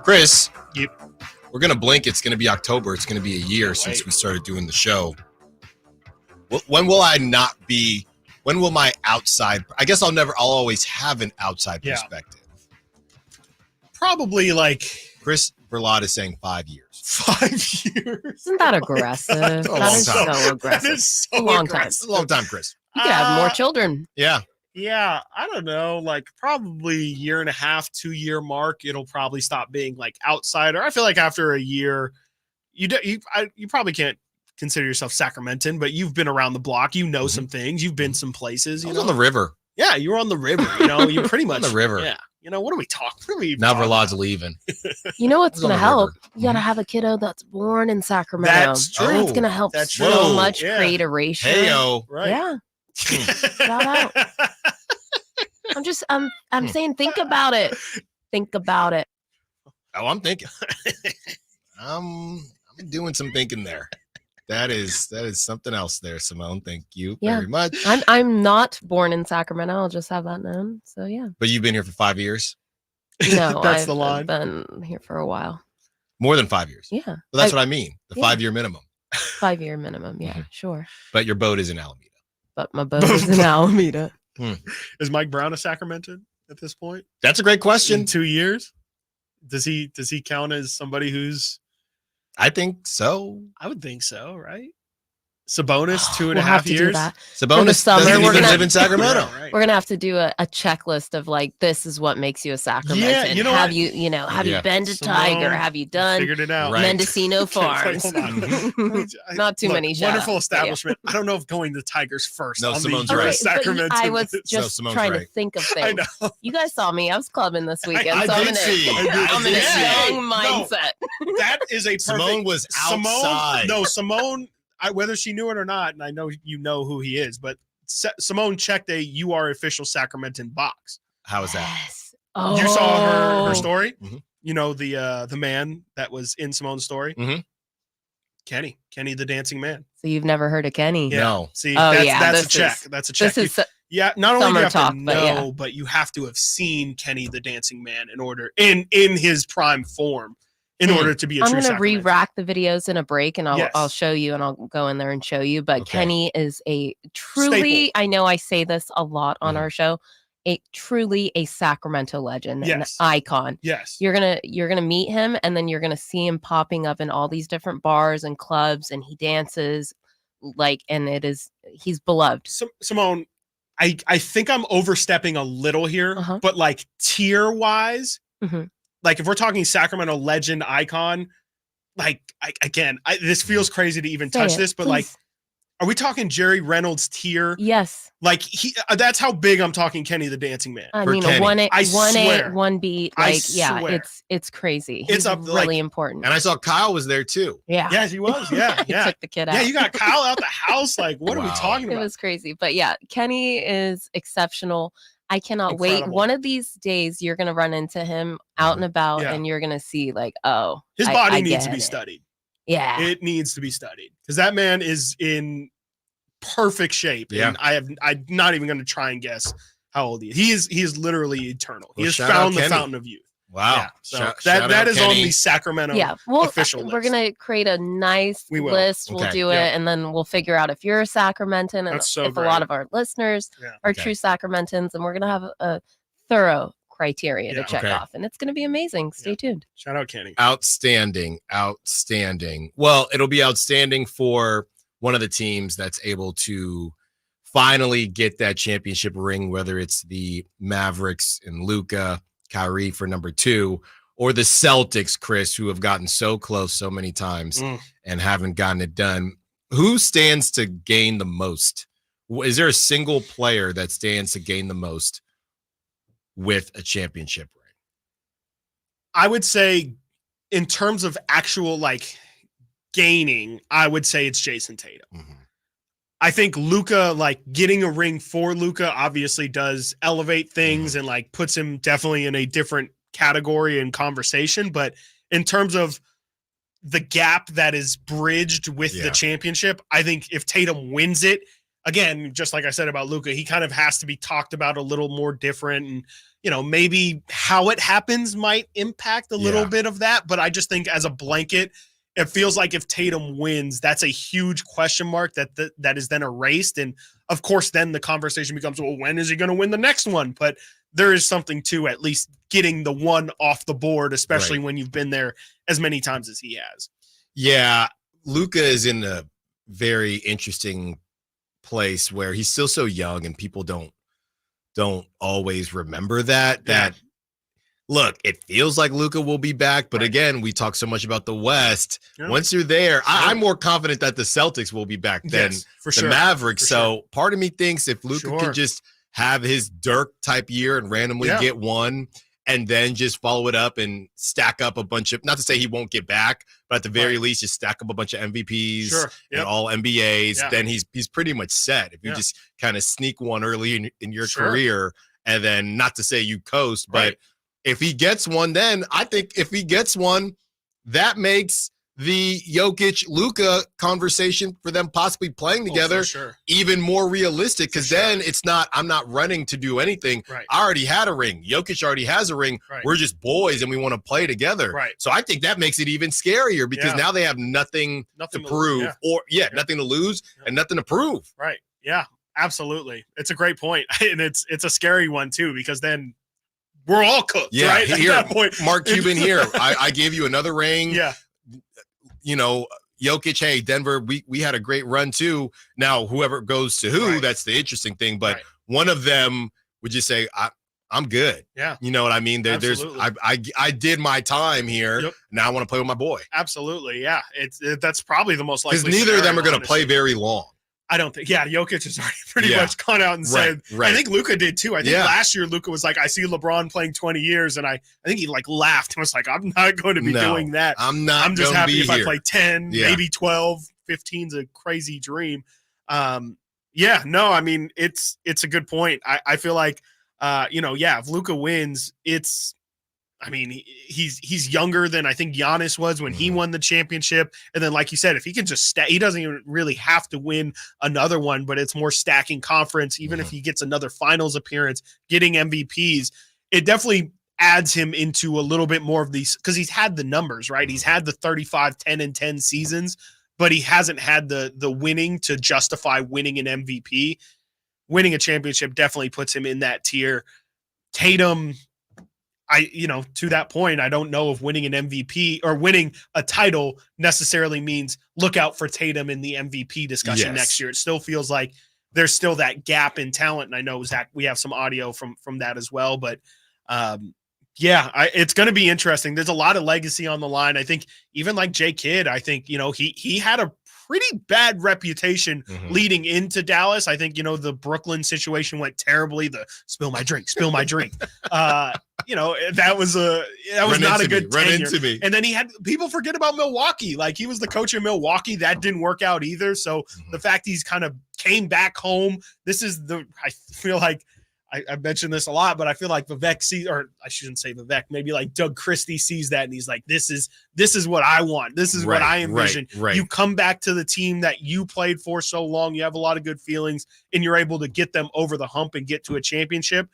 Chris, we're going to blink. It's going to be October. It's going to be a year since we started doing the show. When will my outside, I guess I'll always have an outside perspective. Probably like Chris Berlot is saying 5 years. 5 years. Isn't that aggressive? That is so aggressive. That is so a long aggressive. It's a long time, Chris. You could have more children. Yeah. Yeah, I don't know, like probably year and a half, 2 year mark, it'll probably stop being like outsider. I feel like after a year, you probably can't consider yourself Sacramentan, but you've been around the block, you know some things, you've been some places. You know, on the river. Yeah, you were on the river. You know, you pretty much on the river. Yeah, you know, what are we talking? Now Verlot's leaving. You know what's going to help? river. You got to have a kiddo that's born in Sacramento. That's true. It's going to help That's so true. much Yeah. create erasure. Heyo. Right. Yeah. Shout out. I'm saying, think about it. Think about it. Oh, I'm thinking. I'm doing some thinking there. That is something else there, Simone. Thank you very much. I'm not born in Sacramento. I'll just have that known. So yeah. But you've been here for 5 years? No, That's I've the line. been here for a while. More than 5 years. Yeah. Well, that's what I mean. The 5 year minimum. 5 year minimum. Yeah, sure. But your boat is in Alameda. But my boat is in Alameda. Is Mike Brown a Sacramentan at this point? That's a great question. In 2 years? Does he count as somebody who's? I think so. I would think so, right? Sabonis, 2.5 We'll have to do years. that. Sabonis summer, doesn't we're even gonna- live in Sacramento. We're gonna have to do a checklist of like, this is what makes you a Sacramento. Yeah, you know have what? you have Yeah. you been to Simone Tiger? Have you done Figured it out. Right. Mendocino Farms? Hold on. Not too Look, many. Wonderful shout-outs, but yeah. establishment. I don't know if going to Tigers first. No, on Simone's the right. But Sacramento. I was just Simone's trying to right. think of I things. know. You guys saw me. I was clubbing this weekend. I so I'm did in see. a, I did I'm in a see. young No. mindset. That is a perfect. Simone was outside. Simone, whether she knew it or not, and I know you know who he is, but Simone checked a "You are official Sacramentan" box. How is that? Yes. You saw her Oh. story. Mhm. You know the man that was in Simone's story. Mhm. Kenny the dancing man. So you've never heard of Kenny? Yeah. No. See, Oh, that's, yeah, that's a this check. is- That's a check. This is Yeah, not only do you have summer talk, to know, but yeah. but you have to have seen Kenny the Dancing Man in his prime form in order to be a I'm true gonna Sacramento. re-rack the videos in a break, and I'll Yes. I'll show you, and I'll go in there and show you. But Okay. Kenny is a truly, Staple. I know I say this a lot on Mhm. our show, a truly a Sacramento legend, Yes. an icon. Yes. You're gonna meet him, and then you're gonna see him popping up in all these different bars and clubs, and he dances and he's beloved. Simone, I think I'm overstepping a little here, Uh-huh. but like tier wise, Mhm. like if we're talking Sacramento legend icon, this feels crazy to even Say touch it, this, but like, please. are we talking Jerry Reynolds tier? Yes. Like that's how big I'm talking Kenny the Dancing Man. I For mean, Kenny. a 1A, I 1A, swear. 1B, I yeah, swear. it's crazy. It's He's up, really like- important. And I saw Kyle was there too. Yeah. Yeah, he was. Yeah, He yeah. took the kid out. Yeah, you got Kyle out the house. Like, what are we Wow. talking It about? was crazy. But yeah, Kenny is exceptional. I cannot wait. Incredible. One of these days, you're going to run into him out and about, Yeah. and you're going to see, like, oh, His I body needs to get be it. studied. Yeah. It needs to be studied because that man is in perfect shape. Yeah. And I'm not even going to try and guess how old he is. He is literally eternal. He Well, has shout out found the Kenny. fountain of youth. Wow. Yeah, so Shout that out is on Kenny. the Sacramento. Yeah. Well, official we're list. going to create a nice We will. list. We'll Okay. do it, Yeah. and then we'll figure out if you're a Sacramentan and That's so if great. a lot of our listeners Yeah. are Okay. true Sacramentans, and we're going to have a thorough criteria to check off, and it's going to be amazing. Stay tuned. Shout out Kenny. Outstanding. Well, it'll be outstanding for one of the teams that's able to finally get that championship ring, whether it's the Mavericks and Luka, Kyrie for number 2, or the Celtics, Chris, who have gotten so close so many times and haven't gotten it done. Who stands to gain the most? Is there a single player that stands to gain the most with a championship ring? I would say in terms of actual like gaining, I would say it's Jason Tatum. I think Luka, like getting a ring for Luka obviously does elevate things and like puts him definitely in a different category and conversation. But in terms of the gap that is bridged with the championship, I think if Tatum wins it, again, just like I said about Luka, he kind of has to be talked about a little more different. And, you know, maybe how it happens might impact a little bit of that. But I just think as a blanket, it feels like if Tatum wins, that's a huge question mark that is then erased. And of course, then the conversation becomes, well, when is he going to win the next one? But there is something to at least getting the one off the board, especially when you've been there as many times as he has. Yeah. Luka is in a very interesting place where he's still so young and people don't always remember that. Look, it feels like Luka will be back, but again, we talk so much about the West. Once you're there, I'm more confident that the Celtics will be back than the Mavericks. So part of me thinks if Luka could just have his Dirk type year and randomly get one and then just follow it up and stack up a bunch of, not to say he won't get back, but at the very least, just stack up a bunch of MVPs and all NBAs, then he's pretty much set. If you just kind of sneak one early in your career, and then not to say you coast, but if he gets one, then I think if he gets one, that makes the Jokic-Luka conversation for them possibly playing together even more realistic, because then it's not, I'm not running to do anything. I already had a ring. Jokic already has a ring. We're just boys and we want to play together. So I think that makes it even scarier because now they have nothing to prove or nothing to lose and nothing to prove. Yeah, absolutely. It's a great point. And it's a scary one too, because then we're all cooked, right? Here, at that point. Mark Cuban here. I gave you another ring. You know, Jokic, hey, Denver, we had a great run too. Now, whoever goes to who, that's the interesting thing. But one of them would just say, I'm good. You know what I mean? There's I did my time here. Now I want to play with my boy. Absolutely. Yeah. That's probably the most likely. Because neither of them are going to play very long. I don't think. Yeah, Jokic has already pretty much gone out and said. I think Luka did too. I think last year Luka was like, "I see LeBron playing 20 years," and I think he like laughed and was like, "I'm not going to be doing that. I'm just happy if I play 10, maybe 12, 15's a crazy dream." I mean, it's a good point. I feel like, if Luka wins, I mean, he's younger than I think Giannis was when he won the championship. And then, like you said, if he can just he doesn't even really have to win another one, but it's more stacking conference. Even if he gets another finals appearance, getting MVPs, it definitely adds him into a little bit more of these, because he's had the numbers, right? He's had the 35, 10, and 10 seasons, but he hasn't had the winning to justify winning an MVP. Winning a championship definitely puts him in that tier. Tatum, to that point, I don't know if winning an MVP or winning a title necessarily means look out for Tatum in the MVP discussion next year. It still feels like there's still that gap in talent. And I know, Zach, we have some audio from that as well. But it's going to be interesting. There's a lot of legacy on the line. I think even like J. Kidd, I think, he had a pretty bad reputation leading into Dallas. I think, the Brooklyn situation went terribly. The spill my drink. That was not a good tenure. And then he had people forget about Milwaukee. Like, he was the coach in Milwaukee. That didn't work out either. So the fact he's kind of came back home, I feel like I mentioned this a lot, but I feel like Vivek sees, or I shouldn't say Vivek, maybe like Doug Christie sees that and he's like, this is what I want. This is what I envision. You come back to the team that you played for so long. You have a lot of good feelings and you're able to get them over the hump and get to a championship.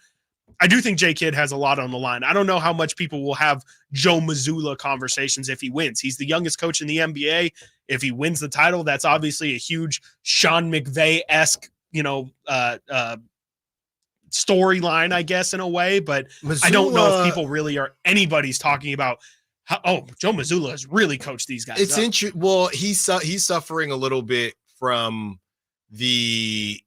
I do think J. Kidd has a lot on the line. I don't know how much people will have Joe Mazzulla conversations if he wins. He's the youngest coach in the NBA. If he wins the title, that's obviously a huge Sean McVay-esque, storyline, I guess, in a way, but I don't know if people really are anybody's talking about Joe Mazzulla has really coached these guys. It's interesting. Well, he's suffering a little bit from the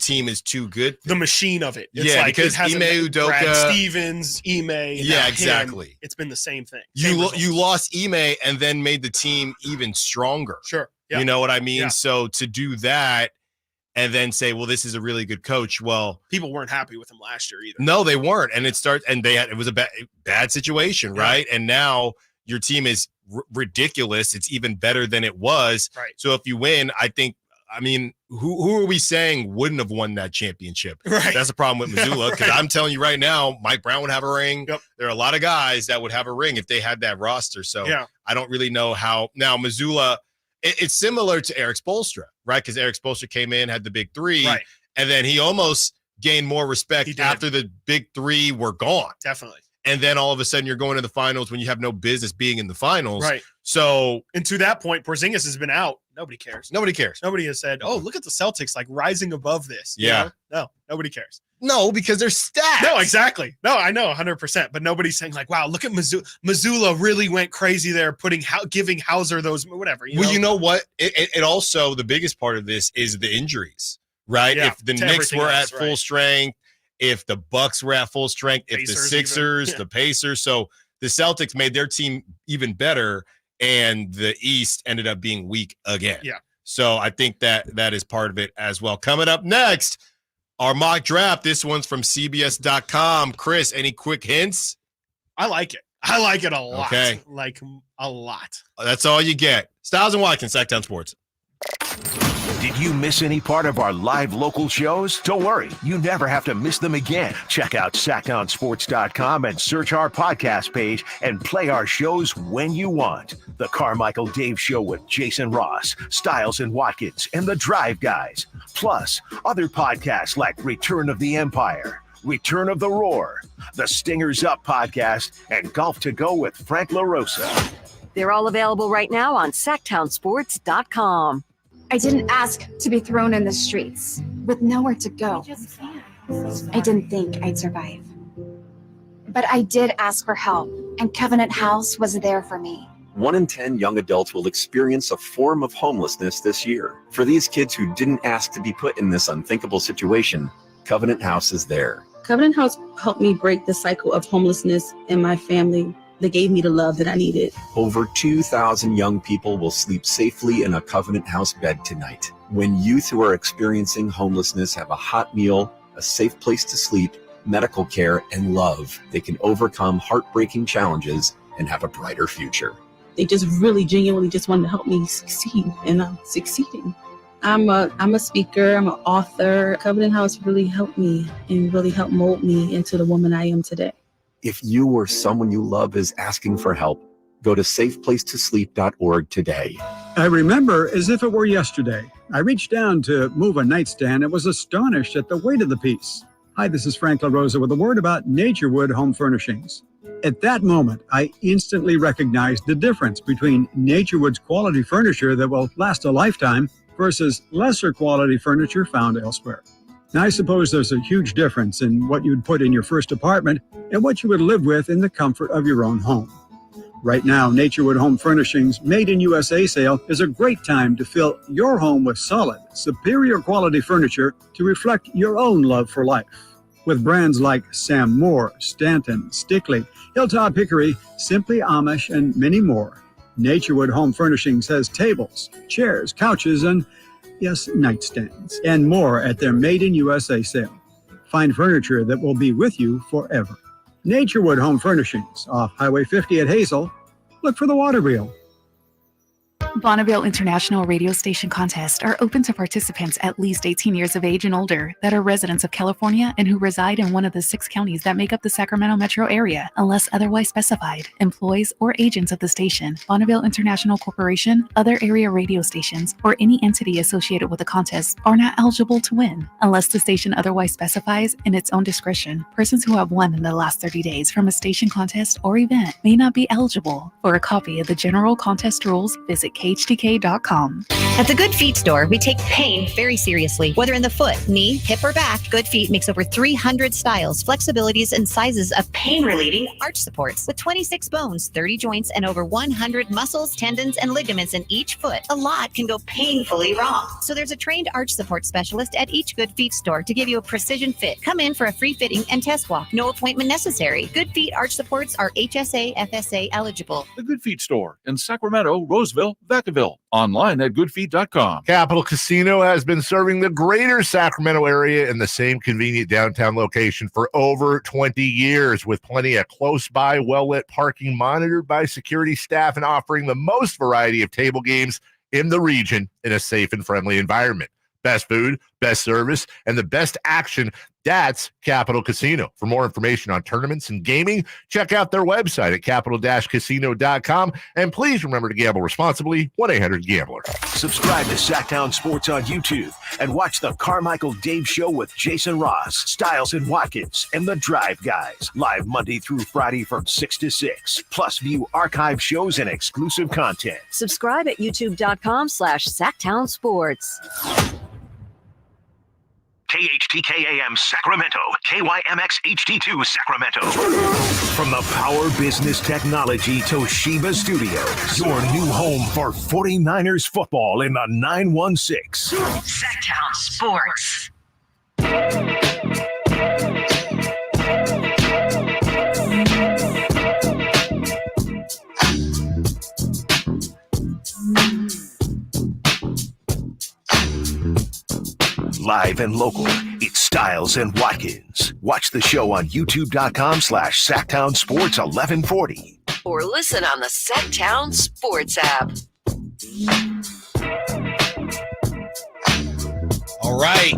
team is too good. The machine of it. It's because Ime Udoka, Brad Stevens, Ime. Exactly. It's been the same thing. You lost Ime and then made the team even stronger. Sure. Yeah. You know what I mean? Yeah. So to do that and then say, well, this is a really good coach. Well, people weren't happy with him last year either. No, they weren't. And it was a bad situation, right? And now your team is ridiculous. It's even better than it was. Right. So if you win, who are we saying wouldn't have won that championship? Right. That's the problem with Mazzulla, because I'm telling you right now, Mike Brown would have a ring. Yep. There are a lot of guys that would have a ring if they had that roster. So I don't really know how. Now, Mazzulla, it's similar to Eric Spoelstra, right? Because Eric Spoelstra came in, had the big three, and then he almost gained more respect after the big three were gone. Definitely. And then all of a sudden you're going to the finals when you have no business being in the finals. Right. So, and to that point, Porzingis has been out. Nobody cares. Nobody cares. Nobody has said, oh, look at the Celtics like rising above this. Yeah. You know? No, nobody cares. No, because they're stacked. No, exactly. No, I know 100%. But nobody's saying like, wow, look at Mazzulla really went crazy there, giving Hauser those, whatever. You know what? It also, the biggest part of this is the injuries, right? Yeah, if the Knicks were at full strength, if the Bucks were at full strength, if the Sixers, the Pacers. So the Celtics made their team even better, and the East ended up being weak again. Yeah. So I think that is part of it as well. Coming up next, our mock draft. This one's from CBS.com. Chris, any quick hints? I like it. I like it a lot. Okay. Like a lot. That's all you get. Stiles and Watkins, Sactown Sports. Did you miss any part of our live local shows? Don't worry, you never have to miss them again. Check out SactownSports.com and search our podcast page and play our shows when you want. The Carmichael Dave Show with Jason Ross, Stiles and Watkins, and The Drive Guys. Plus, other podcasts like Return of the Empire, Return of the Roar, The Stingers Up podcast, and Golf to Go with Frank LaRosa. They're all available right now on SactownSports.com. I didn't ask to be thrown in the streets with nowhere to go. I didn't think I'd survive. But I did ask for help, and Covenant House was there for me. 1 in 10 young adults will experience a form of homelessness this year. For these kids who didn't ask to be put in this unthinkable situation, Covenant House is there. Covenant House helped me break the cycle of homelessness in my family. They gave me the love that I needed. Over 2,000 young people will sleep safely in a Covenant House bed tonight. When youth who are experiencing homelessness have a hot meal, a safe place to sleep, medical care, and love, they can overcome heartbreaking challenges and have a brighter future. They just really genuinely just wanted to help me succeed, and I'm succeeding. I'm a speaker, I'm an author. Covenant House really helped me and really helped mold me into the woman I am today. If you or someone you love is asking for help, go to safeplacetosleep.org today. I remember as if it were yesterday. I reached down to move a nightstand and was astonished at the weight of the piece. Hi, this is Frank LaRosa with a word about Naturewood Home Furnishings. At that moment, I instantly recognized the difference between Naturewood's quality furniture that will last a lifetime versus lesser quality furniture found elsewhere. Now, I suppose there's a huge difference in what you'd put in your first apartment and what you would live with in the comfort of your own home. Right now, Naturewood Home Furnishings Made in USA sale is a great time to fill your home with solid, superior quality furniture to reflect your own love for life. With brands like Sam Moore, Stanton, Stickley, Hilltop Hickory, Simply Amish, and many more, Naturewood Home Furnishings has tables, chairs, couches, and yes, nightstands, and more at their Made in USA sale. Find furniture that will be with you forever. Naturewood Home Furnishings, off Highway 50 at Hazel. Look for the water wheel. Bonneville International Radio Station contests are open to participants at least 18 years of age and older that are residents of California and who reside in one of the 6 counties that make up the Sacramento metro area, unless otherwise specified. Employees or agents of the station, Bonneville International Corporation, other area radio stations, or any entity associated with the contest are not eligible to win, unless the station otherwise specifies in its own discretion. Persons who have won in the last 30 days from a station contest or event may not be eligible. For a copy of the general contest rules, visit KHTK.com. At the Good Feet store, we take pain very seriously. Whether in the foot, knee, hip, or back, Good Feet makes over 300 styles, flexibilities, and sizes of pain-relieving arch supports. With 26 bones, 30 joints, and over 100 muscles, tendons, and ligaments in each foot, a lot can go painfully wrong. So there's a trained arch support specialist at each Good Feet store to give you a precision fit. Come in for a free fitting and test walk. No appointment necessary. Good Feet arch supports are HSA, FSA eligible. The Good Feet store in Sacramento, Roseville, Vacaville. Online at goodfeet.com. Capital Casino has been serving the greater Sacramento area in the same convenient downtown location for over 20 years, with plenty of close-by, well-lit parking monitored by security staff and offering the most variety of table games in the region in a safe and friendly environment. Best food, best service, and the best action. That's Capital Casino. For more information on tournaments and gaming, check out their website at capital-casino.com. And please remember to gamble responsibly. 1-800-GAMBLER. Subscribe to Sactown Sports on YouTube and watch the Carmichael Dave Show with Jason Ross, Stiles and Watkins, and the Drive Guys. Live Monday through Friday from 6 to 6. Plus view archive shows and exclusive content. Subscribe at youtube.com/Sactown Sports. KHTKAM Sacramento, KYMX HD2 Sacramento. From the Power Business Technology Toshiba Studios, your new home for 49ers football in the 916. Sactown Sports. Live and local, it's Stiles and Watkins. Watch the show on youtube.com/Sactown Sports 1140. Or listen on the Sactown Sports app. All right.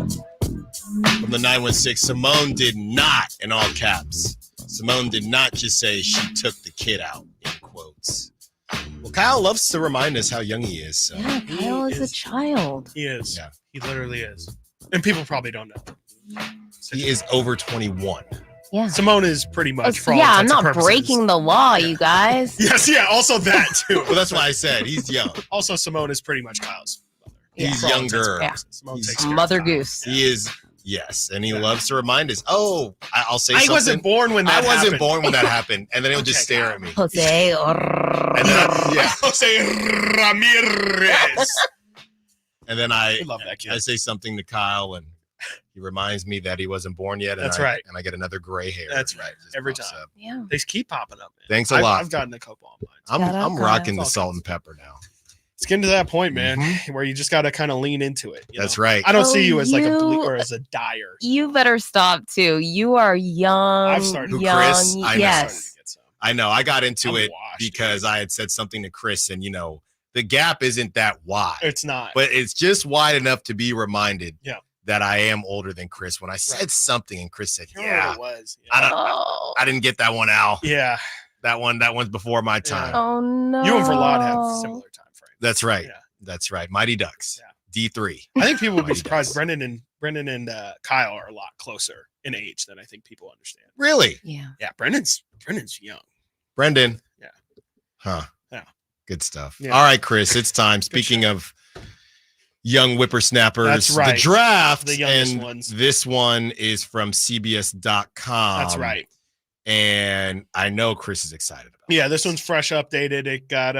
From the 916, Simone did not, in all caps, Simone did not just say she took the kid out, in quotes. Well, Kyle loves to remind us how young he is. So. Yeah, Kyle is a child. He is. Yeah. He literally is. And people probably don't know. He is over 21. Yeah. Simone is pretty much for all yeah, I'm intents and not purposes. breaking the law, you guys. Yes, yeah, also that too. Well, that's why I said he's young. Also, Simone is pretty much Kyle's mother. He's For all intents and younger. purposes. Simone He's takes care of Mother Kyle. Goose. He is, yes, and he loves to remind us. Oh, I'll say I something. wasn't born when that I wasn't happened. born when that happened, and then he'll just Okay, stare Kyle. at me. Jose. And then, yeah, Jose Ramirez. and then I love that kid. I say something to Kyle, and he reminds me that he wasn't born yet. And That's right. And I get another gray hair. That's right. Every time. Up. Yeah. They keep popping up. Man. Thanks a lot. I've gotten a couple online. I'm rocking the salt and pepper now. It's getting to that point, man, where you just got to kind of lean into it. That's right. I don't see you as like a or as a dyer. You better stop too. You are young. I've started. Who, young. Chris? I know. Yes. I know. I got into I'm it washed, because I had said something to Chris, and the gap isn't that wide. It's not. But it's just wide enough to be reminded that I am older than Chris. When I said something and Chris said, it was. I didn't get that one, Al. Yeah. That one's before my time. Oh no. You and Verlad have similar time frame. That's right. Yeah. That's right. Mighty Ducks. D3. I think people would be Mighty surprised. Ducks. Brendan and Kyle are a lot closer in age than I think people understand. Really? Yeah. Yeah. Brendan's young. Brendan. Yeah. Huh. Yeah. Good stuff. Yeah. All right, Chris, it's time. Speaking of young whippersnappers, That's right. the draft, The youngest and ones. this one is from CBS.com. That's right. And I know Chris is excited about it. Yeah, this one's fresh updated. It got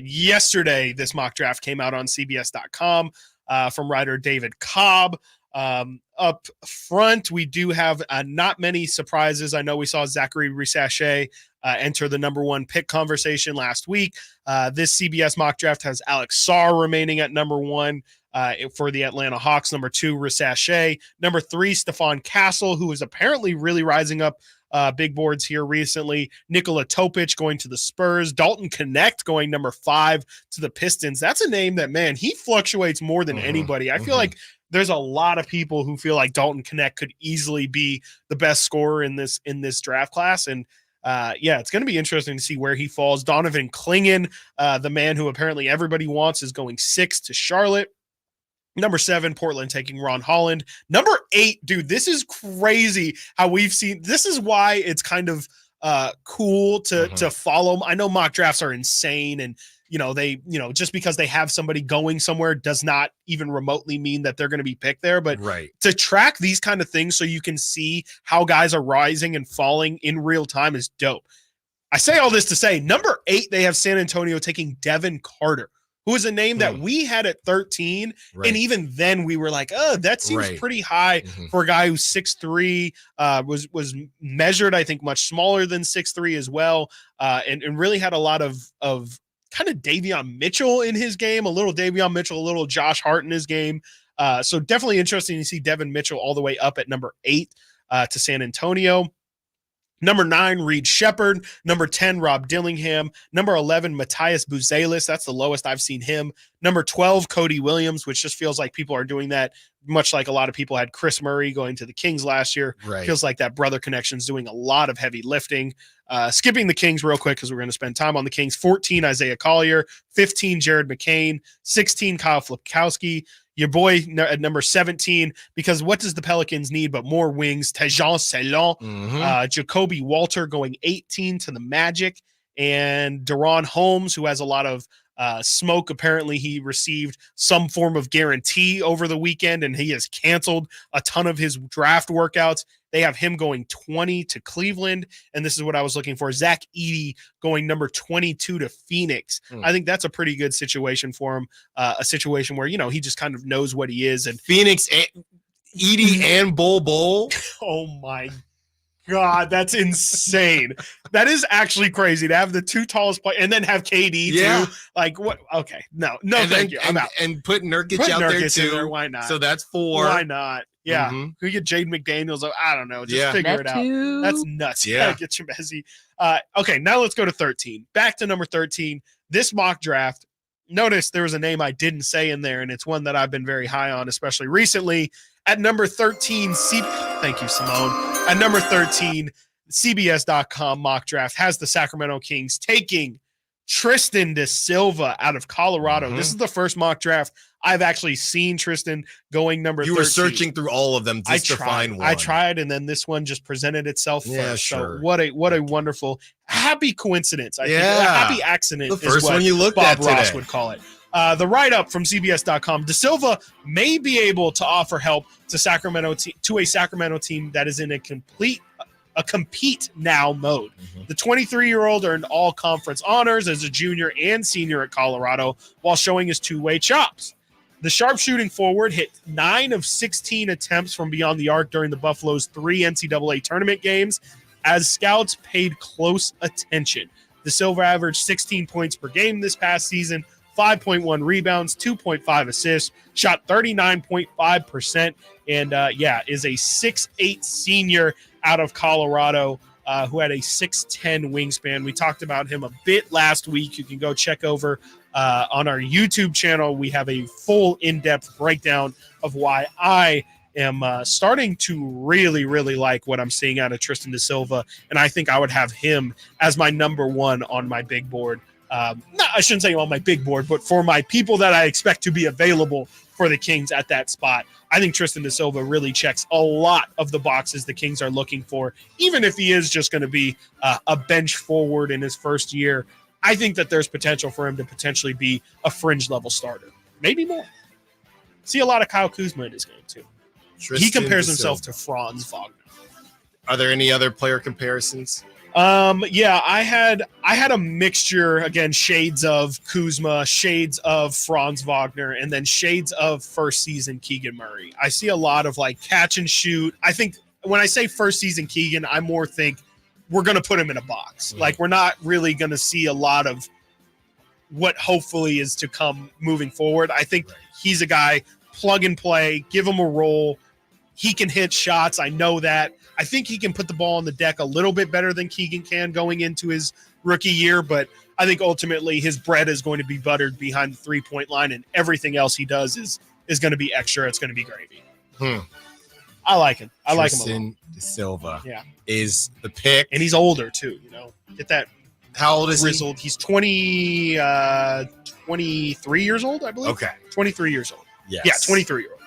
yesterday. This mock draft came out on CBS.com from writer David Cobb. Up front, we do have not many surprises. I know we saw Zachary Risachet enter the number one pick conversation last week. This CBS mock draft has Alex Sarr remaining at number one for the Atlanta Hawks. Number two, Risachet. Number three, Stephon Castle, who is apparently really rising up big boards here recently. Nikola Topic going to the Spurs. Dalton Connect going number 5 to the Pistons. That's a name that, man, he fluctuates more than anybody. I feel like there's a lot of people who feel like Dalton Connect could easily be the best scorer in this draft class. And it's going to be interesting to see where he falls. Donovan Clingan, the man who apparently everybody wants, is going 6 to Charlotte. Number 7, Portland taking Ron Holland. Number 8, dude, this is crazy how we've seen. This is why it's kind of cool to follow. I know mock drafts are insane and just because they have somebody going somewhere does not even remotely mean that they're going to be picked there. But to track these kind of things so you can see how guys are rising and falling in real time is dope. I say all this to say, number 8, they have San Antonio taking Devin Carter, who is a name that we had at 13. And even then we were like, that seems pretty high for a guy who's 6'3", was measured, I think, much smaller than 6'3" as well. And really had a lot of kind of Davion Mitchell in his game, a little Davion Mitchell, a little Josh Hart in his game. So definitely interesting to see Devin Mitchell all the way up at number 8 to San Antonio. Number 9, Reed Shepherd. Number 10, Rob Dillingham. Number 11, Matthias Buzelis. That's the lowest I've seen him. Number 12, Cody Williams, which just feels like people are doing that, much like a lot of people had Chris Murray going to the Kings last year. Feels like that brother connection's doing a lot of heavy lifting. Skipping the Kings real quick because we're going to spend time on the Kings. 14, Isaiah Collier. 15, Jared McCain. 16, Kyle Flipkowski. Your boy at number 17, because what does the Pelicans need but more wings? Tejan Selon, Jacoby Walter going 18 to the Magic, and Deron Holmes, who has a lot of smoke. Apparently he received some form of guarantee over the weekend, and he has canceled a ton of his draft workouts. They have him going 20 to Cleveland, and this is what I was looking for. Zach Edey going number 22 to Phoenix. I think that's a pretty good situation for him, a situation where, he just kind of knows what he is. And Phoenix, Edey and Bull. Oh, my God, that's insane. That is actually crazy to have the 2 tallest players and then have KD too. Like what? Okay, no, thank you. I'm out. And put Nurkic out there too. Why not? So that's 4. Why not? Yeah, Could we get Jaden McDaniels? I don't know. Just figure it out. That's nuts. Yeah, get your messy. Okay, now let's go to 13. Back to number 13. This mock draft. Notice there was a name I didn't say in there, and it's one that I've been very high on, especially recently. At number 13, thank you, Simone. At number 13, CBS.com mock draft has the Sacramento Kings taking Tristan da Silva out of Colorado. This is the first mock draft I've actually seen Tristan going number 13. You were searching through all of them just to find one. I tried, and then this one just presented itself first. Sure. So what a wonderful, happy coincidence. I think a happy accident the first is what one you looked Bob at Ross today would call it. The write-up from CBS.com, Da Silva may be able to offer help to a Sacramento team that is in a compete now mode. The 23-year-old earned all conference honors as a junior and senior at Colorado while showing his two-way chops. The sharpshooting forward hit 9 of 16 attempts from beyond the arc during the Buffalo's 3 NCAA tournament games as scouts paid close attention. Da Silva averaged 16 points per game this past season, 5.1 rebounds, 2.5 assists, shot 39.5%, and is a 6'8 senior out of Colorado who had a 6'10 wingspan. We talked about him a bit last week. You can go check over on our YouTube channel. We have a full in-depth breakdown of why I am starting to really, really like what I'm seeing out of Tristan da Silva, and I think I would have him as my number 1 on my big board. I shouldn't say on my big board, but for my people that I expect to be available for the Kings at that spot. I think Tristan da Silva really checks a lot of the boxes the Kings are looking for, even if he is just going to be a bench forward in his first year. I think that there's potential for him to potentially be a fringe level starter, maybe more. See a lot of Kyle Kuzma in his game too. He compares himself to Franz Wagner. Are there any other player comparisons? I had a mixture, again, shades of Kuzma, shades of Franz Wagner, and then shades of first season Keegan Murray. I see a lot of like catch and shoot. I think when I say first season Keegan, I more think we're going to put him in a box. Like we're not really going to see a lot of what hopefully is to come moving forward. I think he's a guy, plug and play, give him a role. He can hit shots. I know that. I think he can put the ball on the deck a little bit better than Keegan can going into his rookie year, but I think ultimately his bread is going to be buttered behind the three-point line, and everything else he does is going to be extra. It's going to be gravy. I like him. I like him a lot. Tristan da Silva is the pick. And he's older too, Get that. How old is grizzled. He's 23 years old, I believe. Okay. 23 years old. Yes. Yeah, 23-year-old.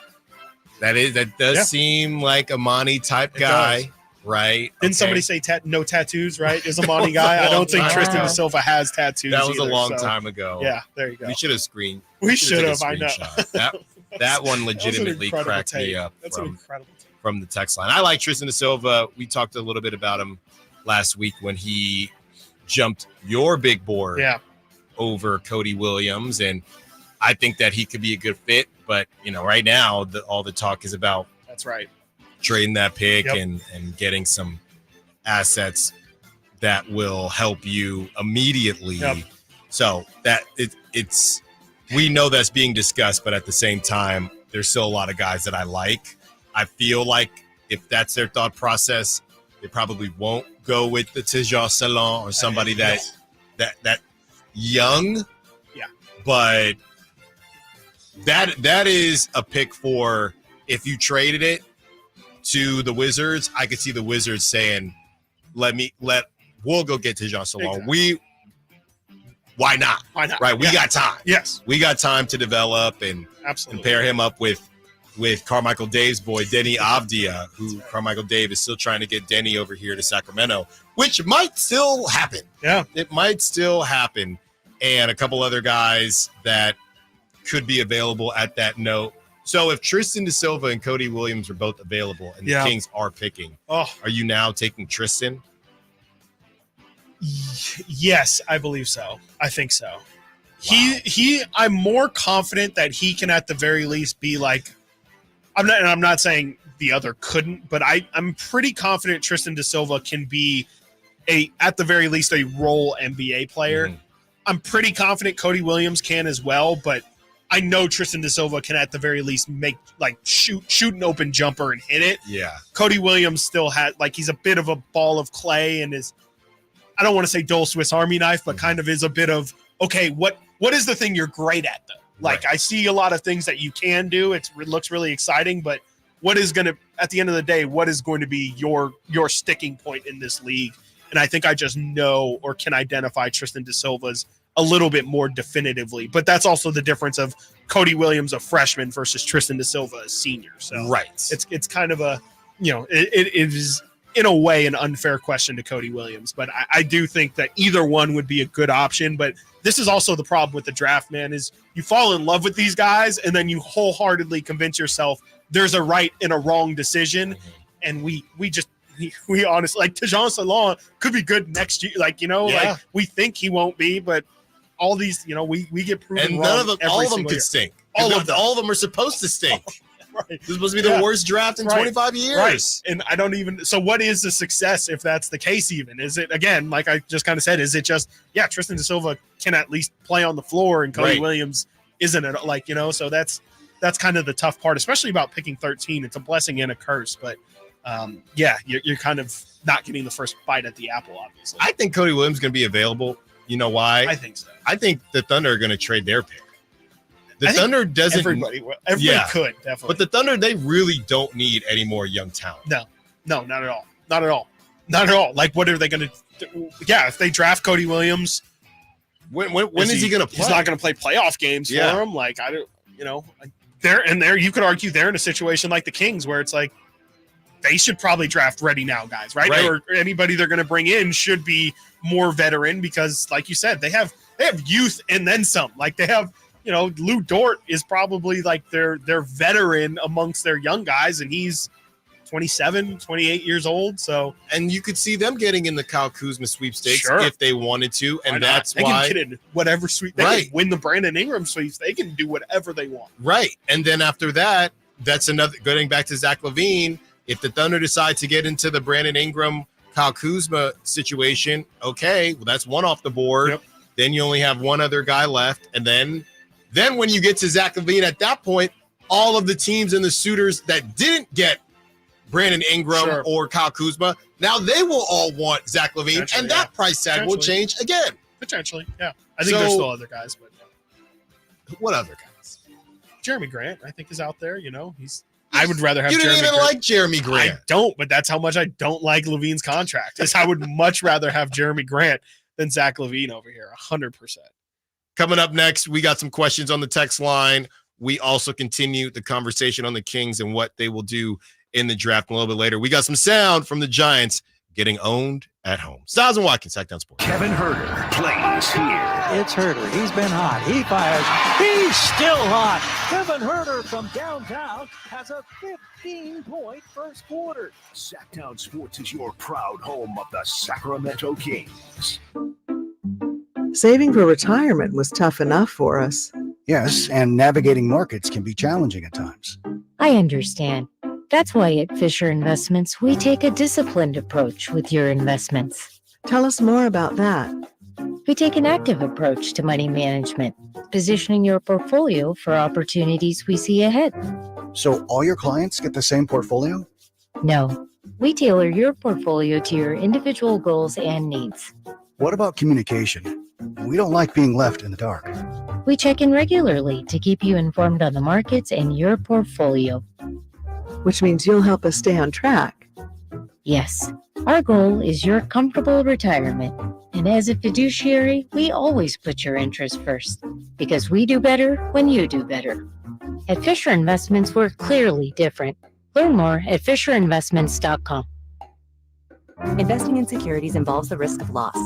That does seem like a Monty type guy. right? Didn't somebody say no tattoos, right? Is a Monty guy? I don't think Tristan da Silva has tattoos. That was either, a long so. time ago. Yeah, there you go. We should have screened. We should have. I know. That one legitimately cracked me up. That's an incredible take. From the text line. I like Tristan da Silva. We talked a little bit about him last week when he jumped your big board over Cody Williams, and I think that he could be a good fit. But right now, all the talk is about that's right trading that pick and getting some assets that will help you immediately. So that it's we know that's being discussed, but at the same time, there's still a lot of guys that I like. I feel like if that's their thought process, they probably won't go with the Tijan Salon or somebody that young. Yeah. But that is a pick for if you traded it to the Wizards. I could see the Wizards saying, we'll go get Tijan Salon. Exactly. Why not? Right. We got time. Yes. We got time to develop and pair him up with Carmichael Dave's boy, Denny Avdia, who Carmichael Dave is still trying to get Denny over here to Sacramento, which might still happen. Yeah. It might still happen. And a couple other guys that could be available at that note. So if Tristan da Silva and Cody Williams are both available and the Kings are picking, are you now taking Tristan? Yes, I believe so. I think so. Wow. I'm more confident that he can at the very least be like, I'm not saying the other couldn't, but I'm pretty confident Tristan da Silva can be at the very least a role NBA player. Mm-hmm. I'm pretty confident Cody Williams can as well, but I know Tristan da Silva can at the very least shoot an open jumper and hit it. Yeah. Cody Williams still had he's a bit of a ball of clay and is, I don't want to say dull Swiss Army knife, but kind of is a bit of, okay, what is the thing you're great at though? I see a lot of things that you can do. It looks really exciting, but what is going to, at the end of the day, what is going to be your sticking point in this league? And I think I just know or can identify Tristan da Silva's a little bit more definitively. But that's also the difference of Cody Williams, a freshman, versus Tristan da Silva, a senior. So it's kind of a, it is in a way an unfair question to Cody Williams. But I do think that either one would be a good option. But this is also the problem with the draft, man, is you fall in love with these guys and then you wholeheartedly convince yourself there's a right and a wrong decision. And we honestly, Tijan Salon could be good next year. We think he won't be, but all these, we get proven and wrong. None of them, all of them could stink. All of them are supposed to stink. Right. This is supposed to be the worst draft in 25 years. Right. And I don't even, so what is the success if that's the case even? Is it, again, like I just kind of said, is it just, Tristan da Silva can at least play on the floor and Cody Williams isn't it? So that's kind of the tough part, especially about picking 13. It's a blessing and a curse, but you're kind of not getting the first bite at the apple, obviously. I think Cody Williams is going to be available. You know why? I think so. I think the Thunder are going to trade their pick. The Thunder doesn't. Everybody could, definitely. But the Thunder, they really don't need any more young talent. No, not at all. Not at all. Not at all. What are they going to do? Yeah, if they draft Cody Williams, when is he going to play? He's not going to play playoff games for him. I don't, there you could argue they're in a situation like the Kings where it's like they should probably draft ready now guys, right? Or anybody they're going to bring in should be more veteran because, like you said, they have youth and then some. They have. Lou Dort is probably their veteran amongst their young guys, and he's 27, 28 years old. So, and you could see them getting in the Kyle Kuzma sweepstakes if they wanted to, and that's they why can get in whatever sweep. They can win the Brandon Ingram sweeps. They can do whatever they want. Right, and then after that, that's another. Going back to Zach LaVine, if the Thunder decide to get into the Brandon Ingram, Kyle Kuzma situation, okay, well that's one off the board. Yep. Then you only have one other guy left, and then when you get to Zach LaVine, at that point, all of the teams and the suitors that didn't get Brandon Ingram or Kyle Kuzma, now they will all want Zach LaVine, and that price tag will change again. Potentially, yeah. I think there's still other guys, but what other guys? Jeremy Grant, I think, is out there. I would rather have. You didn't even like Jeremy Grant. I don't, but that's how much I don't like LaVine's contract. I would much rather have Jeremy Grant than Zach LaVine over here, 100%. Coming up next, we got some questions on the text line. We also continue the conversation on the Kings and what they will do in the draft. A little bit later, we got some sound from the Giants getting owned at home. Stiles and Watkins, Sactown Sports. Kevin Herter plays here. It's Herter. He's been hot. He fires. He's still hot. Kevin Herter from downtown has a 15-point first quarter. Sactown Sports is your proud home of the Sacramento Kings. Saving for retirement was tough enough for us. Yes, and navigating markets can be challenging at times. I understand. That's why at Fisher Investments, we take a disciplined approach with your investments. Tell us more about that. We take an active approach to money management, positioning your portfolio for opportunities we see ahead. So all your clients get the same portfolio? No, we tailor your portfolio to your individual goals and needs. What about communication? We don't like being left in the dark. We check in regularly to keep you informed on the markets and your portfolio. Which means you'll help us stay on track. Yes, our goal is your comfortable retirement. And as a fiduciary, we always put your interest first, because we do better when you do better. At Fisher Investments, we're clearly different. Learn more at FisherInvestments.com. Investing in securities involves the risk of loss.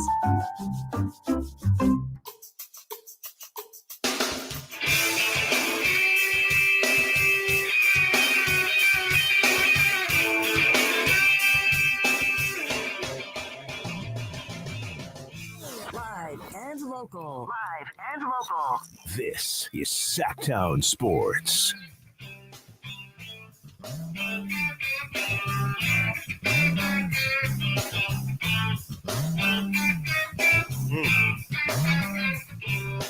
Local. Live and local. This is Sactown Sports.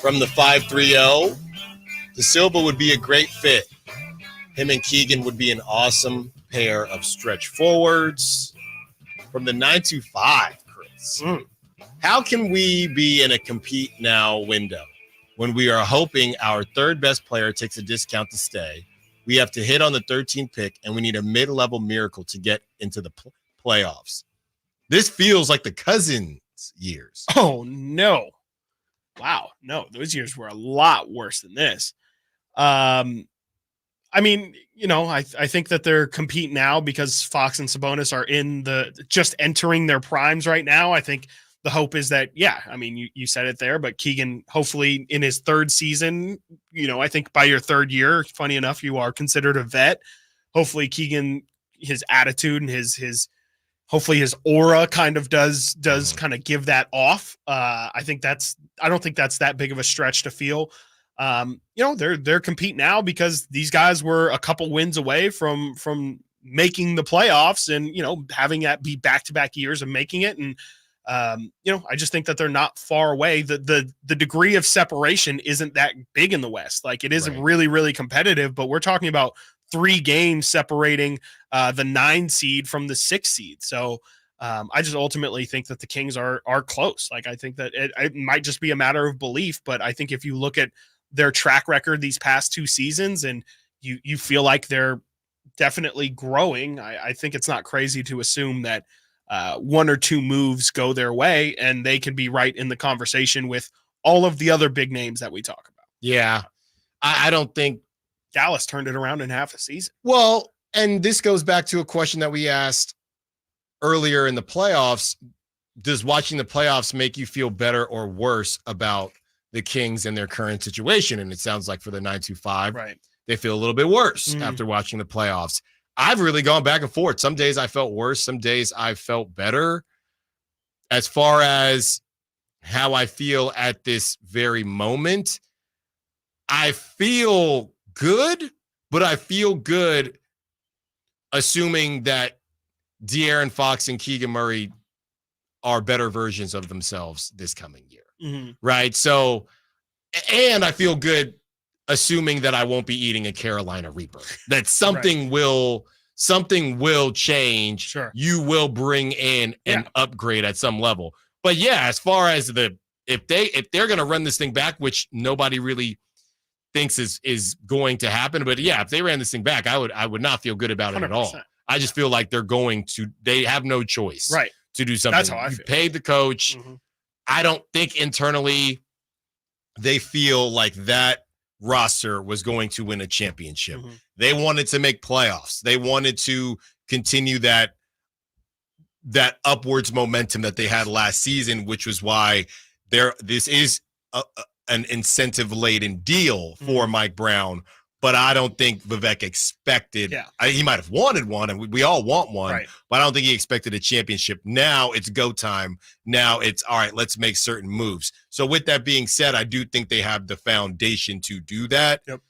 From the 5-3-0, De Silva would be a great fit. Him and Keegan would be an awesome pair of stretch forwards. From the 9-2-5, Chris. How can we be in a compete now window when we are hoping our third best player takes a discount to stay? We have to hit on the 13th pick, and we need a mid-level miracle to get into the playoffs. This feels like the Cousins years. Oh, no. Wow. No, those years were a lot worse than this. I mean, you know, I think that they're compete now because Fox and Sabonis are just entering their primes right now. I think the hope is that, yeah, I mean, you said it there, but Keegan, hopefully in his third season, you know, I think by your third year, funny enough, you are considered a vet. Hopefully Keegan, his attitude and his hopefully his aura kind of does kind of give that off. I don't think that's that big of a stretch to feel. You know, they're competing now because these guys were a couple wins away from making the playoffs and, you know, having that be back-to-back years of making it. And, you know, I just think that they're not far away. The degree of separation isn't that big in the West. Like, it is really, really competitive, but we're talking about 3 games separating the 9 seed from the 6 seed. So I just ultimately think that the Kings are close. Like, I think that it might just be a matter of belief, but I think if you look at their track record these past 2 seasons and you feel like they're definitely growing, I think it's not crazy to assume that 1 or 2 moves go their way and they can be right in the conversation with all of the other big names that we talk about. Yeah. I don't think Dallas turned it around in half a season. Well, and this goes back to a question that we asked earlier in the playoffs. Does watching the playoffs make you feel better or worse about the Kings and their current situation? And it sounds like for the 9-2-5, right, they feel a little bit worse after watching the playoffs. I've really gone back and forth. Some days I felt worse. Some days I felt better. As far as how I feel at this very moment, I feel good, but I feel good assuming that De'Aaron Fox and Keegan Murray are better versions of themselves this coming year. Right? So, and I feel good assuming that I won't be eating a Carolina Reaper, that something will change. Sure. You will bring in an upgrade at some level. But yeah, as far as if they're going to run this thing back, which nobody really thinks is going to happen. But yeah, if they ran this thing back, I would not feel good about it 100%. At all. I just feel like they have no choice to do something. That's how I feel. Paid the coach. I don't think internally they feel like that roster was going to win a championship. Mm-hmm. They wanted to make playoffs. They wanted to continue that upwards momentum that they had last season, which was why this is an incentive-laden deal for Mike Brown. But I don't think Vivek expected. He might have wanted one, and we all want one. Right. But I don't think he expected a championship. Now it's go time. Now it's all right. Let's make certain moves. So with that being said, I do think they have the foundation to do that. Yep.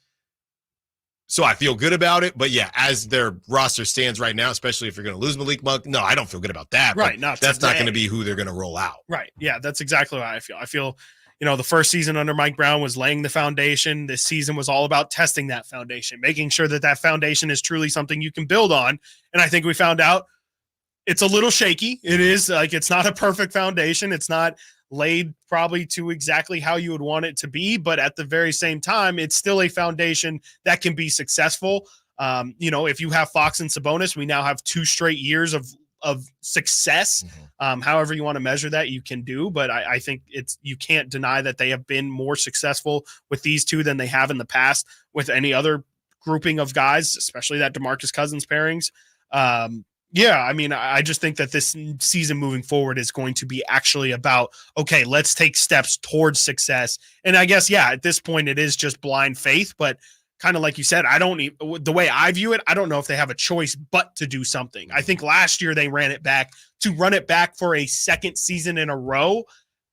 So I feel good about it. But yeah, as their roster stands right now, especially if you're going to lose Malik Monk, no, I don't feel good about that. Right. That's not going to be who they're going to roll out. Right. Yeah, that's exactly how I feel. I feel. The first season under Mike Brown was laying the foundation. This season was all about testing that foundation, making sure that foundation is truly something you can build on. And I think we found out it's a little shaky. It is it's not a perfect foundation. It's not laid probably to exactly how you would want it to be, but at the very same time, it's still a foundation that can be successful. If you have Fox and Sabonis, we now have 2 straight years of success. However you want to measure that, you can do, but I think you can't deny that they have been more successful with these two than they have in the past with any other grouping of guys, especially that DeMarcus Cousins pairings. I just think that this season moving forward is going to be actually about, okay, let's take steps towards success. And I guess, at this point it is just blind faith, but kind of like you said, the way I view it, I don't know if they have a choice but to do something. I think last year they ran it back. To run it back for a second season in a row,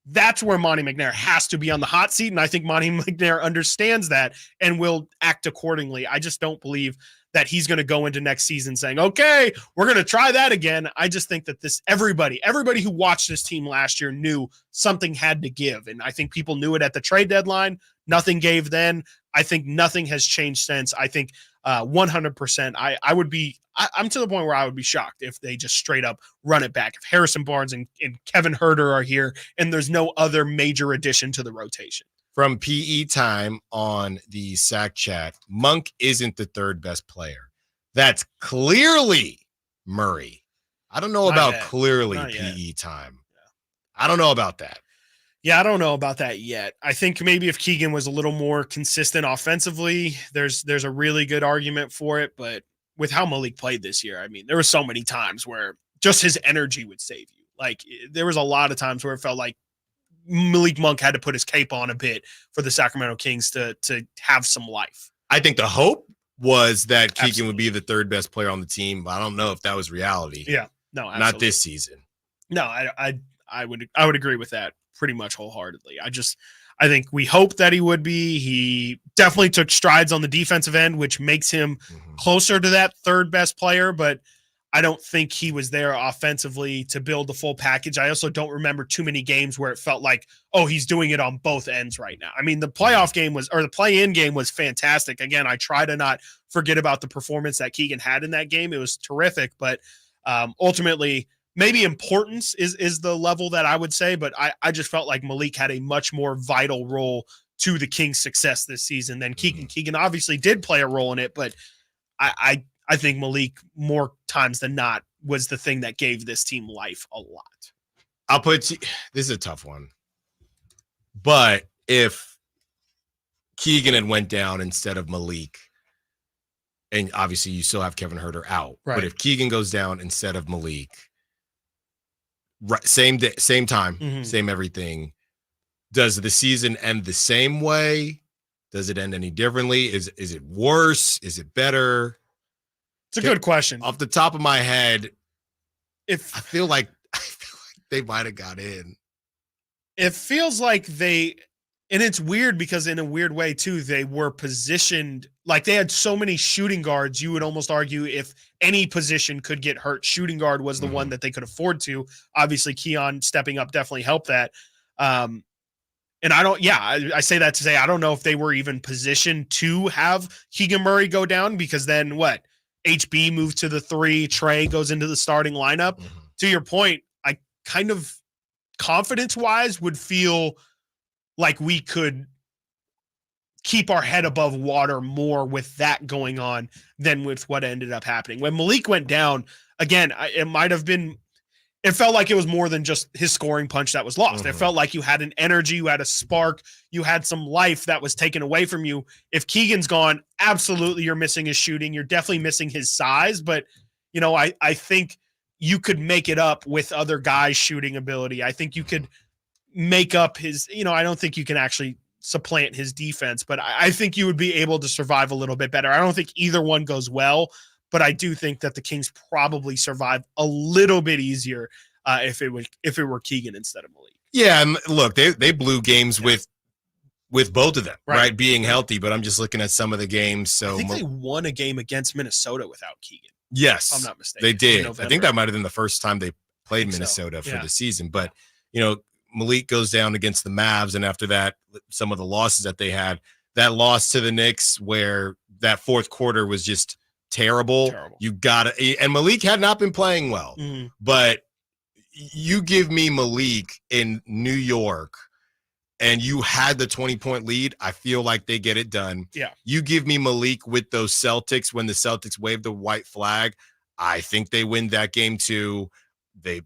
that's where Monty McNair has to be on the hot seat, and I think Monty McNair understands that and will act accordingly. I just don't believe that he's going to go into next season saying, okay, we're going to try that again. I just think that everybody who watched this team last year knew something had to give, and I think people knew it at the trade deadline. Nothing gave then. I think nothing has changed since. I think 100%. I'm to the point where I would be shocked if they just straight up run it back. If Harrison Barnes and Kevin Huerter are here and there's no other major addition to the rotation. From PE Time on the Sac Chat, Monk isn't the third best player. That's clearly Murray. I don't know about clearly PE Time. I don't know about that. Yeah, I don't know about that yet. I think maybe if Keegan was a little more consistent offensively, there's a really good argument for it. But with how Malik played this year, there were so many times where just his energy would save you. There was a lot of times where it felt like Malik Monk had to put his cape on a bit for the Sacramento Kings to have some life. I think the hope was that Keegan would be the third best player on the team, but I don't know if that was reality. Yeah, no, absolutely. Not this season. No, I would agree with that pretty much wholeheartedly. I think we hope that he would be. He definitely took strides on the defensive end, which makes him closer to that third best player, but I don't think he was there offensively to build the full package. I also don't remember too many games where it felt like, oh, he's doing it on both ends right now. The playoff game the play-in game was fantastic. Again, I try to not forget about the performance that Keegan had in that game. It was terrific, but ultimately, maybe importance is the level that I would say, but I just felt like Malik had a much more vital role to the Kings' success this season than Keegan. Keegan obviously did play a role in it, but I think Malik more times than not was the thing that gave this team life a lot. This is a tough one, but if Keegan had went down instead of Malik, and obviously you still have Kevin Huerter out, right. But if Keegan goes down instead of Malik, right, same day, same time, same everything, does the season end the same way? Does it end any differently? Is it worse? Is it better? It's a good question. Off the top of my head, I feel like they might have got in. It feels like and it's weird because in a weird way too, they were positioned like they had so many shooting guards. You would almost argue if any position could get hurt, shooting guard was the one that they could afford to. Obviously, Keon stepping up definitely helped that. And I say that to say, I don't know if they were even positioned to have Keegan Murray go down because then what? HB moved to the 3, Trey goes into the starting lineup. To your point, I kind of confidence-wise would feel like we could keep our head above water more with that going on than with what ended up happening. When Malik went down, again, it might have been it felt like it was more than just his scoring punch that was lost. It felt like you had an energy, you had a spark, you had some life that was taken away from you. If Keegan's gone, absolutely you're missing his shooting. You're definitely missing his size, but I think you could make it up with other guys' shooting ability. I think you could make up his, I don't think you can actually supplant his defense, but I think you would be able to survive a little bit better. I don't think either one goes well, but I do think that the Kings probably survive a little bit easier if it were Keegan instead of Malik. Yeah, and look, they blew games with both of them, right? Being healthy, but I'm just looking at some of the games. So I think they won a game against Minnesota without Keegan. Yes, if I'm not mistaken. They did. I think that might have been the first time they played Minnesota for the season. But Malik goes down against the Mavs, and after that, some of the losses that they had, that loss to the Knicks, where that fourth quarter was just terrible. You got to, and Malik had not been playing well, but you give me Malik in New York and you had the 20-point lead, I feel like they get it done. Yeah. You give me Malik with those Celtics when the Celtics waved the white flag, I think they win that game too. They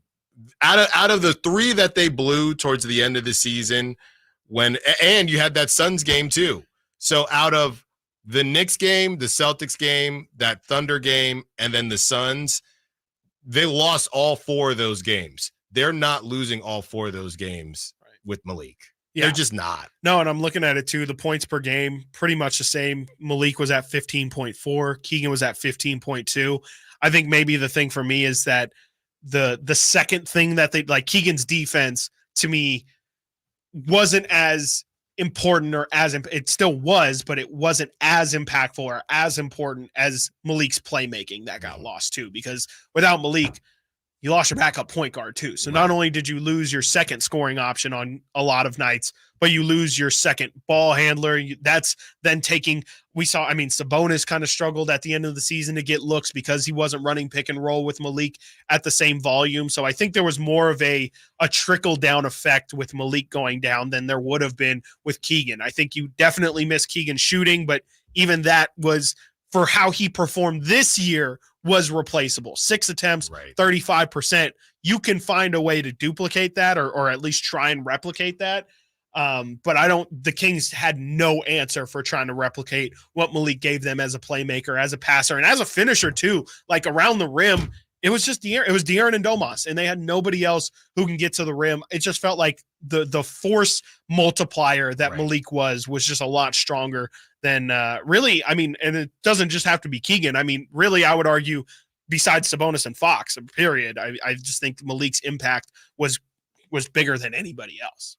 out of the 3 that they blew towards the end of the season, and you had that Suns game too. So out of the Knicks game, the Celtics game, that Thunder game, and then the Suns, they lost all 4 of those games. They're not losing all 4 of those games with Malik. They're just not. No, and I'm looking at it too. The points per game, pretty much the same. Malik was at 15.4. Keegan was at 15.2. I think maybe the thing for me is that the second thing that they like, Keegan's defense to me wasn't as important it still was, but it wasn't as impactful or as important as Malik's playmaking that got lost too, because without Malik, you lost your backup point guard too. So not only did you lose your second scoring option on a lot of nights, but you lose your second ball handler. That's then taking, Sabonis kind of struggled at the end of the season to get looks because he wasn't running pick and roll with Malik at the same volume. So I think there was more of a trickle down effect with Malik going down than there would have been with Keegan. I think you definitely miss Keegan shooting, but even that was, for how he performed this year, was replaceable. 6 attempts, 35%. You can find a way to duplicate that or at least try and replicate that. But the Kings had no answer for trying to replicate what Malik gave them as a playmaker, as a passer, and as a finisher too. Like around the rim, it was just De'Aaron and Domas, and they had nobody else who can get to the rim. It just felt like the force multiplier that Malik was just a lot stronger than really. And it doesn't just have to be Keegan. Really, I would argue besides Sabonis and Fox, period. I just think Malik's impact was bigger than anybody else.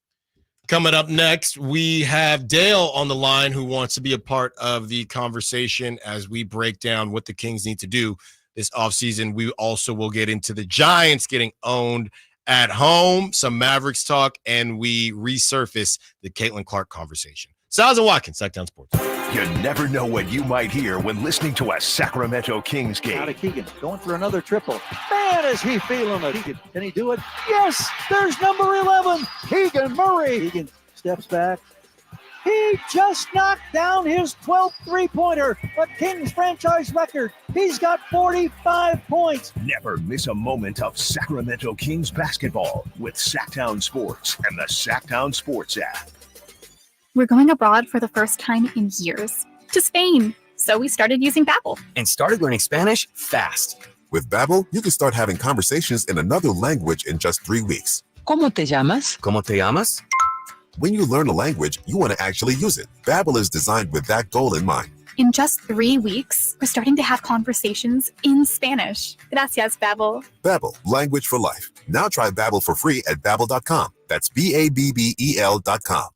Coming up next, we have Dale on the line who wants to be a part of the conversation as we break down what the Kings need to do this offseason. We also will get into the Giants getting owned at home, some Mavericks talk, and we resurface the Caitlin Clark conversation. Stiles and Watkins, Sactown Sports. You never know what you might hear when listening to a Sacramento Kings game. Out of Keegan, going for another triple. Man, is he feeling it. Keegan, can he do it? Yes, there's number 11, Keegan Murray. Keegan steps back. He just knocked down his 12th three-pointer, a Kings franchise record. He's got 45 points. Never miss a moment of Sacramento Kings basketball with Sactown Sports and the Sactown Sports app. We're going abroad for the first time in years, to Spain. So we started using Babbel. And started learning Spanish fast. With Babbel, you can start having conversations in another language in just 3 weeks. ¿Cómo te llamas? ¿Cómo te llamas? When you learn a language, you want to actually use it. Babbel is designed with that goal in mind. In just 3 weeks, we're starting to have conversations in Spanish. Gracias, Babbel. Babbel, language for life. Now try Babbel for free at Babbel.com. That's Babbel.com.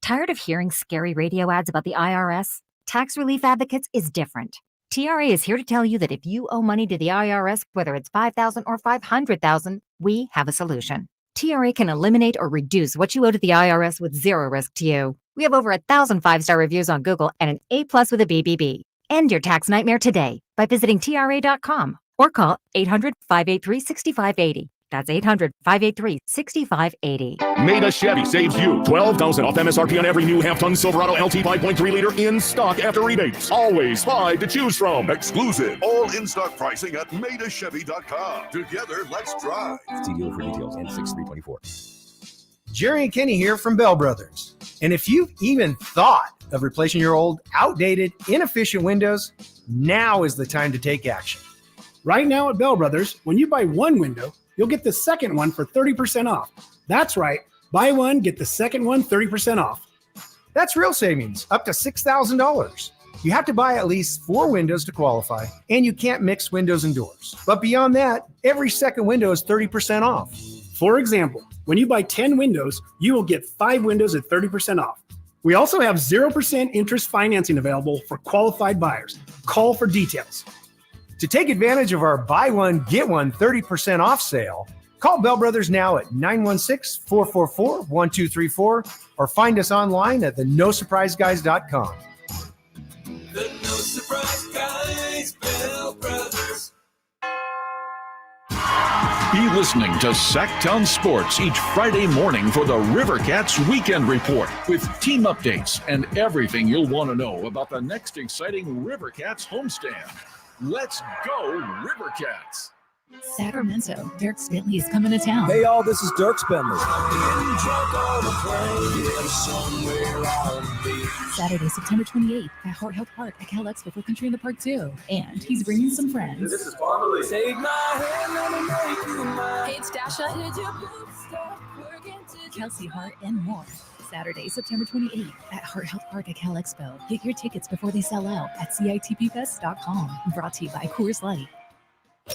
Tired of hearing scary radio ads about the IRS? Tax Relief Advocates is different. TRA is here to tell you that if you owe money to the IRS, whether it's $5,000 or $500,000, we have a solution. TRA can eliminate or reduce what you owe to the IRS with zero risk to you. We have over 1,000 5-star reviews on Google and an A+ with a BBB. End your tax nightmare today by visiting TRA.com or call 800-583-6580. That's 800-583-6580. Maida Chevy saves you $12,000 off MSRP on every new half-ton Silverado LT 5.3 liter in stock after rebates. Always 5 to choose from. Exclusive. All in-stock pricing at MaidaChevy.com. Together, let's drive. See dealer for details and 6324. Jerry and Kenny here from Bell Brothers. And if you've even thought of replacing your old, outdated, inefficient windows, now is the time to take action. Right now at Bell Brothers, when you buy one window, you'll get the second one for 30% off. That's right. Buy one, get the second one 30% off. That's real savings, up to $6,000. You have to buy at least 4 windows to qualify, and you can't mix windows and doors. But beyond that, every second window is 30% off. For example, when you buy 10 windows, you will get 5 windows at 30% off. We also have 0% interest financing available for qualified buyers. Call for details. To take advantage of our buy one, get one 30% off sale, call Bell Brothers now at 916-444-1234 or find us online at thenosurpriseguys.com. The No Surprise Guys, Bell Brothers. Be listening to Sactown Sports each Friday morning for the Rivercats Weekend Report with team updates and everything you'll want to know about the next exciting Rivercats homestand. Let's go, Rivercats! Sacramento, Dirk Bentley is coming to town. Hey, y'all, this is Dirk Bentley. Saturday, September 28th at Hart Health Park at Cal Expo for Country in the Park, too. And he's bringing some friends. This is Marmalade. Take my hand, let me make you mine. Hey, Stasha. Kelsey Hart and more. Saturday, September 28th at Hart Health Park at Cal Expo. Get your tickets before they sell out at CITPFest.com. Brought to you by Coors Light.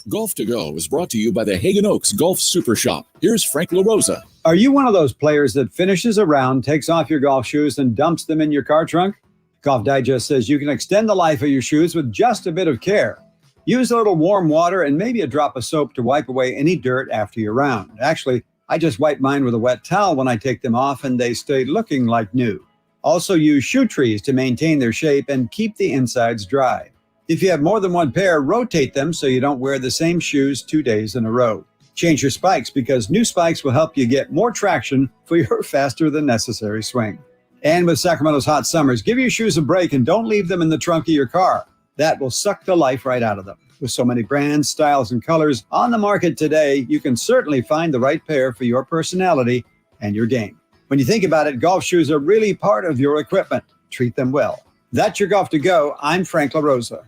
Golf to Go is brought to you by the Hagen Oaks Golf Super Shop. Here's Frank LaRosa. Are you one of those players that finishes a round, takes off your golf shoes, and dumps them in your car trunk? Golf Digest says you can extend the life of your shoes with just a bit of care. Use a little warm water and maybe a drop of soap to wipe away any dirt after your round. Actually, I just wipe mine with a wet towel when I take them off, and they stay looking like new. Also, use shoe trees to maintain their shape and keep the insides dry. If you have more than one pair, rotate them so you don't wear the same shoes 2 days in a row. Change your spikes because new spikes will help you get more traction for your faster than necessary swing. And with Sacramento's hot summers, give your shoes a break and don't leave them in the trunk of your car. That will suck the life right out of them. With so many brands, styles, and colors on the market today, you can certainly find the right pair for your personality and your game. When you think about it, golf shoes are really part of your equipment. Treat them well. That's your Golf to Go. I'm Frank LaRosa.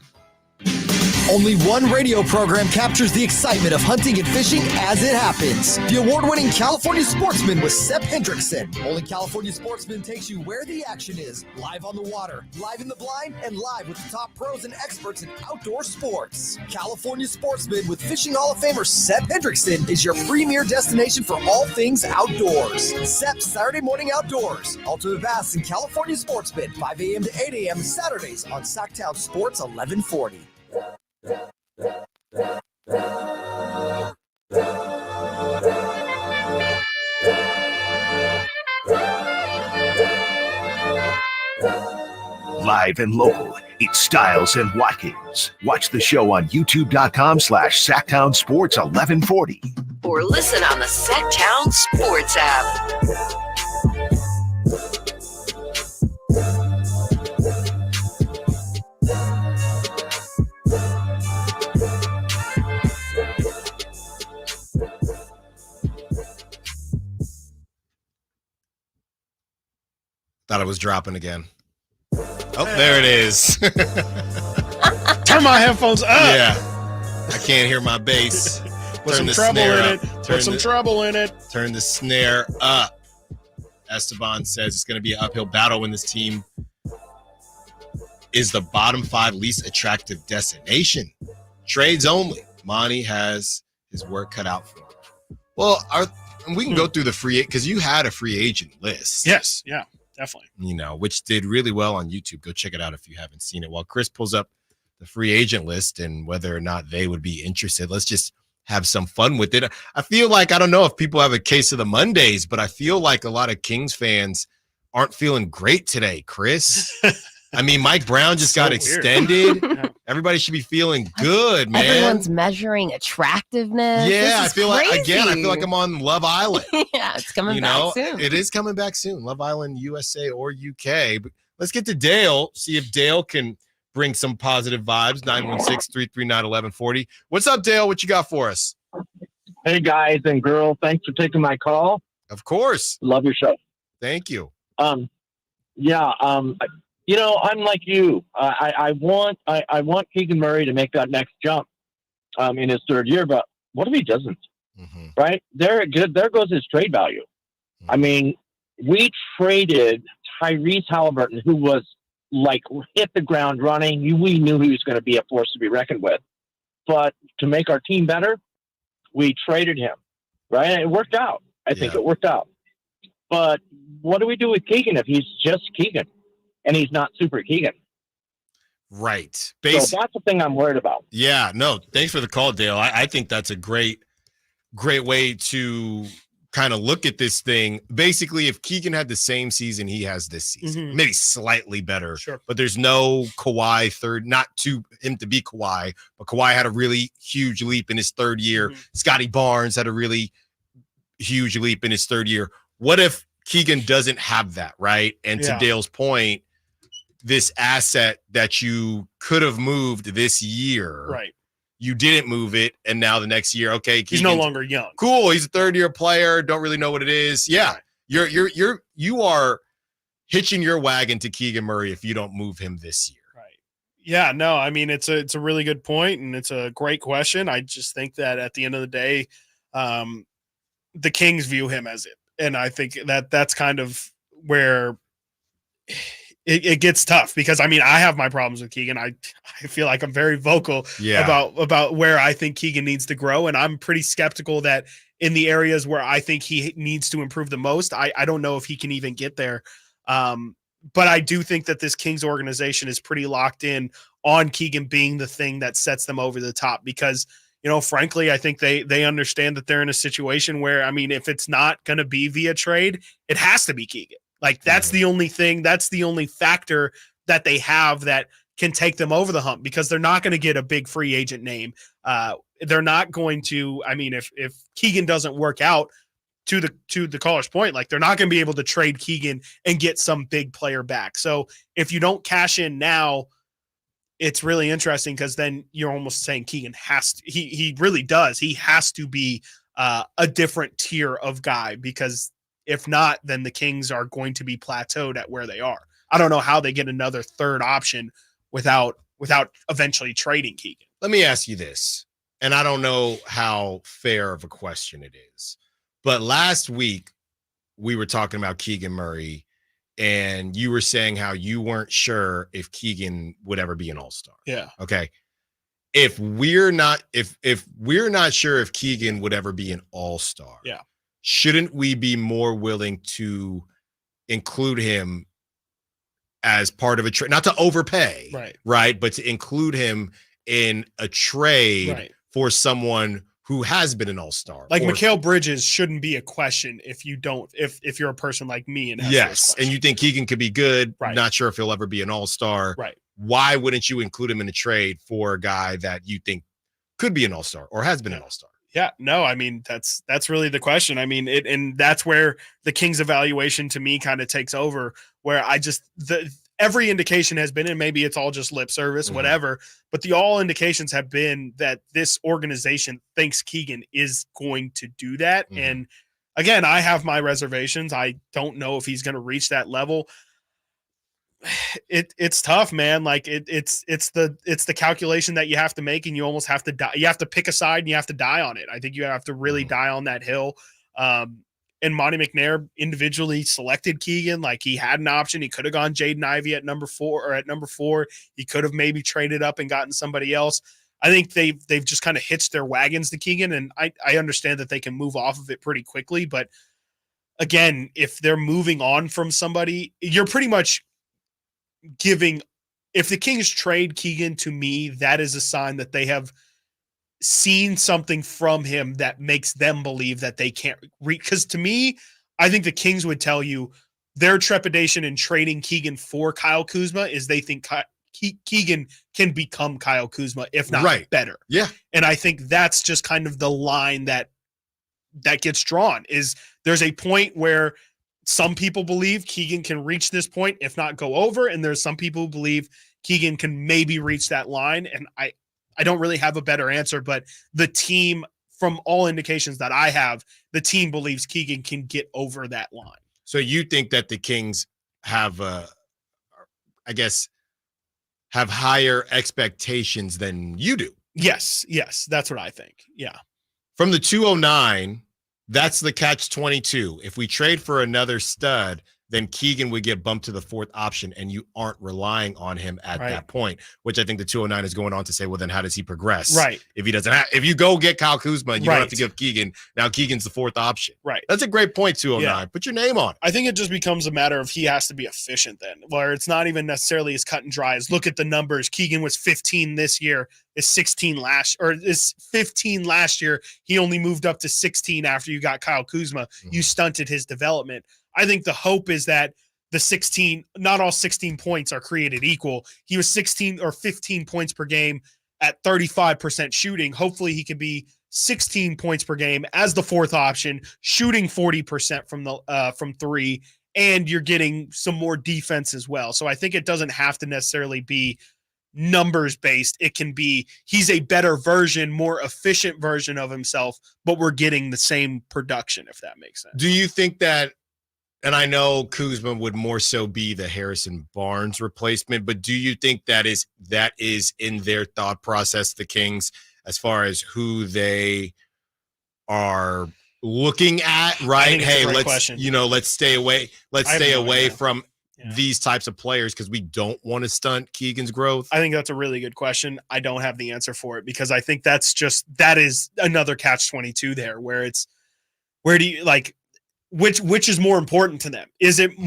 Only one radio program captures the excitement of hunting and fishing as it happens. The award-winning California Sportsman with Sep Hendrickson. Only California Sportsman takes you where the action is. Live on the water, live in the blind, and live with the top pros and experts in outdoor sports. California Sportsman with Fishing Hall of Famer Sep Hendrickson is your premier destination for all things outdoors. Sep's Saturday Morning Outdoors. Ultimate Bass and California Sportsman, 5 a.m. to 8 a.m. Saturdays on Sactown Sports 1140. Live and local, it's Stiles and Watkins. Watch the show on youtube.com/Sactown Sports 1140. Or listen on the Sactown Sports app. Thought it was dropping again. Oh, there it is. Turn my headphones up. Yeah. I can't hear my bass. Put some treble in it. Put some treble in it. Turn the snare up. Esteban says it's going to be an uphill battle when this team is the bottom 5 least attractive destination. Trades only. Monty has his work cut out for him. Well, we can go through the free because you had a free agent list. Yes. Yeah. Definitely. Which did really well on YouTube. Go check it out if you haven't seen it. While Chris pulls up the free agent list and whether or not they would be interested, let's just have some fun with it. I feel like, I don't know if people have a case of the Mondays, but I feel like a lot of Kings fans aren't feeling great today, Chris. I mean, Mike Brown just got extended. Everybody should be feeling good, man. Everyone's measuring attractiveness. Yeah, I feel like crazy. I'm on Love Island. Yeah, it's coming back soon. It is coming back soon. Love Island, USA or UK. But let's get to Dale. See if Dale can bring some positive vibes. 916-339-1140. What's up, Dale? What you got for us? Hey, guys and girl. Thanks for taking my call. Of course. Love your show. Thank you. I'm like you. I want Keegan Murray to make that next jump in his third year, but what if he doesn't? Mm-hmm. Right? There goes his trade value. Mm-hmm. I mean, we traded Tyrese Halliburton, who was like hit the ground running. We knew he was going to be a force to be reckoned with. But to make our team better, we traded him. Right? And it worked out. I think it worked out. But what do we do with Keegan if he's just Keegan and he's not super Keegan? Right. So that's the thing I'm worried about. Yeah, no, thanks for the call, Dale. I think that's a great way to kind of look at this thing. Basically, if Keegan had the same season he has this season, maybe slightly better, but there's no Kawhi third, not to him to be Kawhi, but Kawhi had a really huge leap in his third year. Scotty Barnes had a really huge leap in his third year. What if Keegan doesn't have that, right? And to Dale's point, this asset that you could have moved this year, right? You didn't move it, and now the next year, okay, he's no longer young. Cool, he's a third-year player. Don't really know what it is. Yeah, you are hitching your wagon to Keegan Murray if you don't move him this year. Right. Yeah. No. I mean, it's a really good point, and it's a great question. I just think that at the end of the day, the Kings view him as it. And I think that's kind of where it gets tough because, I mean, I have my problems with Keegan. I feel like I'm very vocal about where I think Keegan needs to grow. And I'm pretty skeptical that in the areas where I think he needs to improve the most, I don't know if he can even get there. But I do think that this Kings organization is pretty locked in on Keegan being the thing that sets them over the top because, you know, frankly, I think they understand that they're in a situation where, I mean, if it's not going to be via trade, it has to be Keegan. Like that's the only thing, that's the only factor that they have that can take them over the hump because they're not going to get a big free agent name. They're not going to, I mean, if Keegan doesn't work out to the caller's point, like they're not going to be able to trade Keegan and get some big player back. So if you don't cash in now, it's really interesting because then you're almost saying Keegan has to, he really does. He has to be a different tier of guy because if not, then the Kings are going to be plateaued at where they are. I don't know how they get another third option without eventually trading Keegan. Let me ask you this, and I don't know how fair of a question it is, but last week we were talking about Keegan Murray and you were saying how you weren't sure if Keegan would ever be an all-star. Yeah. Okay. If we're not sure if Keegan would ever be an all-star, shouldn't we be more willing to include him as part of a trade, not to overpay, right? But to include him in a trade for someone who has been an all-star. Like Mikal Bridges shouldn't be a question if you don't, if you're a person like me and and you think Keegan could be good, not sure if he'll ever be an all-star. Right. Why wouldn't you include him in a trade for a guy that you think could be an all-star or has been an all-star? Yeah, no, I mean, that's really the question. I mean, and that's where the Kings evaluation to me kind of takes over, where every indication has been, and maybe it's all just lip service, whatever, but all indications have been that this organization thinks Keegan is going to do that. And again, I have my reservations. I don't know if he's going to reach that level. It's tough, man. Like it's the calculation that you have to make, and you almost have to die. You have to pick a side and you have to die on it. I think you have to really die on that hill. And Monty McNair individually selected Keegan. Like he had an option. He could have gone Jaden Ivey at number 4. He could have maybe traded up and gotten somebody else. I think they've just kind of hitched their wagons to Keegan, and I understand that they can move off of it pretty quickly. But again, if they're moving on from somebody, you're pretty much giving. If the Kings trade Keegan, to me, that is a sign that they have seen something from him that makes them believe that they can't reach. Because to me, I think the Kings would tell you their trepidation in trading Keegan for Kyle Kuzma is they think Keegan can become Kyle Kuzma, if not better. Yeah. And I think that's just kind of the line that gets drawn. Is there's a point where some people believe Keegan can reach this point, if not go over, and there's some people who believe Keegan can maybe reach that line. And I don't really have a better answer, but the team, from all indications that I have, the team believes Keegan can get over that line. So you think that the Kings have, have higher expectations than you do? Yes, that's what I think. Yeah. From the 209, that's the catch-22. If we trade for another stud, then Keegan would get bumped to the fourth option, and you aren't relying on him at that point, which I think the 209 is going on to say, well, then how does he progress? Right. If he doesn't if you go get Kyle Kuzma and you don't have to give Keegan, now Keegan's the fourth option. Right. That's a great point, 209. Yeah. Put your name on it. I think it just becomes a matter of he has to be efficient then, where it's not even necessarily as cut and dry as look at the numbers. Keegan was 15 this year, is 16 is 15 last year. He only moved up to 16 after you got Kyle Kuzma. Mm-hmm. You stunted his development. I think the hope is that the 16, not all 16 points are created equal. He was 16 or 15 points per game at 35% shooting. Hopefully he can be 16 points per game as the fourth option, shooting 40% from three, and you're getting some more defense as well. So I think it doesn't have to necessarily be numbers based. It can be he's a better version, more efficient version of himself, but we're getting the same production, if that makes sense. Do you think that, and I know Kuzma would more so be the Harrison Barnes replacement, but do you think that is in their thought process, the Kings, as far as who they are looking at, right? Hey, let's stay away. Let's stay away from these types of players because we don't want to stunt Keegan's growth. I think that's a really good question. I don't have the answer for it because I think that is another catch-22 there, where it's, where do you like, which is more important to them? Is it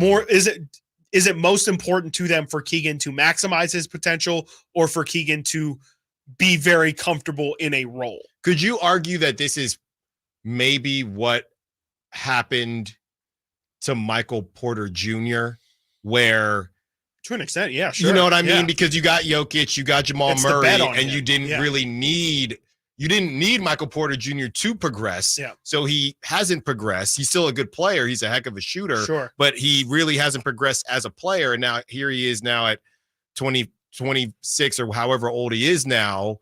most important to them for Keegan to maximize his potential or for Keegan to be very comfortable in a role? Could you argue that this is maybe what happened to Michael Porter Jr., where to an extent, yeah, sure. You know what I mean? Because you got Jokic, you got Jamal Murray, and you didn't really need Michael Porter Jr. to progress. Yeah. So he hasn't progressed. He's still a good player. He's a heck of a shooter. Sure. But he really hasn't progressed as a player. And now here he is now at 26 or however old he is now.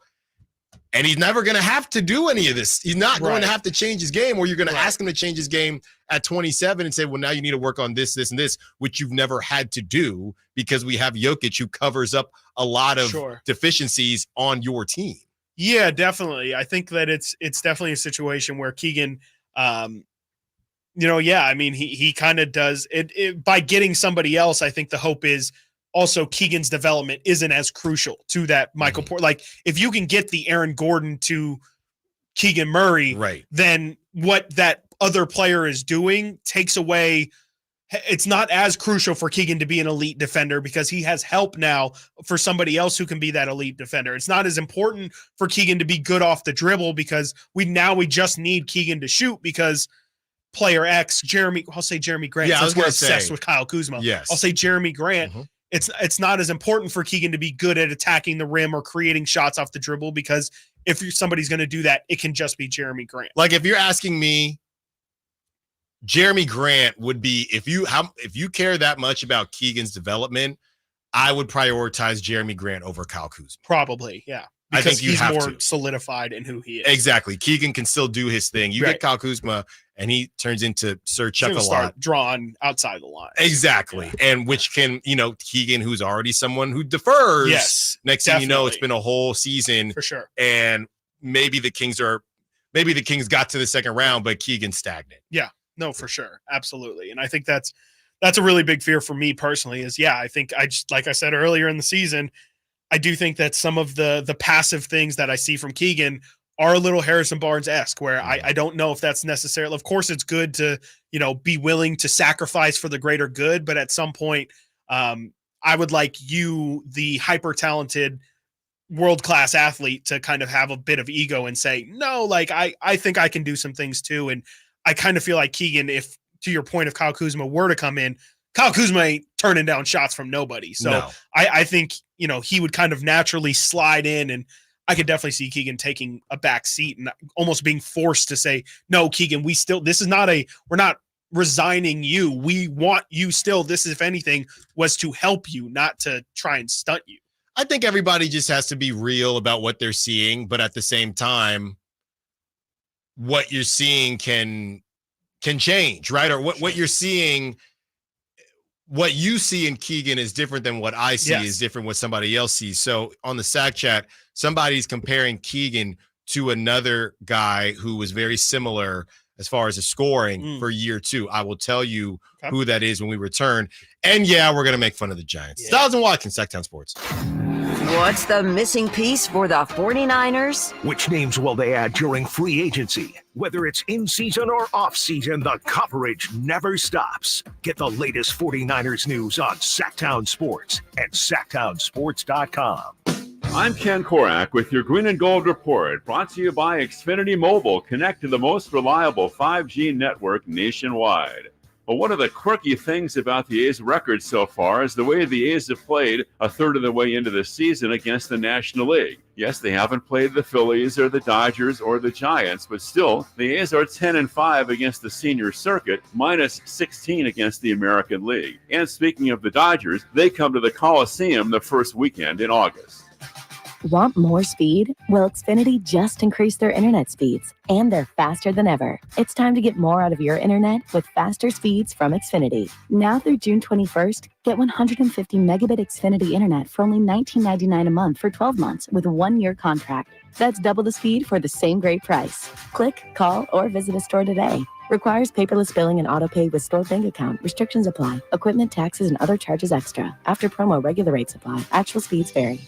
And he's never going to have to do any of this. He's not going to have to change his game, or you're going to ask him to change his game at 27 and say, well, now you need to work on this, this, and this, which you've never had to do because we have Jokic who covers up a lot of deficiencies on your team. Yeah, definitely. I think that it's definitely a situation where Keegan, he kind of does it by getting somebody else. I think the hope is also Keegan's development isn't as crucial to that Michael Porter. Like if you can get the Aaron Gordon to Keegan Murray, then what that other player is doing takes away. It's not as crucial for Keegan to be an elite defender because he has help now for somebody else who can be that elite defender. It's not as important for Keegan to be good off the dribble because we just need Keegan to shoot because player X, I'll say Jeremy Grant. Yeah, we're obsessed with Kyle Kuzma. Yes. I'll say Jeremy Grant. Mm-hmm. It's not as important for Keegan to be good at attacking the rim or creating shots off the dribble because if somebody's going to do that, it can just be Jeremy Grant. Like if you're asking me, Jeremy Grant would be, if you care that much about Keegan's development, I would prioritize Jeremy Grant over Kyle Kuzma. Probably, yeah. Because I think he's more solidified in who he is. Exactly. Keegan can still do his thing. You get Kyle Kuzma, and he turns into Sir Chuck-a-Lot. Drawn outside the line. Exactly. Yeah. And which can, Keegan, who's already someone who defers. Yes. Next thing you know, it's been a whole season. For sure. And maybe the Kings got to the second round, but Keegan's stagnant. Yeah. No, for sure. Absolutely. And I think that's a really big fear for me personally is, I think like I said earlier in the season, I do think that some of the passive things that I see from Keegan are a little Harrison Barnes-esque where I don't know if that's necessarily, of course it's good to, be willing to sacrifice for the greater good. But at some point I would like you, the hyper talented world-class athlete, to kind of have a bit of ego and say, no, like I think I can do some things too. And I kind of feel like Keegan, if to your point, if Kyle Kuzma were to come in, Kyle Kuzma ain't turning down shots from nobody. So No. I think, he would kind of naturally slide in, and I could definitely see Keegan taking a back seat and almost being forced to say, no, Keegan, we're not resigning you. We want you still. This, if anything, was to help you, not to try and stunt you. I think everybody just has to be real about what they're seeing, but at the same time, what you're seeing can change, right? Or what you're seeing, what you see in Keegan is different than what I see is different what somebody else sees. So on the Sac Chat, somebody's comparing Keegan to another guy who was very similar as far as the scoring for year 2. I will tell you who that is when we return. And yeah, we're going to make fun of the Giants. Stiles and Watkins, Sactown Sports. What's the missing piece for the 49ers? Which names will they add during free agency? Whether it's in season or off season, the coverage never stops. Get the latest 49ers news on Sactown Sports and SactownSports.com. I'm Ken Korak with your Green and Gold Report, brought to you by Xfinity Mobile. Connect to the most reliable 5G network nationwide. Well, one of the quirky things about the A's record so far is the way the A's have played a third of the way into the season against the National League. Yes, they haven't played the Phillies or the Dodgers or the Giants, but still, the A's are 10-5 against the senior circuit, minus 16 against the American League. And speaking of the Dodgers, they come to the Coliseum the first weekend in August. Want more speed? Well, Xfinity just increased their internet speeds, and they're faster than ever. It's time to get more out of your internet with faster speeds from Xfinity. Now through June 21st, get 150 megabit Xfinity internet for only $19.99 a month for 12 months with a 1-year contract. That's double the speed for the same great price. Click, call, or visit a store today. Requires paperless billing and autopay with stored bank account. Restrictions apply. Equipment, taxes, and other charges extra. After promo, regular rates apply. Actual speeds vary.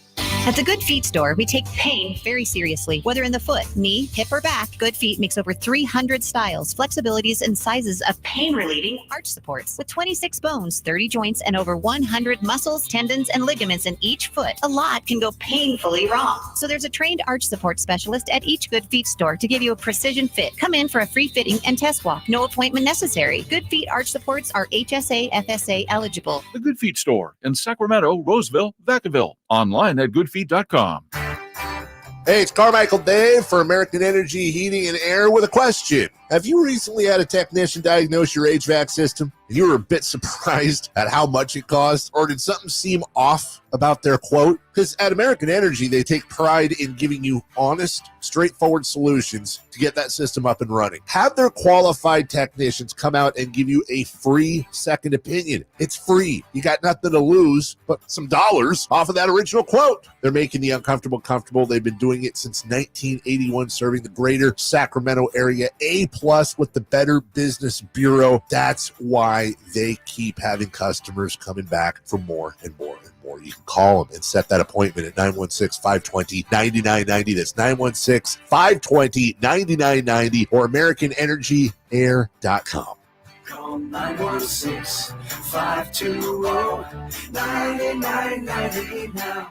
At the Good Feet store, we take pain very seriously. Whether in the foot, knee, hip, or back, Good Feet makes over 300 styles, flexibilities, and sizes of pain-relieving arch supports. With 26 bones, 30 joints, and over 100 muscles, tendons, and ligaments in each foot, a lot can go painfully wrong. So there's a trained arch support specialist at each Good Feet store to give you a precision fit. Come in for a free fitting and test walk. No appointment necessary. Good Feet arch supports are HSA, FSA eligible. The Good Feet store in Sacramento, Roseville, Vacaville. Online at goodfeet.com. Hey, it's Carmichael Dave for American Energy Heating and Air with a question. Have you recently had a technician diagnose your HVAC system and you were a bit surprised at how much it cost? Or did something seem off about their quote? Because at American Energy, they take pride in giving you honest, straightforward solutions to get that system up and running. Have their qualified technicians come out and give you a free second opinion. It's free. You got nothing to lose but some dollars off of that original quote. They're making the uncomfortable comfortable. They've been doing it since 1981, serving the greater Sacramento area. A+ with the Better Business Bureau. That's why they keep having customers coming back for more and more and more. You can call them and set that appointment at 916-520-9990. That's 916-520-9990 or AmericanEnergyAir.com. Call 916-520-9990 now.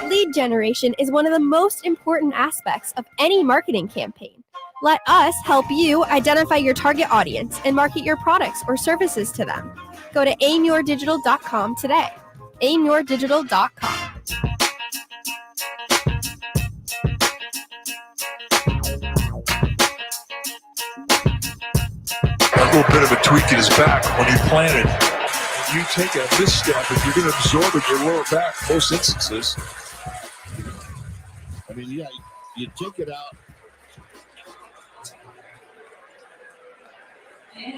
Lead generation is one of the most important aspects of any marketing campaign. Let us help you identify your target audience and market your products or services to them. Go to aimyourdigital.com today. aimyourdigital.com. A little bit of a tweak in his back when he planted. You take a misstep if you're going to absorb in your lower back, most instances. I mean, yeah, you take it out. You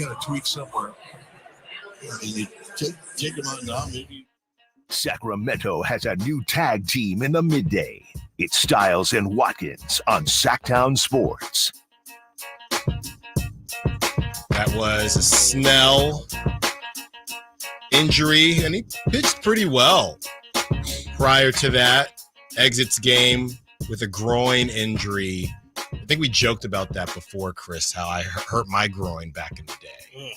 got to tweak somewhere. And you take them out now, maybe. Sacramento has a new tag team in the midday. It's Stiles and Watkins on Sactown Sports. That was a Snell injury, and he pitched pretty well. Prior to that, exits game with a groin injury. I think we joked about that before, Chris, how I hurt my groin back in the day. Ugh.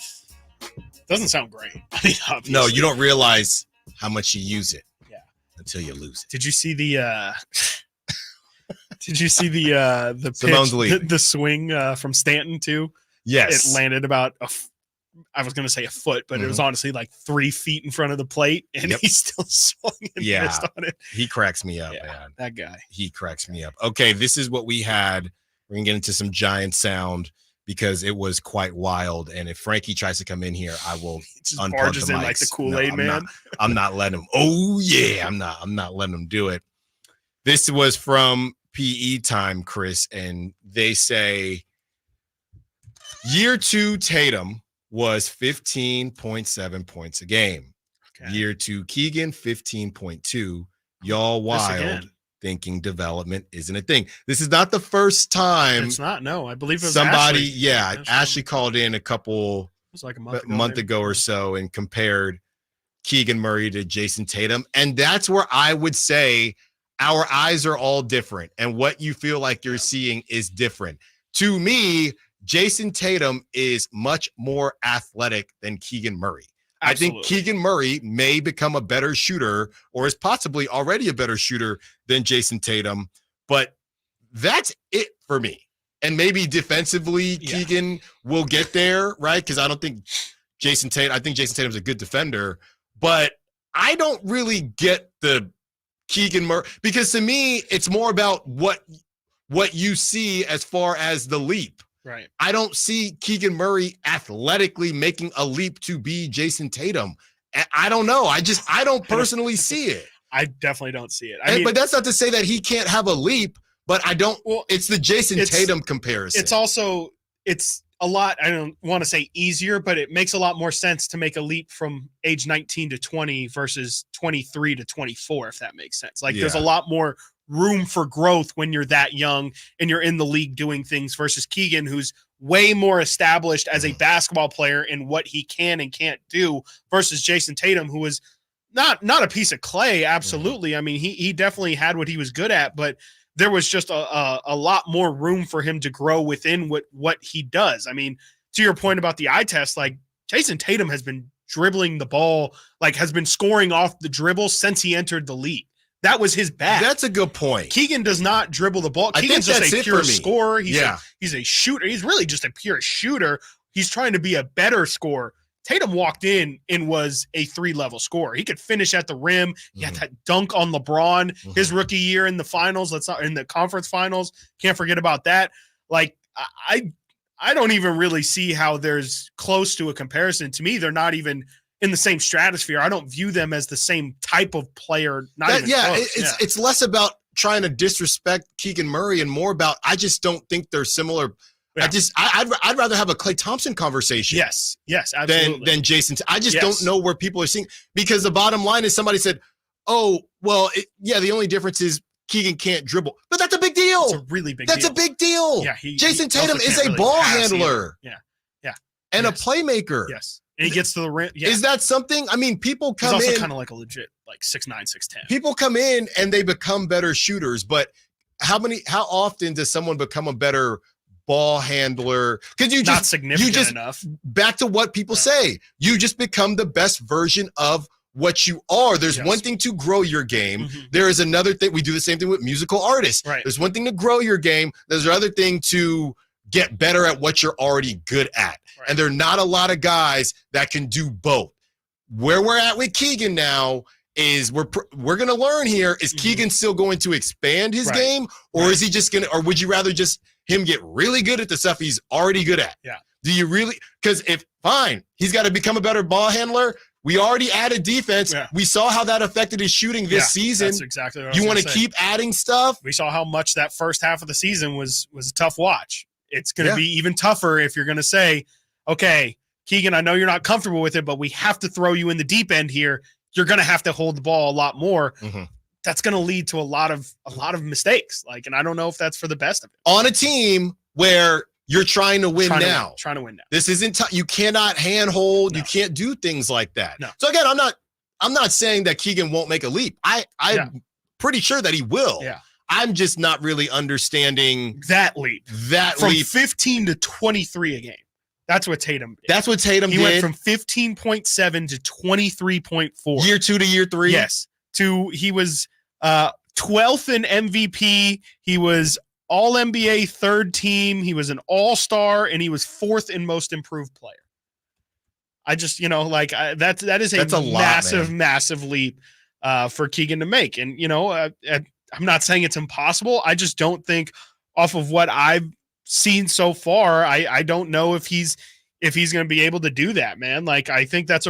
Doesn't sound great. I mean, obviously. No, you don't realize how much you use it. Yeah. Until you lose it. Did you see the pitch, Simone's leaving. the swing from Stanton too? Yes. It landed about I was going to say a foot, but it was honestly like 3 feet in front of the plate, and he still swung and missed on it. He cracks me up, man. That guy. He cracks me up. Okay, this is what we had. We're going to get into some Giant sound because it was quite wild. And if Frankie tries to come in here, I will unplug the mics. Like the Kool-Aid man. I'm not letting him. Oh, yeah. I'm not letting him do it. This was from PE Time, Chris, and they say year 2 Tatum was 15.7 points a game. Okay. Year 2 Keegan, 15.2. Y'all wild, thinking development isn't a thing. This is not the first time. It's not. No, I believe it was somebody. Ashley. Ashley called in a month ago or so and compared Keegan Murray to Jason Tatum, and that's where I would say our eyes are all different, and what you feel like you're seeing is different. To me, Jason Tatum is much more athletic than Keegan Murray. Absolutely. I think Keegan Murray may become a better shooter or is possibly already a better shooter than Jason Tatum, but that's it for me. And maybe defensively, Keegan will get there, right? Because I think Jason Tatum's a good defender, but I don't really get the Keegan Murray, because to me, it's more about what you see as far as the leap. Right. I don't see Keegan Murray athletically making a leap to be Jason Tatum. I don't know. I don't personally see it. I definitely don't see it. But that's not to say that he can't have a leap, but I don't. Well, it's the Jason Tatum comparison. It's a lot. I don't want to say easier, but it makes a lot more sense to make a leap from age 19 to 20 versus 23 to 24, if that makes sense. Like there's a lot more room for growth when you're that young and you're in the league doing things versus Keegan, who's way more established as a basketball player in what he can and can't do, versus Jason Tatum, who is not a piece of clay. Absolutely. I mean, he definitely had what he was good at, but there was just a lot more room for him to grow within what he does. I mean, to your point about the eye test, like Jason Tatum has been dribbling the ball, like has been scoring off the dribble since he entered the league. That was his bag. That's a good point. Keegan does not dribble the ball. Keegan's just a pure scorer. He's a shooter. He's really just a pure shooter. He's trying to be a better scorer. Tatum walked in and was a 3-level scorer. He could finish at the rim. He had that dunk on LeBron his rookie year in the finals. In the conference finals. Can't forget about that. Like I don't even really see how there's close to a comparison. To me, they're not even in the same stratosphere. I don't view them as the same type of player. It's less about trying to disrespect Keegan Murray and more about I just don't think they're similar. Yeah. I'd rather have a Klay Thompson conversation. Yes, absolutely. Than Jason. I just don't know where people are seeing, because the bottom line is somebody said, "Oh, well, the only difference is Keegan can't dribble," but that's a big deal. It's a really big deal. That's a big deal. Yeah, Jason Tatum is a ball handler. Yeah, and a playmaker. Yes. And he gets to the rim. Yeah. Is that something? I mean, people come in. He's also kind of like a legit, like 6'9", 6'10". People come in and they become better shooters, but how often does someone become a better ball handler? Because not significant enough. Back to what people say, you just become the best version of what you are. There's one thing to grow your game. There is another thing. We do the same thing with musical artists. Right. There's one thing to grow your game. There's another thing to get better at what you're already good at. Right. And there are not a lot of guys that can do both. Where we're at with Keegan now is we're going to learn here. Is Keegan still going to expand his game, or is he just going to, or would you rather just him get really good at the stuff he's already good at? Yeah. Do you really? Because he's got to become a better ball handler. We already added defense. Yeah. We saw how that affected his shooting this season. That's exactly what I was You want to keep adding stuff? We saw how much that first half of the season was a tough watch. It's going to be even tougher if you're going to say, okay, Keegan, I know you're not comfortable with it, but we have to throw you in the deep end here. You're going to have to hold the ball a lot more. That's going to lead to a lot of mistakes. And I don't know if that's for the best of it. On a team where you're trying to win now. Trying to win now. This isn't you cannot handhold. No. You can't do things like that. No. So again, I'm not saying that Keegan won't make a leap. I'm pretty sure that he will. Yeah. I'm just not really understanding that leap. From 15 to 23 a game. That's what Tatum did. That's what Tatum did. He went from 15.7 to 23.4. Year 2 to year 3? Yes. He was 12th in MVP. He was All-NBA third team. He was an all-star, and he was 4th in most improved player. I just, that is a massive leap for Keegan to make. And, I'm not saying it's impossible. I just don't think off of what I've seen so far, I don't know if he's going to be able to do that, man. Like, I think that's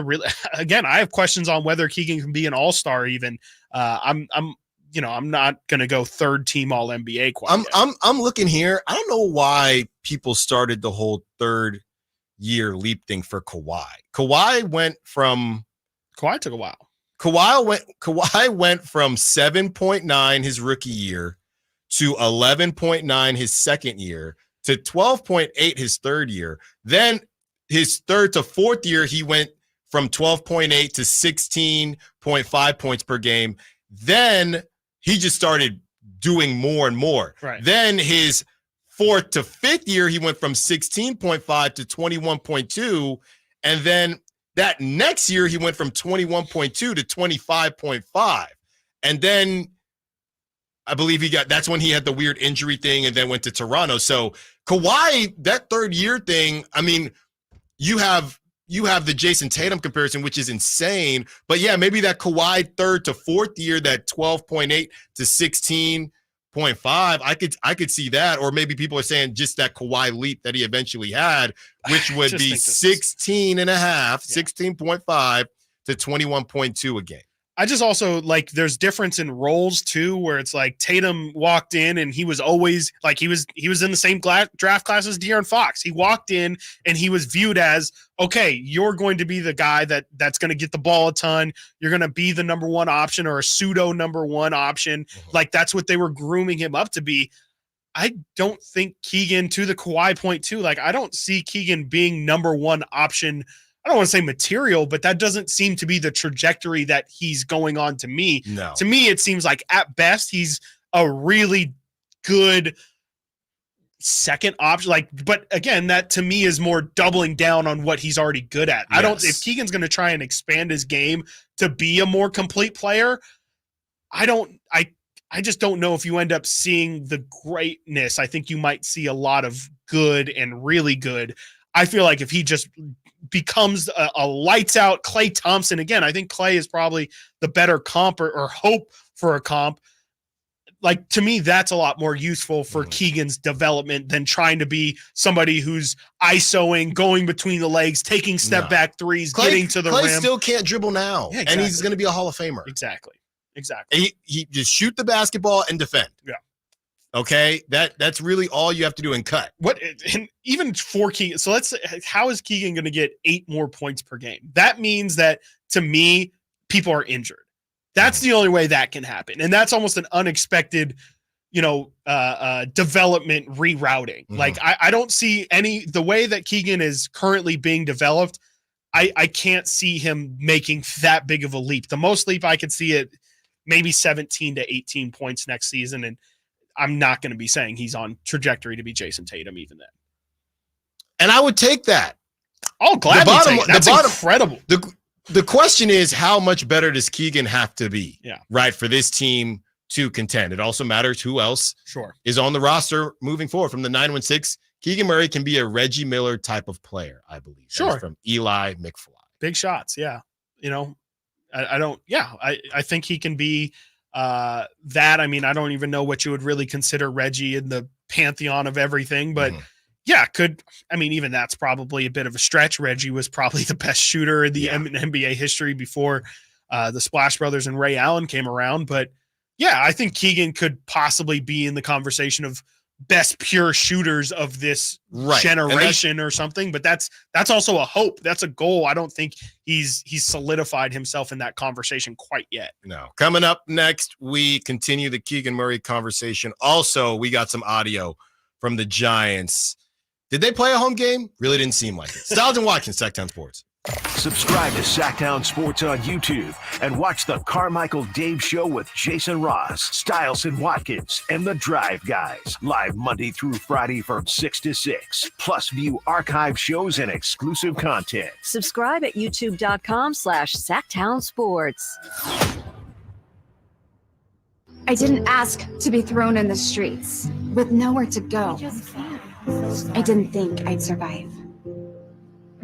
again, I have questions on whether Keegan can be an all-star even. I'm not going to go third team all NBA quite yet. I'm looking here. I don't know why people started the whole third year leap thing for Kawhi. Kawhi took a while. Kawhi went from 7.9 his rookie year to 11.9 his second year to 12.8 his third year. Then his third to fourth year, he went from 12.8 to 16.5 points per game. Then he just started doing more and more. Right. Then his fourth to fifth year, he went from 16.5 to 21.2. And then that next year, he went from 21.2 to 25.5. And then I believe that's when he had the weird injury thing and then went to Toronto. So Kawhi, that third year thing, I mean, you have the Jason Tatum comparison, which is insane. But yeah, maybe that Kawhi third to fourth year, that 12.8 to 16.5, I could see that. Or maybe people are saying just that Kawhi leap that he eventually had, which would be 16.5 to 21.2 a game. I just also there's difference in roles too, where it's like Tatum walked in and he was always he was in the same draft class as De'Aaron Fox. He walked in and he was viewed as, okay, you're going to be the guy that's going to get the ball a ton. You're going to be the number one option or a pseudo number one option. Mm-hmm. That's what they were grooming him up to be. I don't think Keegan, to the Kawhi point too, I don't see Keegan being number one option. I don't want to say material, but that doesn't seem to be the trajectory that he's going on to me. No. To me, it seems like at best he's a really good second option. But again, that to me is more doubling down on what he's already good at. Yes. If Keegan's going to try and expand his game to be a more complete player, I just don't know if you end up seeing the greatness. I think you might see a lot of good and really good. I feel like if he just becomes a lights out Klay Thompson again, I think Klay is probably the better comp or hope for a comp. To me, that's a lot more useful for Keegan's development than trying to be somebody who's ISOing, going between the legs, taking step back threes, getting to the rim. Klay still can't dribble now, and he's going to be a Hall of Famer. Exactly. He just shoot the basketball and defend. Yeah. Okay, that's really all you have to do and cut. And even for Keegan, so how is Keegan going to get 8 more points per game? That means that, to me, people are injured. That's the only way that can happen, and that's almost an unexpected, development rerouting. Mm-hmm. I don't see the way that Keegan is currently being developed. I can't see him making that big of a leap. The most leap I could see it maybe 17 to 18 points next season, and I'm not going to be saying he's on trajectory to be Jason Tatum even then. And I would take that. Oh, gladly take it. That's incredible. The question is, how much better does Keegan have to be, yeah, right, for this team to contend? It also matters who else is on the roster moving forward. From the 916, Keegan Murray can be a Reggie Miller type of player, I believe. Sure. From Eli McFly. Big shots, yeah. I think he can be that. I mean, I don't even know what you would really consider Reggie in the pantheon of everything, but yeah, even that's probably a bit of a stretch. Reggie was probably the best shooter in the NBA history before the Splash Brothers and Ray Allen came around. But yeah, I think Keegan could possibly be in the conversation of best pure shooters of this generation or something. But that's also a hope. That's a goal. I don't think he's solidified himself in that conversation quite yet. No. Coming up next, we continue the Keegan Murray conversation. Also, we got some audio from the Giants. Did they play a home game? Really didn't seem like it. Stiles and Watkins, Sactown Sports. Subscribe to Sactown Sports on YouTube and watch the Carmichael Dave Show with Jason Ross, Stiles and Watkins, and the Drive Guys. Live Monday through Friday from 6 to 6. Plus view archive shows and exclusive content. Subscribe at youtube.com/Sactown Sports. I didn't ask to be thrown in the streets with nowhere to go. I didn't think I'd survive.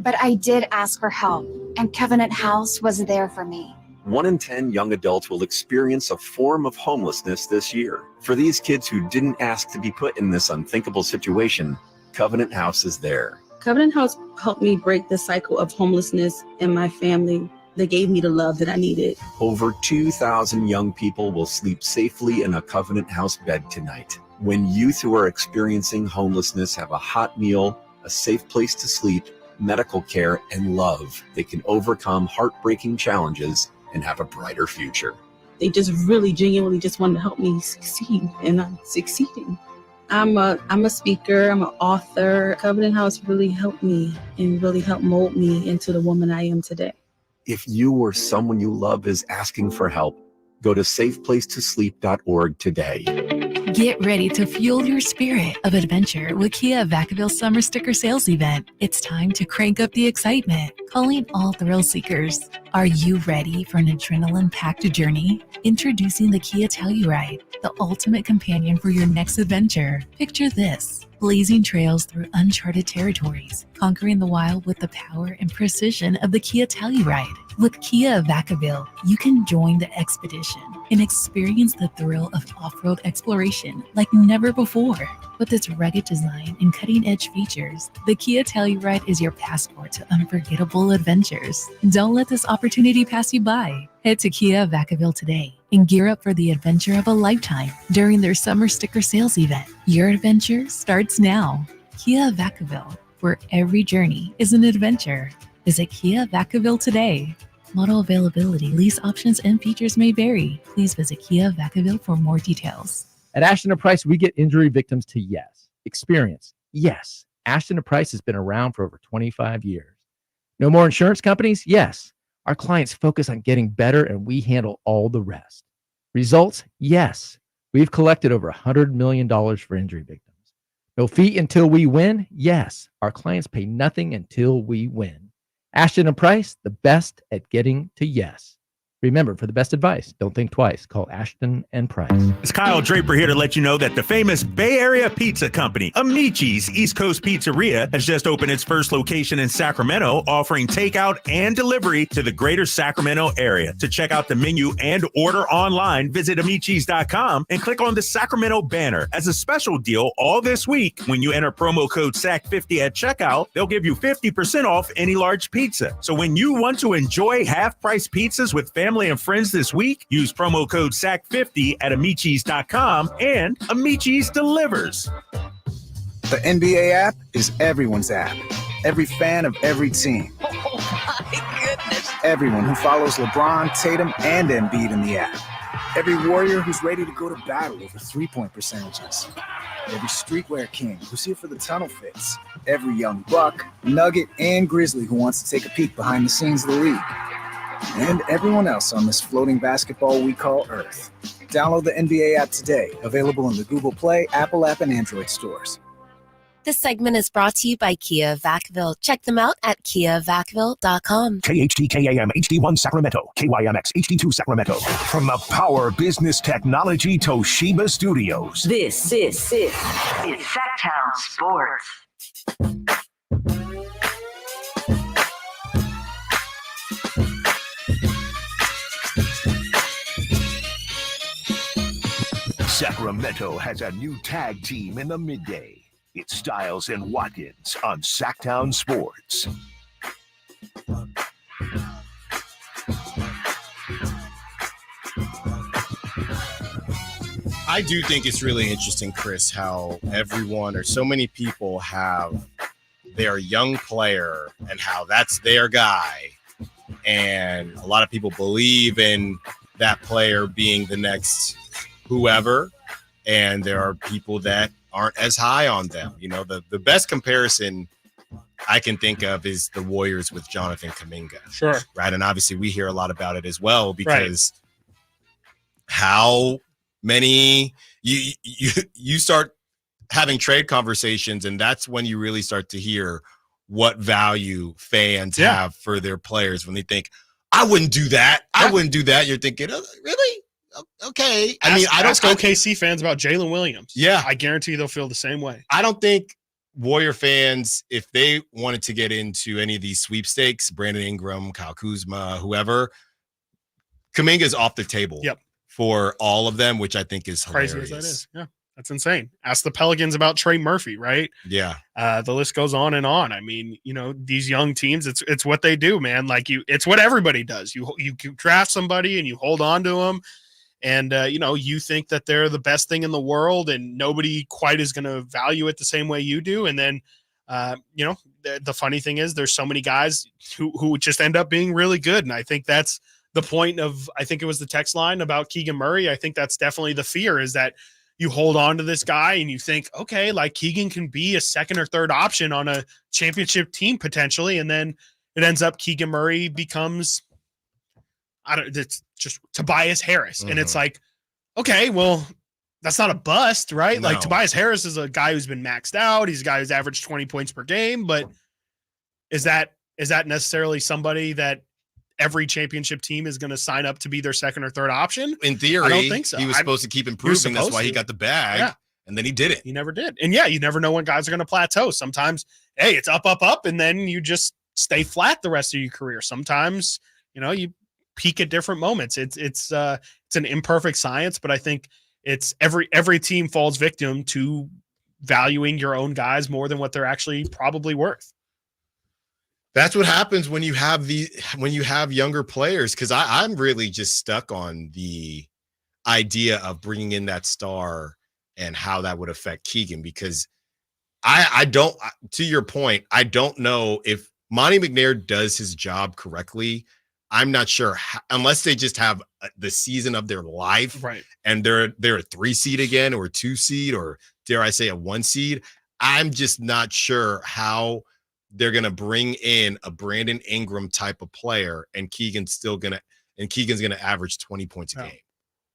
But I did ask for help, and Covenant House was there for me. 1 in 10 young adults will experience a form of homelessness this year. For these kids who didn't ask to be put in this unthinkable situation, Covenant House is there. Covenant House helped me break the cycle of homelessness in my family. They gave me the love that I needed. Over 2,000 young people will sleep safely in a Covenant House bed tonight. When youth who are experiencing homelessness have a hot meal, a safe place to sleep, medical care, and love, they can overcome heartbreaking challenges and have a brighter future. They just really genuinely just wanted to help me succeed, and I'm succeeding. I'm a speaker, I'm an author. Covenant House really helped me and really helped mold me into the woman I am today. If you or someone you love is asking for help, go to safeplacetosleep.org today. Get ready to fuel your spirit of adventure with Kia Vacaville Summer Sticker Sales Event. It's time to crank up the excitement, calling all thrill seekers. Are you ready for an adrenaline-packed journey? Introducing the Kia Telluride, the ultimate companion for your next adventure. Picture this: blazing trails through uncharted territories, conquering the wild with the power and precision of the Kia Telluride. With Kia Vacaville, you can join the expedition and experience the thrill of off-road exploration like never before. With its rugged design and cutting-edge features, the Kia Telluride is your passport to unforgettable adventures. Don't let this opportunity pass you by. Head to Kia Vacaville today and gear up for the adventure of a lifetime during their summer sticker sales event. Your adventure starts now. Kia Vacaville, where every journey is an adventure. Visit Kia Vacaville today. Model availability, lease options, and features may vary. Please visit Kia Vacaville for more details. At Ashton & Price, we get injury victims to yes. Experience, yes. Ashton & Price has been around for over 25 years. No more insurance companies? Yes. Our clients focus on getting better, and we handle all the rest. Results? Yes. We've collected over $100 million for injury victims. No fee until we win? Yes. Our clients pay nothing until we win. Ashton & Price, the best at getting to yes. Remember, for the best advice, don't think twice. Call Ashton & Price. It's Kyle Draper here to let you know that the famous Bay Area pizza company, Amici's East Coast Pizzeria, has just opened its first location in Sacramento, offering takeout and delivery to the greater Sacramento area. To check out the menu and order online, visit Amici's.com and click on the Sacramento banner. As a special deal, all this week, when you enter promo code SAC50 at checkout, they'll give you 50% off any large pizza. So when you want to enjoy half-price pizzas with family and friends this week, use promo code SAC50 at Amici's.com, and Amici's delivers. The NBA app is everyone's app. Every fan of every team. Oh my goodness. Everyone who follows LeBron, Tatum, and Embiid in the app. Every warrior who's ready to go to battle over three-point percentages. Every streetwear king who's here for the tunnel fits. Every young buck, nugget, and grizzly who wants to take a peek behind the scenes of the league. And everyone else on this floating basketball we call Earth. Download the NBA app today. Available in the Google Play, Apple app, and Android stores. This segment is brought to you by Kia Vacaville. Check them out at KiaVacaville.com. KHTKAM HD1 Sacramento, KYMX HD2 Sacramento. From the Power Business Technology Toshiba Studios. This is Sactown Sports. Sacramento has a new tag team in the midday. It's Stiles and Watkins on Sactown Sports. I do think it's really interesting, Chris, how everyone or so many people have their young player and how that's their guy. And a lot of people believe in that player being the next whoever, and there are people that aren't as high on them. You know, the best comparison I can think of is the Warriors with Jonathan Kuminga. Sure. Right. And obviously we hear a lot about it as well, because how many you start having trade conversations, and that's when you really start to hear what value fans have for their players when they think, I wouldn't do that. I wouldn't do that. You're thinking, oh, really? Okay. I don't ask OKC fans about Jalen Williams. Yeah. I guarantee they'll feel the same way. I don't think Warrior fans, if they wanted to get into any of these sweepstakes, Brandon Ingram, Kyle Kuzma, whoever, Kuminga's off the table for all of them, which I think is hilarious. Crazy as that is. Yeah, that's insane. Ask the Pelicans about Trey Murphy, right? Yeah. The list goes on and on. I mean, these young teams, it's what they do, man. Like it's what everybody does. You draft somebody and you hold on to them. And, you think that they're the best thing in the world and nobody quite is going to value it the same way you do. And then, the funny thing is there's so many guys who just end up being really good. And I think that's the point of, I think it was the text line about Keegan Murray. I think that's definitely the fear, is that you hold on to this guy and you think, okay, like Keegan can be a second or third option on a championship team potentially. And then it ends up Keegan Murray becomes, it's just Tobias Harris. And it's like, okay, well, that's not a bust, right? No. Like Tobias Harris is a guy who's been maxed out. He's a guy who's averaged 20 points per game, but is that necessarily somebody that every championship team is going to sign up to be their second or third option? In theory, I don't think so. He was supposed to keep improving. That's why he got the bag. And then he didn't. He never did. And you never know when guys are going to plateau. Sometimes, hey, it's up, and then you just stay flat the rest of your career. Sometimes, you peak at different moments. It's an imperfect science, but I think it's every team falls victim to valuing your own guys more than what they're actually probably worth. That's what happens when you have younger players. Cause I'm really just stuck on the idea of bringing in that star and how that would affect Keegan, because I don't, to your point, I don't know if Monty McNair does his job correctly. I'm not sure unless they just have the season of their life, right? And they're a 3 seed again, or a 2 seed, or dare I say a 1 seed. I'm just not sure how they're going to bring in a Brandon Ingram type of player and Keegan's going to average 20 points a game.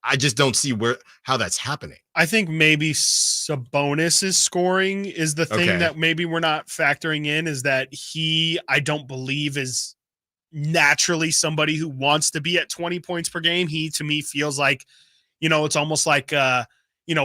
I just don't see how that's happening. I think maybe Sabonis' scoring is the thing that maybe we're not factoring in, is that I don't believe is naturally somebody who wants to be at 20 points per game. He, to me, feels like, it's almost like,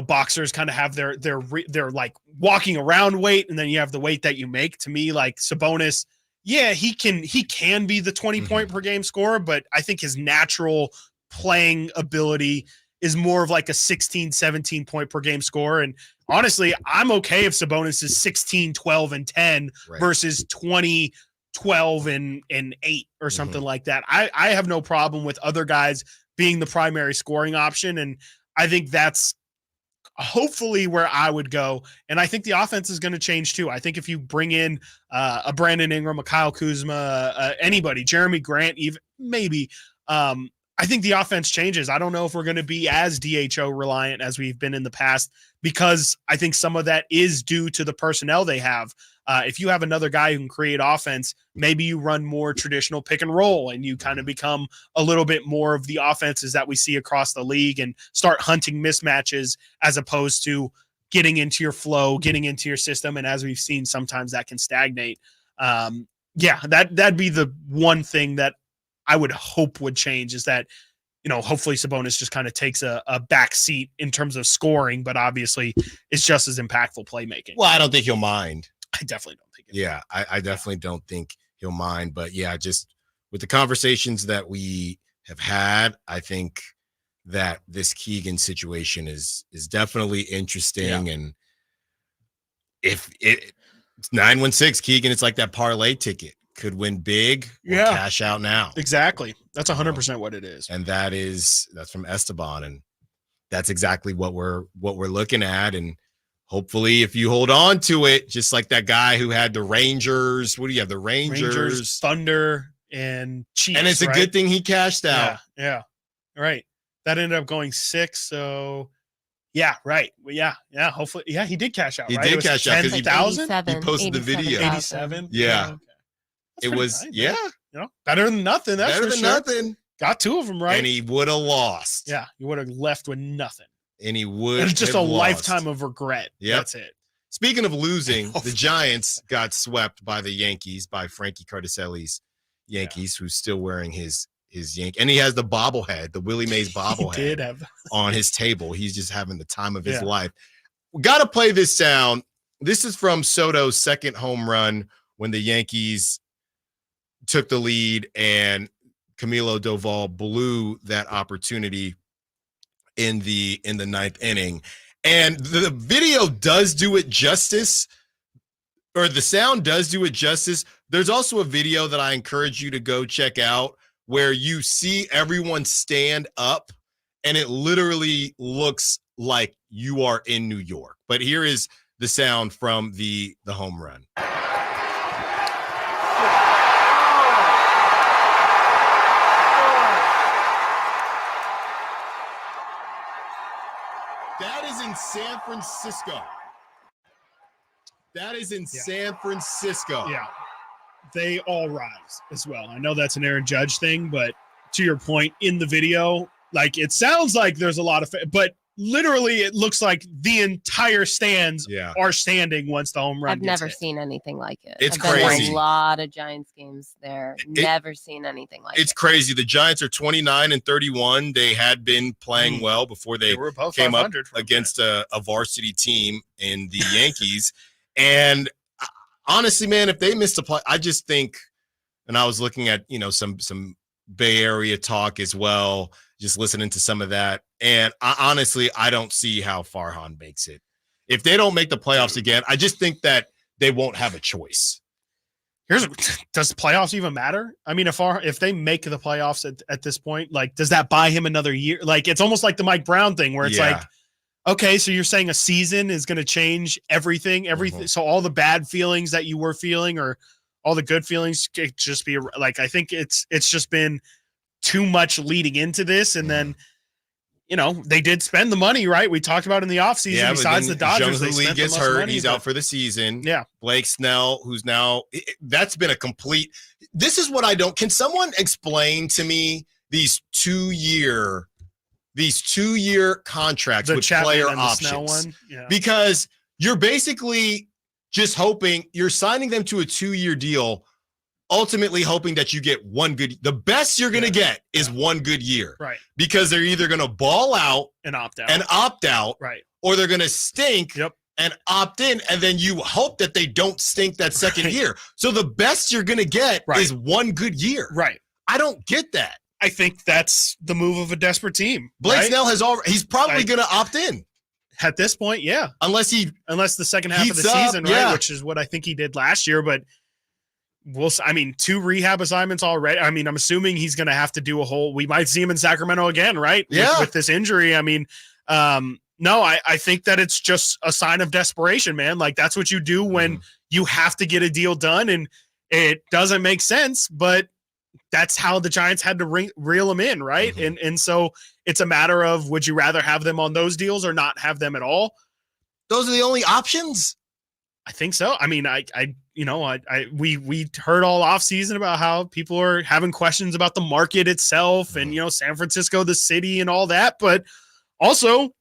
boxers kind of have their like walking around weight, and then you have the weight that you make. To me, like Sabonis, he can be the 20 point per game scorer, but I think his natural playing ability is more of like a 16, 17 point per game scorer. And honestly, I'm okay if Sabonis is 16, 12, and 10 versus 20, 12 and 8 or something like that. I have no problem with other guys being the primary scoring option. And I think that's hopefully where I would go. And I think the offense is going to change too. I think if you bring in a Brandon Ingram, a Kyle Kuzma, anybody, Jeremy Grant, even maybe, I think the offense changes. I don't know if we're going to be as DHO reliant as we've been in the past, because I think some of that is due to the personnel they have. If you have another guy who can create offense, maybe you run more traditional pick and roll and you kind of become a little bit more of the offenses that we see across the league and start hunting mismatches as opposed to getting into your flow, getting into your system. And as we've seen, sometimes that can stagnate. That'd be the one thing that I would hope would change, is that, hopefully Sabonis just kind of takes a back seat in terms of scoring, but obviously it's just as impactful playmaking. Well, I don't think he'll mind. I definitely don't think. I definitely don't think he'll mind. But just with the conversations that we have had, I think that this Keegan situation is definitely interesting. Yeah. And if it's 916 Keegan, it's like that parlay ticket. Could win big or cash out now. Exactly. That's 100% what it is. And that's from Esteban. And that's exactly what we're looking at. And hopefully if you hold on to it, just like that guy who had the Rangers, what do you have? The Rangers, Thunder, and Chiefs. And it's a good thing he cashed out. Yeah. Right. That ended up going 6. So yeah, right. Well, yeah. Hopefully. Yeah, he did cash out. He right? did cash out because he posted the video. 87. Yeah. Okay. It was nice, better than nothing. That's better for than sure. Nothing. Got 2 of them right, and he would have lost. Yeah, he would have left with nothing. And he would. It's just a lost. lifetime of regret. Yep. That's it. Speaking of losing, the Giants got swept by the Yankees, by Frankie Cardicelli's Yankees, who's still wearing his Yankee, and he has the bobblehead, the Willie Mays bobblehead, on his table. He's just having the time of his life. We got to play this sound. This is from Soto's second home run when the Yankees took the lead and Camilo Doval blew that opportunity in the ninth inning. And the video does do it justice, or the sound does do it justice. There's also a video that I encourage you to go check out where you see everyone stand up and it literally looks like you are in New York. But here is the sound from the home run. That is in San Francisco. That is in San Francisco. Yeah. They all rise as well. I know that's an Aaron Judge thing, but to your point, in the video, like it sounds like there's a lot of but literally it looks like the entire stands are standing once the home run I've gets never hit. seen anything like it. It's I've been crazy. to a lot of Giants games there. Never seen anything like It's it. crazy. The Giants are 29-31. They had been playing well before they were above came up 500 against a varsity team in the Yankees. And honestly, man, if they missed a play, I just think, and I was looking at, some Bay Area talk as well, just listening to some of that. And I don't see how Farhan makes it. If they don't make the playoffs again, I just think that they won't have a choice. Does the playoffs even matter? I mean, if they make the playoffs at this point, like, does that buy him another year? Like, it's almost like the Mike Brown thing where it's like, okay, so you're saying a season is going to change everything. So all the bad feelings that you were feeling or all the good feelings could just be like, I think it's just been too much leading into this. And then, they did spend the money, right? We talked about in the offseason, besides the Dodgers, they spent gets the most hurt. money, He's out for the season. Yeah. Blake Snell, who's now, that's been a complete, this is what I don't, can someone explain to me these two-year contracts with Chapman player and the Snell options? one? Yeah. Because you're basically just hoping, you're signing them to a 2-year deal, ultimately hoping that you get one good, the best you're going to get is one good year. Right. Because they're either going to ball out and opt out. Right. Or they're going to stink and opt in. And then you hope that they don't stink that second year. So the best you're going to get is one good year. Right. I don't get that. I think that's the move of a desperate team. Blake Snell he's probably going to opt in. At this point, yeah. Unless the second half of the heats up, season, right? Which is what I think he did last year. But 2 rehab assignments already. I mean, I'm assuming he's going to have to do we might see him in Sacramento again, right? With this injury. I mean, no, I think that it's just a sign of desperation, man. Like, that's what you do when you have to get a deal done and it doesn't make sense, but that's how the Giants had to reel them in, right? And so it's a matter of, would you rather have them on those deals or not have them at all? Those are the only options? I think so. I mean, we heard all off season about how people are having questions about the market itself and, San Francisco, the city and all that. But also,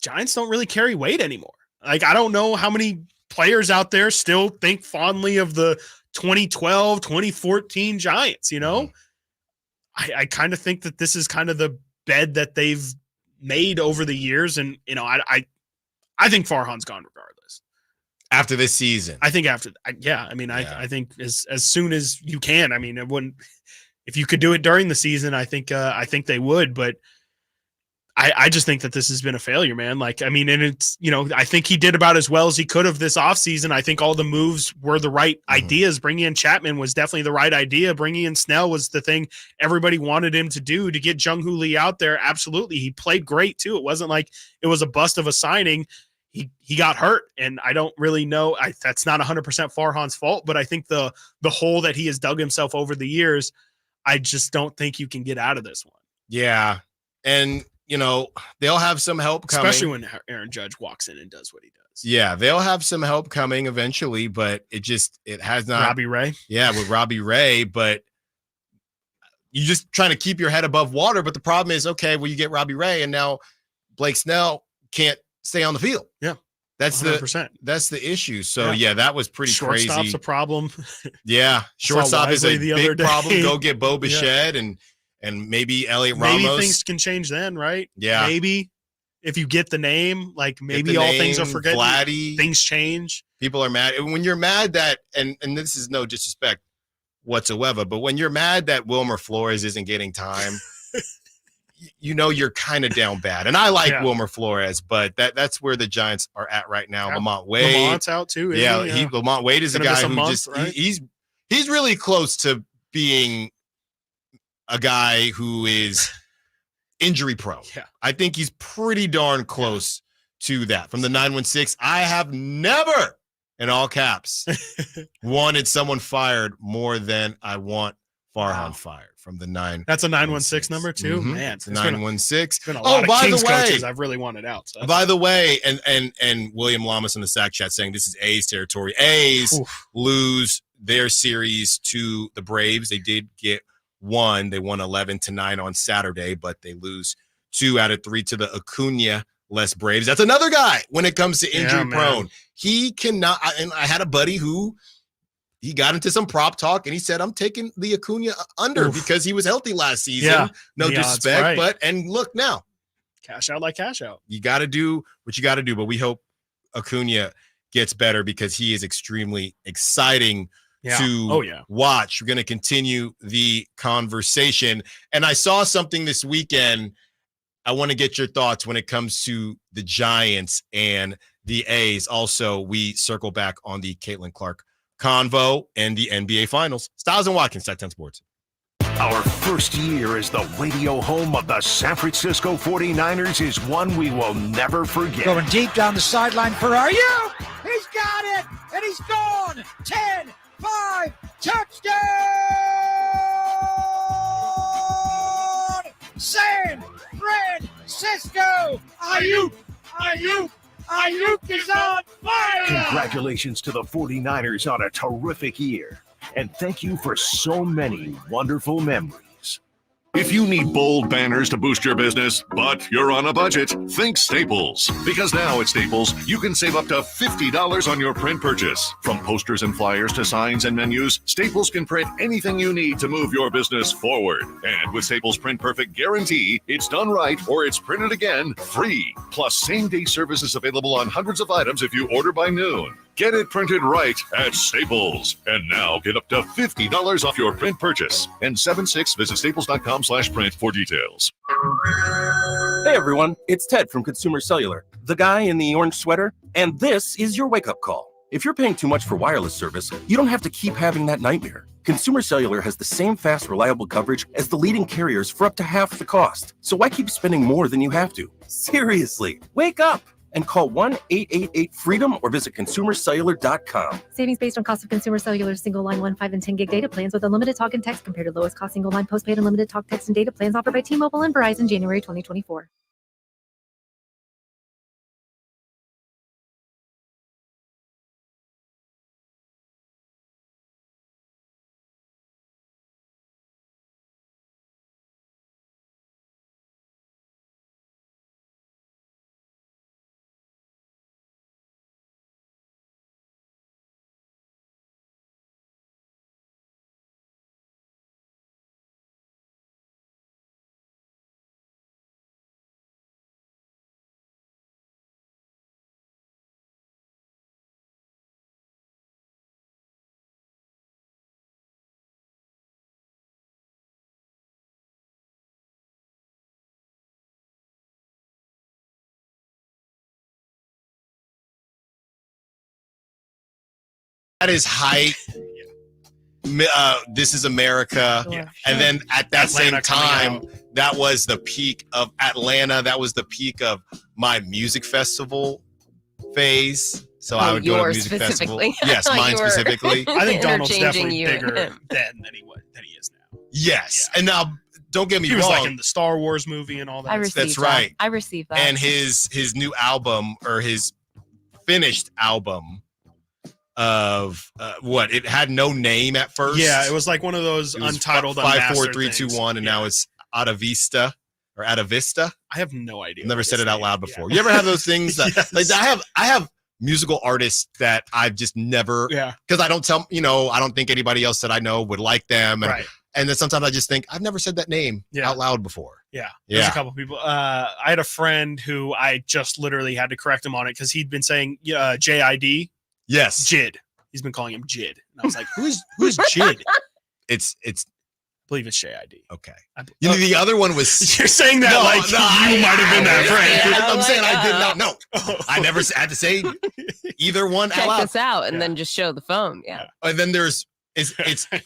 Giants don't really carry weight anymore. Like, I don't know how many players out there still think fondly of the 2012, 2014 Giants, I kind of think that this is kind of the bed that they've made over the years. And, I think Farhan's gone regardless. After this season. I think I think as soon as you can. I mean, it wouldn't, if you could do it during the season, I think they would, but I just think that this has been a failure, man. Like, I mean, and it's, I think he did about as well as he could have this offseason. I think all the moves were the right ideas. Bringing in Chapman was definitely the right idea. Bringing in Snell was the thing everybody wanted him to do. To get Jung-Hoo Lee out there, absolutely. He played great too. It wasn't like it was a bust of a signing. He got hurt, and I don't really know. That's not 100% Farhan's fault, but I think the hole that he has dug himself over the years, I just don't think you can get out of this one. Yeah, and they'll have some help coming. Especially when Aaron Judge walks in and does what he does. Yeah, they'll have some help coming eventually, but it has not. Robbie Ray? Yeah, with Robbie Ray, but you're just trying to keep your head above water. But the problem is, okay, well, you get Robbie Ray, and now Blake Snell can't stay on the field. Yeah. That's 100%. That's the issue. So, that was pretty crazy. Shortstop's a problem. Yeah, shortstop is a big problem. Go get Bo Bichette and maybe Elliot Ramos. Maybe things can change then, right? Yeah. Maybe. if you get the name, like maybe all things are forgotten. Vladdy. Things change. People are mad. And when you're mad that, and this is no disrespect whatsoever, but when you're mad that Wilmer Flores isn't getting time, you know you're kind of down bad. And I like Wilmer Flores, but that's where the Giants are at right now. Yeah. Lamont Wade. Lamont's out too. Lamont Wade is a guy who right? he's really close to being a guy who is injury prone. Yeah. I think he's pretty darn close to that. From the 916, I have never, in all caps, wanted someone fired more than I want Farhan fired. From the 9. That's a 916 number too. Mm-hmm. Man, it's 916. It's been a lot of Kings coaches I've really wanted out. So by the way, and William Lamas in the Sack Chat saying this is A's territory. A's lose their series to the Braves. They did get one. They won 11-9 on Saturday, but they lose 2 out of 3 to the Acuna-less Braves. That's another guy when it comes to injury prone. He cannot. And I had a buddy who. He got into some prop talk and he said, I'm taking the Acuna under because he was healthy last season. Yeah. No disrespect, right. and look now. Cash out like cash out. You got to do what you got to do, but we hope Acuna gets better because he is extremely exciting to watch. We're going to continue the conversation. And I saw something this weekend. I want to get your thoughts when it comes to the Giants and the A's. Also, we circle back on the Caitlin Clark convo and the NBA Finals. Stiles and Watkins, Sactown Sports. Our first year as the radio home of the San Francisco 49ers is one we will never forget. Going deep down the sideline for Are You? He's got it, and he's gone. 10-5, touchdown! San Francisco! Ayuk! Ayuk is on fire! Congratulations to the 49ers on a terrific year. And thank you for so many wonderful memories. If you need bold banners to boost your business, but you're on a budget, think Staples. Because now at Staples, you can save up to $50 on your print purchase. From posters and flyers to signs and menus, Staples can print anything you need to move your business forward. And with Staples Print Perfect Guarantee, it's done right or it's printed again free. Plus, same-day service is available on hundreds of items if you order by noon. Get it printed right at Staples. And now get up to $50 off your print purchase. And 76, visit staples.com/print for details. Hey everyone, it's Ted from Consumer Cellular, the guy in the orange sweater, and this is your wake-up call. If you're paying too much for wireless service, you don't have to keep having that nightmare. Consumer Cellular has the same fast, reliable coverage as the leading carriers for up to half the cost. So why keep spending more than you have to? Seriously, wake up! And call 1-888-FREEDOM or visit consumercellular.com. Savings based on cost of Consumer Cellular single line 1, 5, and 10 gig data plans with unlimited talk and text compared to lowest cost single line postpaid unlimited talk, text, and data plans offered by T-Mobile and Verizon January 2024. At his height, This Is America. Yeah. And then at that Atlanta same time, that was the peak of Atlanta. That was the peak of my music festival phase. So I would go to music festival. Yes, mine specifically. I think Donald's definitely bigger then than he is now. Yes. Yeah. And now, don't get me wrong. He was like in the Star Wars movie and all that. That's right. I received that. And his new album, or his finished album of it had no name at first. Yeah, it was like one of those untitled 5, 4, 3, 2, 1, and now it's Ada Vista or Ada Vista. I have no idea. I've never said it out loud before. You ever have those things that like I have musical artists that I've just never because I don't think anybody else that I know would like them, and And then sometimes I just think, I've never said that name out loud before. Yeah. There's a couple people. I had a friend who I just literally had to correct him on it because he'd been saying JID. Yes. Jid. He's been calling him Jid. And I was like, who's Jid? It's I believe it's JID. Okay. You know, the other one was. You're saying that you might have been that friend. I'm saying I did not know. I never had to say either one Check out loud. this out and then just show the phone. Yeah. And then there's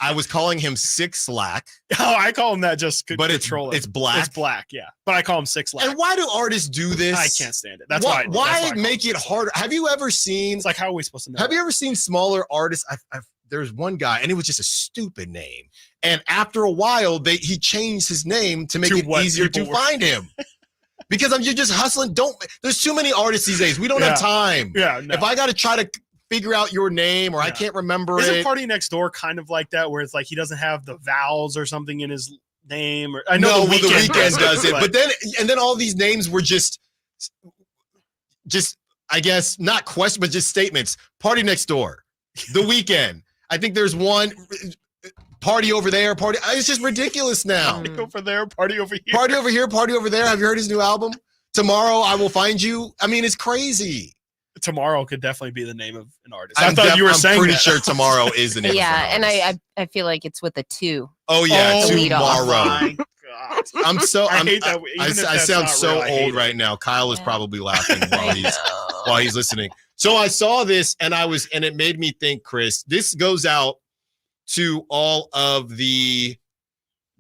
I was calling him Six Slack. Oh, I call him that just but control it's black. It's black, yeah. But I call him Six Slack. And why do artists do this? I can't stand it. That's why I make it harder. Have you ever seen? It's like, how are we supposed to know? Have you ever seen smaller artists? There's one guy, and it was just a stupid name. And after a while, he changed his name to make it easier to find him. Because you're just hustling. There's too many artists these days. We don't have time. Yeah. No. If I got to try to figure out your name or I can't remember Isn't it. Party Next Door kind of like that, where it's like he doesn't have the vowels or something in his name? Or I know the Weeknd does it, but then all these names were just I guess not questions, but just statements. Party Next Door, The Weeknd. I think there's one. Party over there, party. It's just ridiculous now. Party over there, party over here. Party over here, party over there. Have you heard his new album? Tomorrow I Will Find You. I mean, it's crazy. Tomorrow could definitely be the name of an artist. I thought you were saying pretty that. sure Tomorrow is the name of Yeah, an artist. and I feel like it's with a 2. Oh yeah, Tomorrow. My God. I'm so I hate that. I sound so old right now. Kyle is probably laughing while he's listening. So I saw this and it made me think, Chris, this goes out to all of the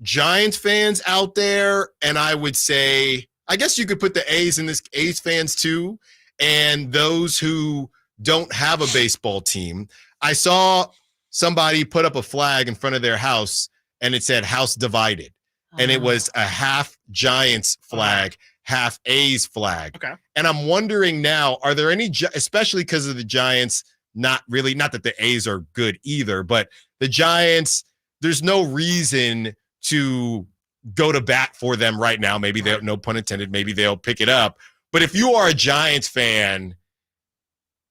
Giants fans out there. And I would say, I guess you could put the A's in this, A's fans too, and those who don't have a baseball team. I saw somebody put up a flag in front of their house and it said House Divided. And it was a half Giants flag, half A's flag. Okay. And I'm wondering now, are there any, especially because of the Giants, not that the A's are good either, but the Giants, there's no reason to go to bat for them right now. Maybe they'll, no pun intended, maybe they'll pick it up. But if you are a Giants fan,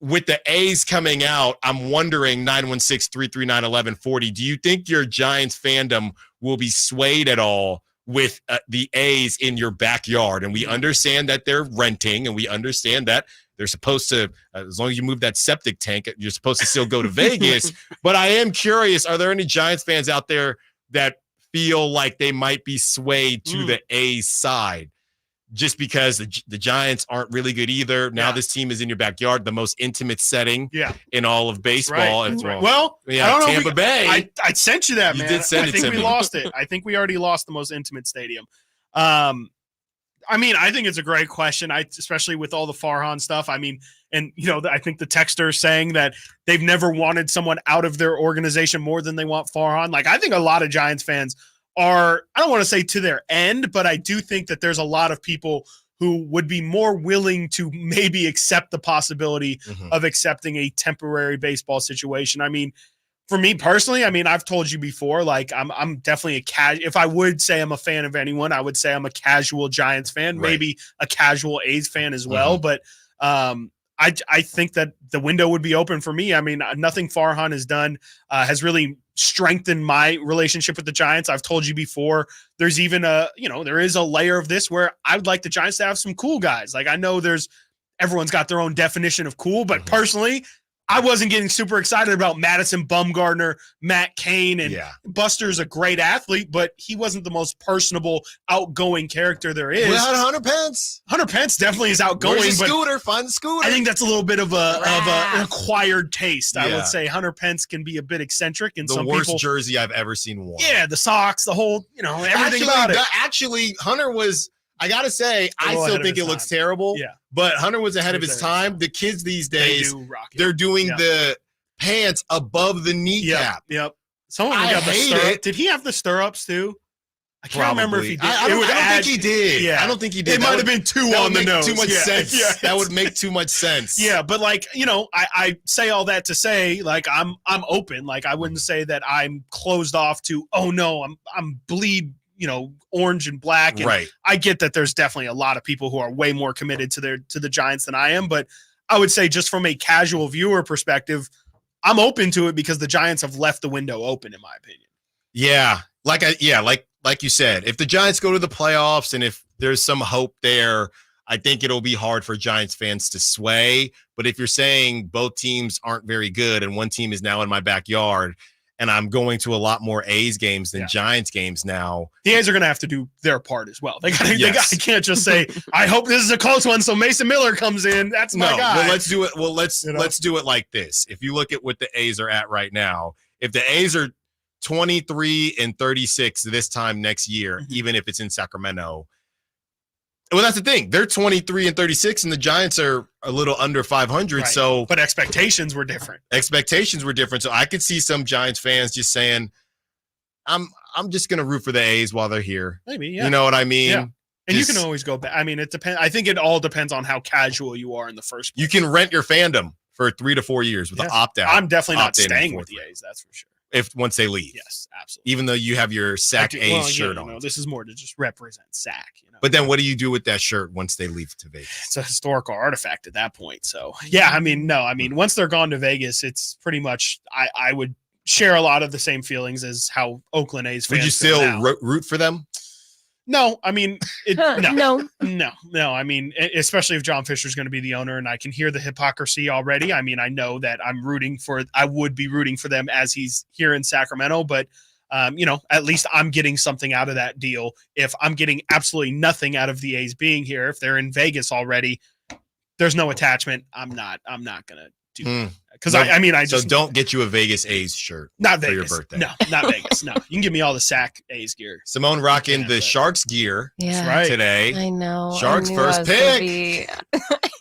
with the A's coming out, I'm wondering, 916-339-1140, do you think your Giants fandom will be swayed at all with the A's in your backyard? And we understand that they're renting, and we understand that they're supposed to, as long as you move that septic tank, you're supposed to still go to Vegas. But I am curious, are there any Giants fans out there that feel like they might be swayed to the A's side? Just because the Giants aren't really good either. Now this team is in your backyard, the most intimate setting in all of baseball. Right. And Well, yeah, I don't know. Tampa Bay. I sent you that, man. You did send I it think to we me. lost it. I think we already lost the most intimate stadium. I mean, I think it's a great question. Especially with all the Farhan stuff. I mean, and I think the texter saying that they've never wanted someone out of their organization more than they want Farhan. Like, I think a lot of Giants fans are, I don't want to say to their end, but I do think that there's a lot of people who would be more willing to maybe accept the possibility of accepting a temporary baseball situation. I mean, for me personally, I mean, I've told you before, like I'm definitely if I would say I'm a fan of anyone, I would say I'm a casual Giants fan, maybe a casual A's fan as well. But I think that the window would be open for me. I mean, nothing Farhan has done has really strengthened my relationship with the Giants. I've told you before, there's even there is a layer of this where I would like the Giants to have some cool guys. Like, I know everyone's got their own definition of cool, but personally, I wasn't getting super excited about Madison Bumgarner, Matt Cain, and Buster's a great athlete, but he wasn't the most personable, outgoing character there is. We had Hunter Pence. Hunter Pence definitely is outgoing. Where's the but scooter? Find the scooter. I think that's a little bit of an acquired taste. I would say Hunter Pence can be a bit eccentric, and the worst jersey I've ever seen worn. Yeah, the socks, the whole, everything about it. Actually, Hunter was. I gotta say, I still think it looks terrible. Yeah. But Hunter was ahead of his time. The kids these days, they're doing the pants above the kneecap. Yep. Someone got the stirrups. Did he have the stirrups too? I can't remember if he did. I don't think he did. Yeah. I don't think he did. It might have been two on the nose. Too much sense. Yeah. That would make too much sense. Yeah, but I say all that to say, like, I'm open. Like, I wouldn't say that I'm closed off to, oh no, I'm bleed, orange and black. And right. I get that there's definitely a lot of people who are way more committed to the Giants than I am, but I would say just from a casual viewer perspective, I'm open to it because the Giants have left the window open, in my opinion. Yeah. Like you said, if the Giants go to the playoffs and if there's some hope there, I think it'll be hard for Giants fans to sway. But if you're saying both teams aren't very good and one team is now in my backyard and I'm going to a lot more A's games than Giants games now. The A's are going to have to do their part as well. They can't just say, I hope this is a close one so Mason Miller comes in. That's my guy. Well, let's do it. Well, let's do it like this. If you look at what the A's are at right now, if the A's are 23-36 this time next year, even if it's in Sacramento, well, that's the thing. They're 23-36, and the Giants are a little under 500. Right. So, but expectations were different. So I could see some Giants fans just saying, "I'm just going to root for the A's while they're here." Maybe, yeah. You know what I mean? Yeah. And you can always go back. I mean, it depends. I think it all depends on how casual you are in the first place. You can rent your Fandom for 3 to 4 years with an opt-out. I'm definitely not staying with the A's. That's for sure. Once they leave. Yes, absolutely. Even though you have your Sac A's shirt on. This is more to just represent Sac. But then what do you do with that shirt once they leave to Vegas? It's a historical artifact at that point. So, yeah, I mean, once they're gone to Vegas, it's pretty much I would share a lot of the same feelings as how Oakland A's fans would you still root for them? No, I mean, no. I mean, especially if John Fisher's going to be the owner, and I can hear the hypocrisy already. I mean, I know that I would be rooting for them as he's here in Sacramento, but at least I'm getting something out of that deal. If I'm getting absolutely nothing out of the A's being here, if they're in Vegas already, there's no attachment. I'm not going to do that. Because So don't get you a Vegas A's shirt. Not for Vegas. your birthday. No, not Vegas. No, you can give me all the Sac A's gear. Simone rocking the Sharks gear today. I know. Sharks first pick.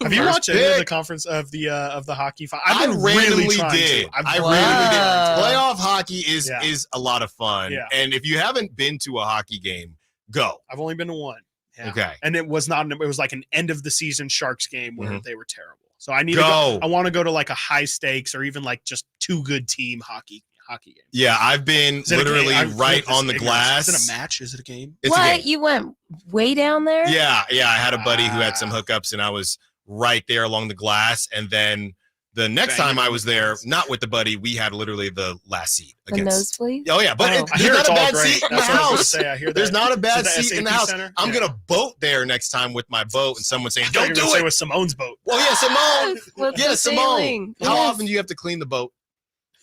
Have you watched any of the conference of the hockey? I randomly did. I randomly did. Playoff hockey is a lot of fun. Yeah. And if you haven't been to a hockey game, go. I've only been to one. Yeah. Okay. And it was like an end of the season Sharks game where they were terrible. So I need to go. I want to go to like a high stakes or even like just two good team hockey game. Yeah, I've been literally right on the glass. Is it a match? Is it a game? It's a game. You went way down there? Yeah. I had a buddy who had some hookups and I was right there along the glass. And then the next time I was there, not with the buddy, we had literally the last seat. The nosebleed? Oh, yeah. But there's not a bad seat in the house. There's not a bad seat in the house. I'm going to boat there next time with my boat and someone saying, don't do it. With Simone's boat. Well, yeah, Simone. Yeah, Simone. How often do you have to clean the boat?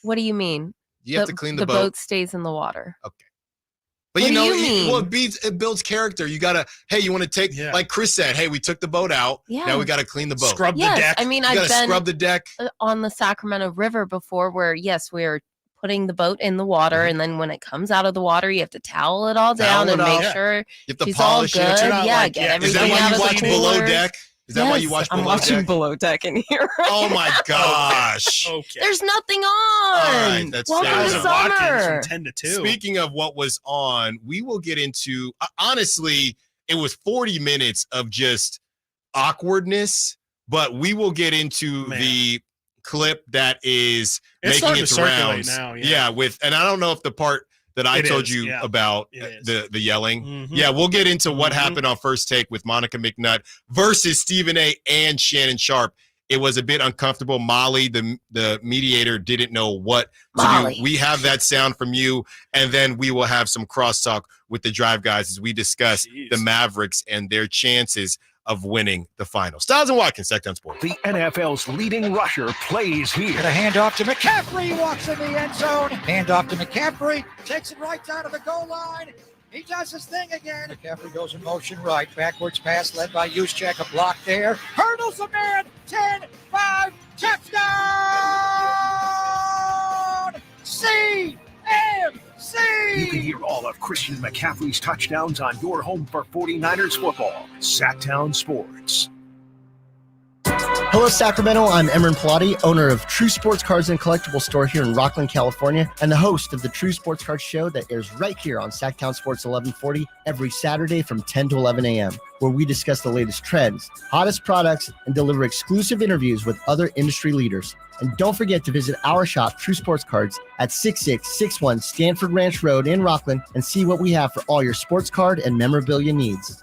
What do you mean? You have to clean the boat. The boat stays in the water. Okay. But what do you mean? It builds character. You got to, hey, you want to take, like Chris said, hey, we took the boat out. Yeah. Now we got to clean the boat. Scrub the deck. I mean, I've been scrub the deck on the Sacramento River before where, yes, we're putting the boat in the water. And then when it comes out of the water, you have to towel it all down and make sure she's all good. Get everything Is that why you watch Below Deck? Is that why you watch Below Deck? I'm watching Below Deck in here. Oh, my gosh. Okay. There's nothing on. All right, that's Welcome to summer. 10 to 2. Speaking of what was on, we will get into, honestly, it was 40 minutes of just awkwardness, but we will get into the clip that is making its rounds. Now, and I don't know if the part that I told you about the yelling. Yeah, we'll get into what happened on First Take with Monica McNutt versus Stephen A. and Shannon Sharp. It was a bit uncomfortable. Molly, the mediator, didn't know what to do. We have that sound from you, and then we will have some crosstalk with the Drive guys as we discuss the Mavericks and their chances of winning the final. Stiles and Watkins, Sactown Sports. The NFL's leading rusher plays here. And a handoff to McAfee, walks in the end zone. Handoff to McAfee, takes it right down to the goal line. He does his thing again. McAfee goes in motion right. Backwards pass led by Juszczyk. A block there. Hurdles a man. 10-5. Touchdown! CMC! You can hear all of Christian McCaffrey's touchdowns on your home for 49ers football. Sactown Sports. Hello, Sacramento. I'm Emran Pilati, owner of True Sports Cards and Collectible Store here in Rockland, California, and the host of the True Sports Cards Show that airs right here on Sactown Sports 1140 every Saturday from 10 to 11 a.m., where we discuss the latest trends, hottest products, and deliver exclusive interviews with other industry leaders. And don't forget to visit our shop, True Sports Cards, at 6661 Stanford Ranch Road in Rockland and see what we have for all your sports card and memorabilia needs.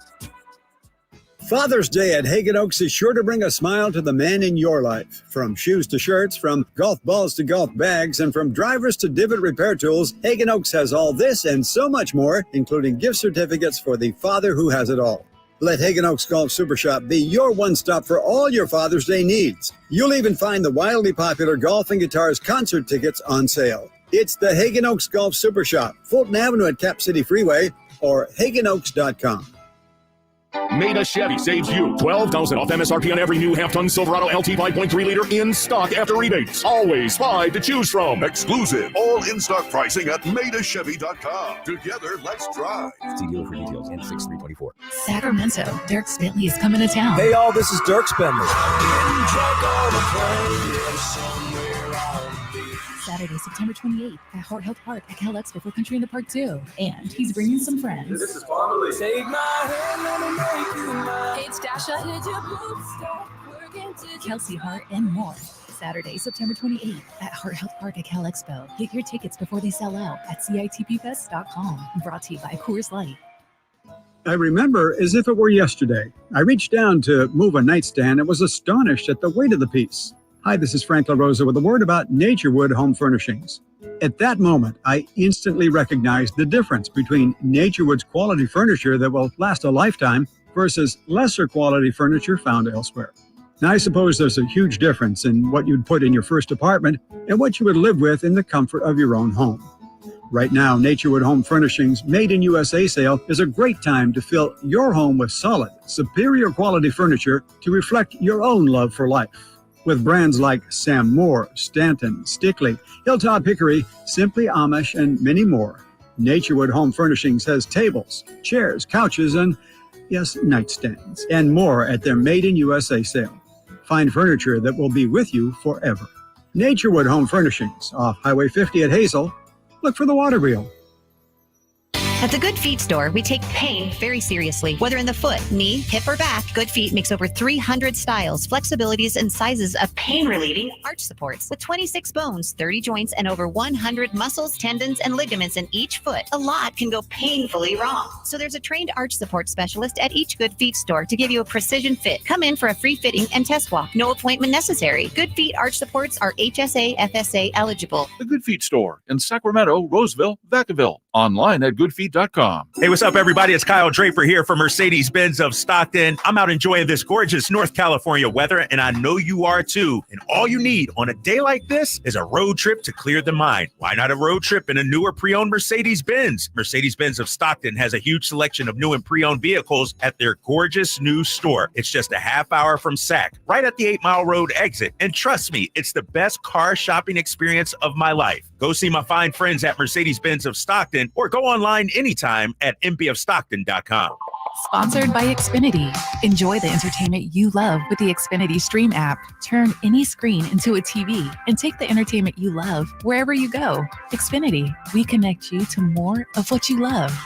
Father's Day at Hagen Oaks is sure to bring a smile to the man in your life. From shoes to shirts, from golf balls to golf bags, and from drivers to divot repair tools, Hagen Oaks has all this and so much more, including gift certificates for the father who has it all. Let Hagen Oaks Golf Super Shop be your one-stop for all your Father's Day needs. You'll even find the wildly popular Golf and Guitars concert tickets on sale. It's the Hagen Oaks Golf Super Shop, Fulton Avenue at Cap City Freeway, or HagenOaks.com. Maida Chevy saves you $12,000 off MSRP on every new half-ton Silverado LT 5.3 liter in stock after rebates. Always 5 to choose from. Exclusive, all in-stock pricing at MaidaChevy.com. Together, let's drive. See dealer for details and 6324. Sacramento, Dirk Bentley is coming to town. Hey, all, this is Dirk Bentley. Saturday, September 28th at Hart Health Park at Cal Expo for Country in the Park 2. And he's bringing some friends. This is Family. Take my hand, let me make you mine. It's Dasha, Kelsey Hart, and more. Saturday, September 28th at Hart Health Park at Cal Expo. Get your tickets before they sell out at CITPFest.com. Brought to you by Coors Light. I remember as if it were yesterday. I reached down to move a nightstand and was astonished at the weight of the piece. Hi, this is Frank LaRosa with a word about Naturewood Home Furnishings. At that moment, I instantly recognized the difference between Naturewood's quality furniture that will last a lifetime versus lesser quality furniture found elsewhere. Now, I suppose there's a huge difference in what you'd put in your first apartment and what you would live with in the comfort of your own home. Right now, Naturewood Home Furnishings Made in USA sale is a great time to fill your home with solid, superior quality furniture to reflect your own love for life. With brands like Sam Moore, Stanton, Stickley, Hilltop Hickory, Simply Amish, and many more, Naturewood Home Furnishings has tables, chairs, couches, and, yes, nightstands, and more at their Made in USA sale. Find furniture that will be with you forever. Naturewood Home Furnishings, off Highway 50 at Hazel. Look for the water wheel. At the Good Feet store, we take pain very seriously. Whether in the foot, knee, hip, or back, Good Feet makes over 300 styles, flexibilities, and sizes of pain-relieving arch supports. With 26 bones, 30 joints, and over 100 muscles, tendons, and ligaments in each foot, a lot can go painfully wrong. So there's a trained arch support specialist at each Good Feet store to give you a precision fit. Come in for a free fitting and test walk. No appointment necessary. Good Feet arch supports are HSA, FSA eligible. The Good Feet store in Sacramento, Roseville, Vacaville. Online at goodfeet.com. Hey, what's up, everybody? It's Kyle Draper here from Mercedes-Benz of Stockton. I'm out enjoying this gorgeous North California weather, and I know you are too. And all you need on a day like this is a road trip to clear the mind. Why not a road trip in a newer pre-owned Mercedes-Benz? Mercedes-Benz of Stockton has a huge selection of new and pre-owned vehicles at their gorgeous new store. It's just a half hour from Sac, right at the 8 Mile Road exit. And trust me, it's the best car shopping experience of my life. Go see my fine friends at Mercedes-Benz of Stockton or go online anytime at mbofstockton.com. Sponsored by Xfinity. Enjoy the entertainment you love with the Xfinity Stream app. Turn any screen into a TV and take the entertainment you love wherever you go. Xfinity, we connect you to more of what you love.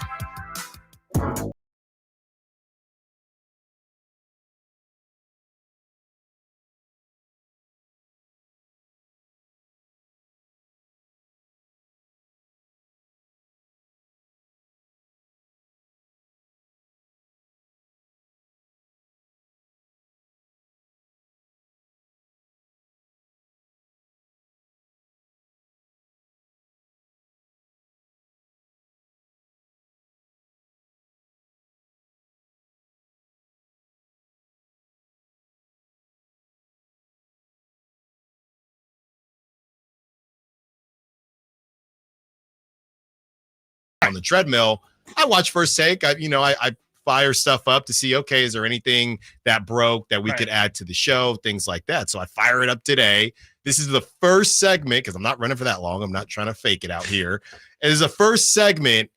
On the treadmill, I watch for sake. I fire stuff up to see, okay, is there anything that broke that we could add to the show, things like that. So I fire it up today. This is the first segment because I'm not running for that long. I'm not trying to fake it out here. It is the first segment,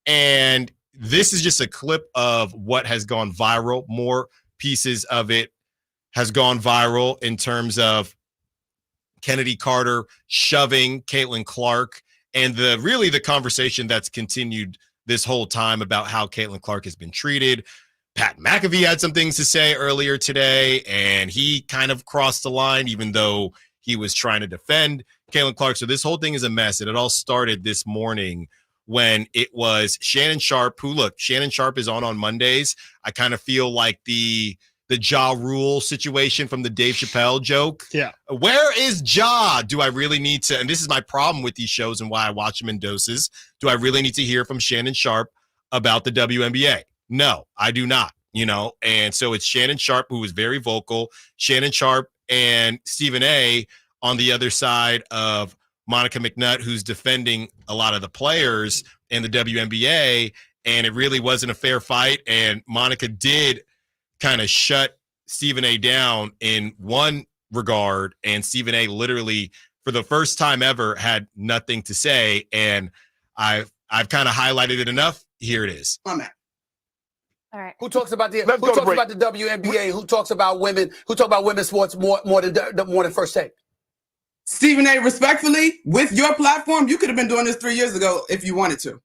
and this is just a clip of what has gone viral. More pieces of it has gone viral in terms of Kennedy Carter shoving Caitlin Clark. And the conversation that's continued this whole time about how Caitlin Clark has been treated. Pat McAfee had some things to say earlier today, and he kind of crossed the line, even though he was trying to defend Caitlin Clark. So this whole thing is a mess, and it all started this morning when it was Shannon Sharp, who, look, Shannon Sharp is on Mondays. I kind of feel like the Ja Rule situation from the Dave Chappelle joke. Yeah. Where is Ja? Do I really need to, and this is my problem with these shows and why I watch them in doses, do I really need to hear from Shannon Sharp about the WNBA? No, I do not, and so it's Shannon Sharp, who was very vocal, Shannon Sharp and Stephen A on the other side of Monica McNutt, who's defending a lot of the players in the WNBA, and it really wasn't a fair fight, and Monica did kind of shut Stephen A down in one regard, and Stephen A literally, for the first time ever, had nothing to say, and I've kind of highlighted it enough. Here it is. My man. All right. Who talks about the WNBA? Who talks about women? Who talk about women's sports more than First Take? Stephen A., respectfully, with your platform, you could have been doing this 3 years ago if you wanted to.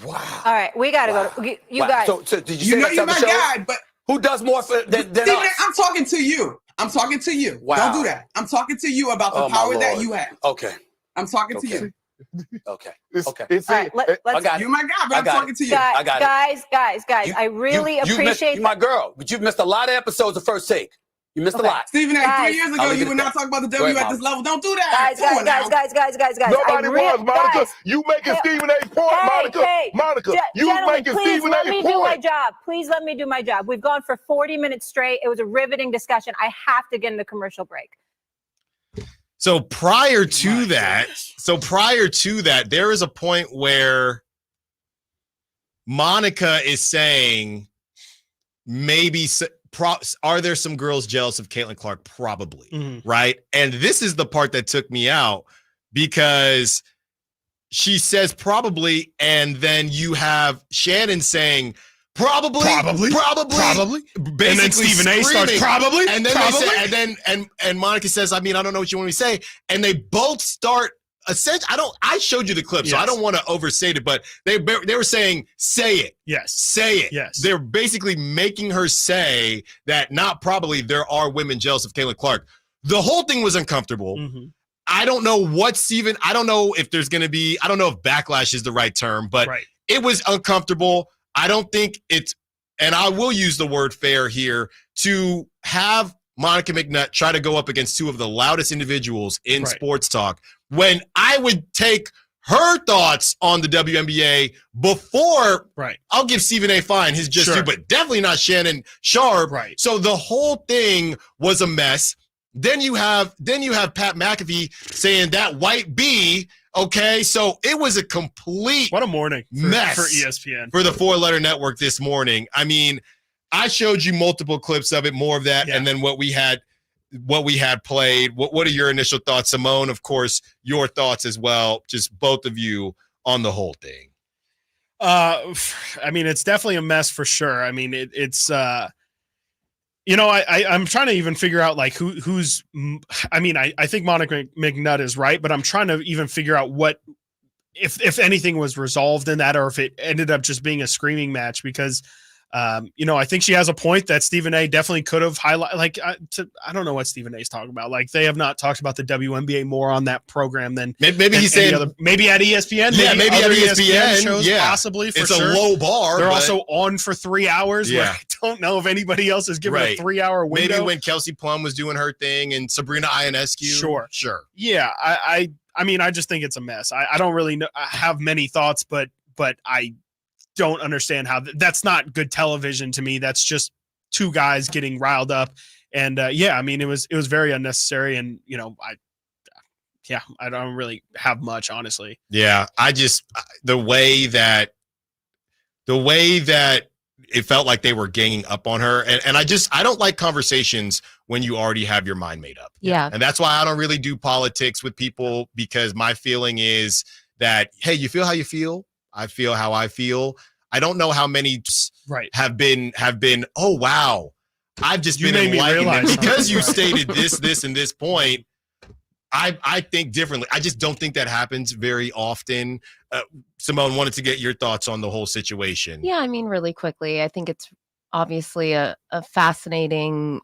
Wow. All right, we got to go. You guys. So did you say you're my guy, but who does more than Stephen us? A., I'm talking to you. Wow. Don't do that. I'm talking to you about the power that you have. Okay. I'm talking to you. Okay. All right, you're my guy, but I'm talking to you. Guys, I really appreciate you, my girl, but you've missed a lot of episodes of First Take. You missed a lot. Stephen A., 3 years ago, you were not talking about the W at this level. Don't do that. Guys. Nobody was, Monica. You making Stephen A. point, Monica. Monica, you making Stephen A. point. Please let me do my job. Please let me do my job. We've gone for 40 minutes straight. It was a riveting discussion. I have to get in the commercial break. So prior to that, there is a point where Monica is saying maybe are there some girls jealous of Caitlin Clark? Probably, right? And this is the part that took me out because she says probably, and then you have Shannon saying probably, basically, and then Stephen A. starts probably, and then they say, and Monica says, I don't know what you want me to say, and they both start. Essentially, I showed you the clip, so I don't want to overstate it, but they were saying, say it. Yes. Say it. Yes. They're basically making her say that not probably there are women jealous of Caitlin Clark. The whole thing was uncomfortable. I don't know I don't know if there's going to be, I don't know if backlash is the right term, but it was uncomfortable. I don't think it's, and I will use the word fair here, to have Monica McNutt try to go up against two of the loudest individuals in sports talk, when I would take her thoughts on the WNBA before, I'll give Stephen A. fine, his just due, but definitely not Shannon Sharp. So the whole thing was a mess. Then you have Pat McAfee saying that white bee. Okay, so it was a complete mess for ESPN, for the four-letter network this morning. I mean, I showed you multiple clips of it, more of that, and then what we had played. What are your initial thoughts, Simone? Of course, your thoughts as well. Just both of you on the whole thing. It's definitely a mess for sure. It's I'm trying to even figure out like who's. I think Monica McNutt is right, but I'm trying to even figure out what, if anything was resolved in that, or if it ended up just being a screaming match, because. I think she has a point that Stephen A. definitely could have highlighted. I don't know what Stephen A. is talking about. Like, they have not talked about the WNBA more on that program than maybe he's saying maybe at ESPN. Maybe at ESPN shows, possibly. It's a low bar. They're also on for 3 hours. Where I don't know if anybody else is given a 3 hour window. Maybe when Kelsey Plum was doing her thing and Sabrina Ionescu. Sure. Yeah, I just think it's a mess. I don't really have many thoughts, but I don't understand how that's not good television to me. That's just two guys getting riled up, and it was very unnecessary, and I don't really have much, honestly. Yeah, I just the way that it felt like they were ganging up on her, and I don't like conversations when you already have your mind made up. Yeah, and that's why I don't really do politics with people, because my feeling is that, hey, you feel how you feel. I feel how I feel. I don't know how many have been, oh, wow, I've just been enlightened. Because you stated this, and this point, I think differently. I just don't think that happens very often. Simone, wanted to get your thoughts on the whole situation. Yeah, really quickly, I think it's obviously a fascinating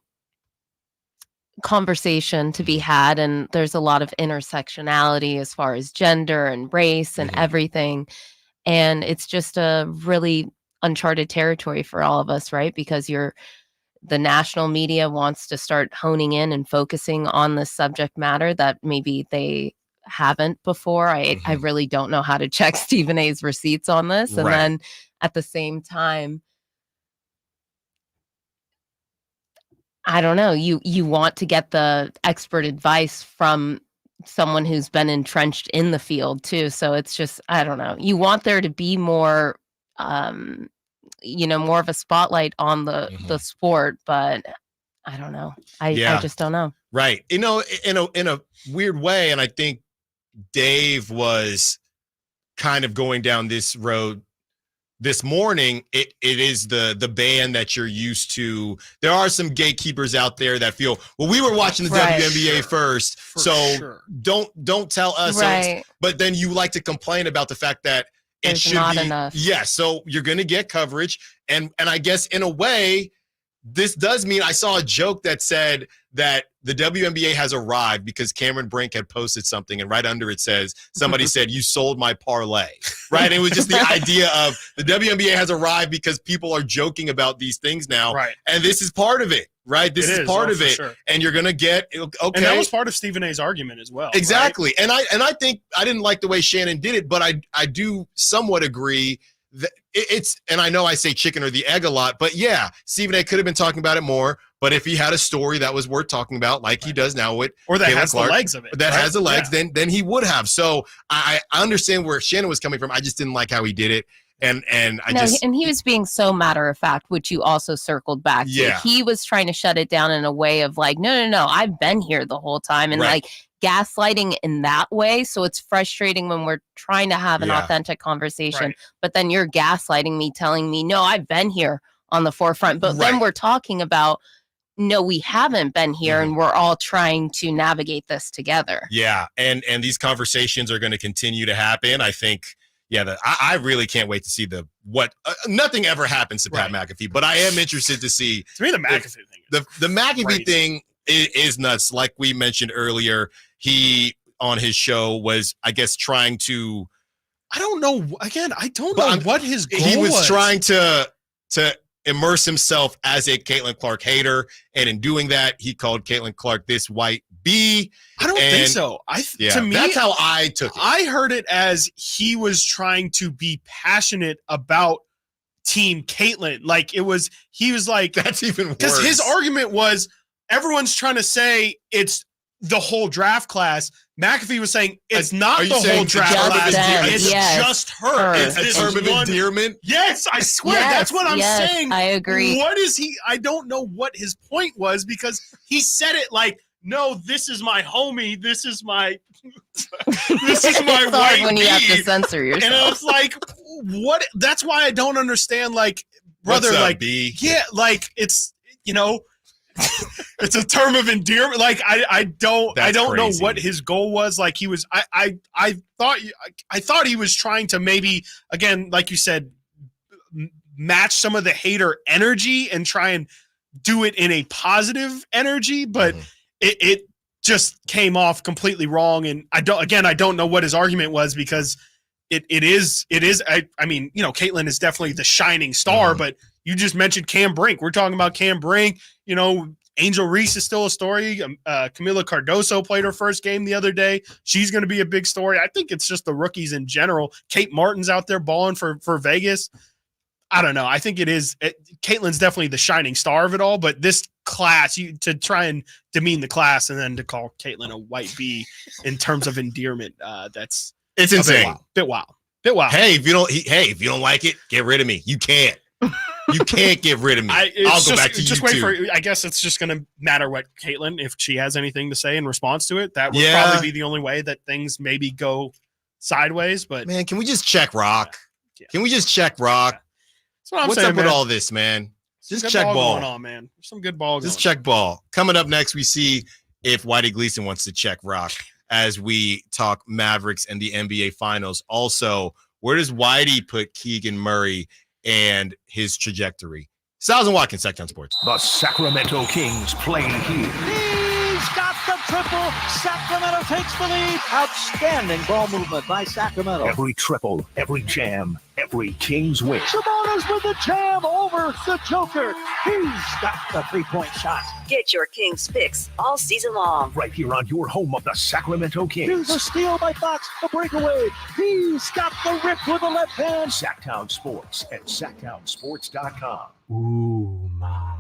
conversation to be had, and there's a lot of intersectionality as far as gender and race and everything. And it's just a really uncharted territory for all of us, right? Because the national media wants to start honing in and focusing on this subject matter that maybe they haven't before. I really don't know how to check Stephen A's receipts on this. And then at the same time, I don't know, you want to get the expert advice from someone who's been entrenched in the field too. So it's just, I don't know, you want there to be more, more of a spotlight on the sport, but I don't know. I just don't know. Right. In a weird way. And I think Dave was kind of going down this road this morning. It is the band that you're used to. There are some gatekeepers out there that feel, well, we were watching the WNBA first, don't tell us. Right. But then you like to complain about the fact that it should not be enough. Yeah, so you're going to get coverage, and I guess in a way, this does mean, I saw a joke that said that the WNBA has arrived because Cameron Brink had posted something, and right under it says, somebody said, "You sold my parlay," right? It was just the idea of the WNBA has arrived because people are joking about these things now, right? And this is part of it, right? This is part of it, sure. And you're gonna get okay. And that was part of Stephen A's argument as well. Exactly, right? and I think I didn't like the way Shannon did it, but I do somewhat agree that it's, and I know I say chicken or the egg a lot, but yeah, Stephen A could have been talking about it more. But if he had a story that was worth talking about, like he does now with or that Caitlin has Clark, the legs of it, that has the legs, then he would have. So I understand where Shannon was coming from. I just didn't like how he did it, and he was being so matter of fact, which you also circled back to. Yeah. He was trying to shut it down in a way of like, no, I've been here the whole time, and like gaslighting in that way. So it's frustrating when we're trying to have an authentic conversation, but then you're gaslighting me, telling me, no, I've been here on the forefront. But then we're talking about, no, we haven't been here, and we're all trying to navigate this together. Yeah, and these conversations are going to continue to happen. I think, I really can't wait to see nothing ever happens to Pat McAfee, but I am interested to see. To me, the McAfee thing. The McAfee thing is nuts. Like we mentioned earlier, he on his show was, I guess, trying to. I don't know. Again, I don't know what his goal was. He was trying to immerse himself as a Caitlin Clark hater, and in doing that, he called Caitlin Clark this white bee. I don't think so. To me, that's how I took it. I heard it as he was trying to be passionate about Team Caitlin. Like he was like, that's even worse. Because his argument was, everyone's trying to say it's the whole draft class. McAfee was saying it's not the whole draft class. It's just her. It's a term of endearment. Yes, I swear that's what I'm saying. I agree. What is he? I don't know what his point was, because he said it like, no, this is my homie. This is my white when bee. You have to censor yourself. And I was like, what? That's why I don't understand. Like, brother, what's up, like, B? Yeah, like it's it's a term of endearment. Like I don't know what his goal was. Like he was, I thought he was trying to maybe, again, like you said, match some of the hater energy and try and do it in a positive energy, but it just came off completely wrong. And I don't know what his argument was, because it is. I mean, Caitlin is definitely the shining star, but you just mentioned Cam Brink. We're talking about Cam Brink. Angel Reese is still a story. Camila Cardoso played her first game the other day. She's going to be a big story. I think it's just the rookies in general. Kate Martin's out there balling for Vegas. I don't know. I think Caitlin's definitely the shining star of it all, but this class, to try and demean the class and then to call Caitlin a white bee in terms of endearment, it's insane. Bit wild. Hey, if you don't like it, get rid of me. You can't. You can't get rid of me. I'll go back to you. Just wait for. I guess it's just going to matter what Caitlin, if she has anything to say in response to it. That would probably be the only way that things maybe go sideways. But man, can we just check Rock? Yeah. Can we just check Rock? That's what I'm What's saying, up man. with all this, man? Just check ball going on, man. There's some good ball. Just check ball. Coming up next, we see if Whitey Gleason wants to check Rock as we talk Mavericks and the NBA Finals. Also, where does Whitey put Keegan Murray and his trajectory? Stiles and Watkins, Sactown Sports. The Sacramento Kings play here. triple. Sacramento takes the lead. Outstanding ball movement by Sacramento. Every triple, every jam, every Kings win. Sabonis with the jam over the Joker. He's got the three-point shot. Get your Kings fix all season long. Right here on your home of the Sacramento Kings. Here's a steal by Fox, the breakaway. He's got the rip with the left hand. Sactown Sports at SactownSports.com. Ooh, ma.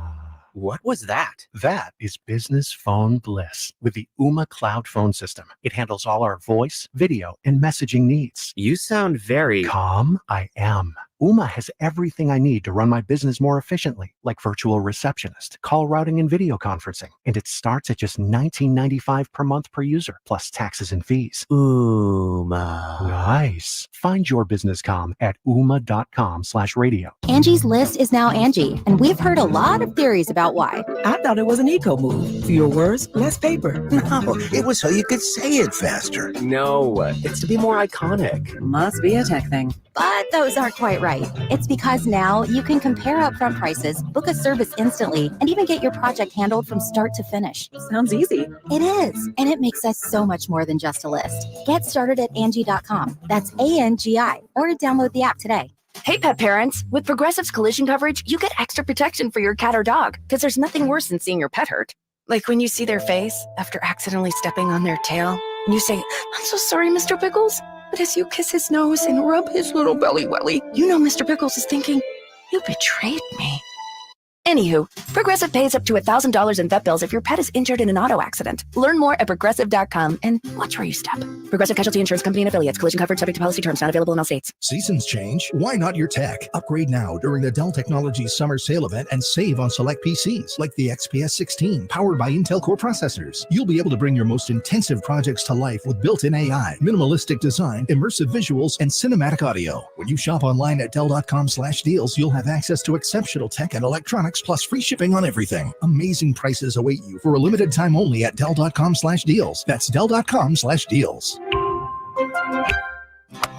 What was that? That is business phone bliss with the Ooma Cloud Phone System. It handles all our voice, video, and messaging needs. You sound very calm. I am. Ooma has everything I need to run my business more efficiently, like virtual receptionist, call routing, and video conferencing. And it starts at just $19.95 per month per user, plus taxes and fees. Ooma. Nice. Find your business comm at ooma.com/radio. Angie's List is now Angie, and we've heard a lot of theories about why. I thought it was an eco move. Fewer words, less paper. No, it was so you could say it faster. No, it's to be more iconic. Must be a tech thing. But those aren't quite right. It's because now you can compare upfront prices, book a service instantly, and even get your project handled from start to finish. Sounds easy. It is, and it makes us so much more than just a list. Get started at Angie.com. That's ANGI, or download the app today. Hey, pet parents. With Progressive's collision coverage, you get extra protection for your cat or dog, because there's nothing worse than seeing your pet hurt. Like when you see their face after accidentally stepping on their tail, and you say, "I'm so sorry, Mr. Pickles." But as you kiss his nose and rub his little belly welly, you know Mr. Pickles is thinking, "You betrayed me." Anywho, Progressive pays up to $1,000 in vet bills if your pet is injured in an auto accident. Learn more at Progressive.com and watch where you step. Progressive Casualty Insurance Company and Affiliates. Collision coverage subject to policy terms. Not available in all states. Seasons change. Why not your tech? Upgrade now during the Dell Technologies Summer Sale event and save on select PCs like the XPS 16 powered by Intel Core processors. You'll be able to bring your most intensive projects to life with built-in AI, minimalistic design, immersive visuals, and cinematic audio. When you shop online at Dell.com/deals, you'll have access to exceptional tech and electronics plus free shipping on everything. Amazing prices await you for a limited time only at Dell.com/deals. That's Dell.com/deals.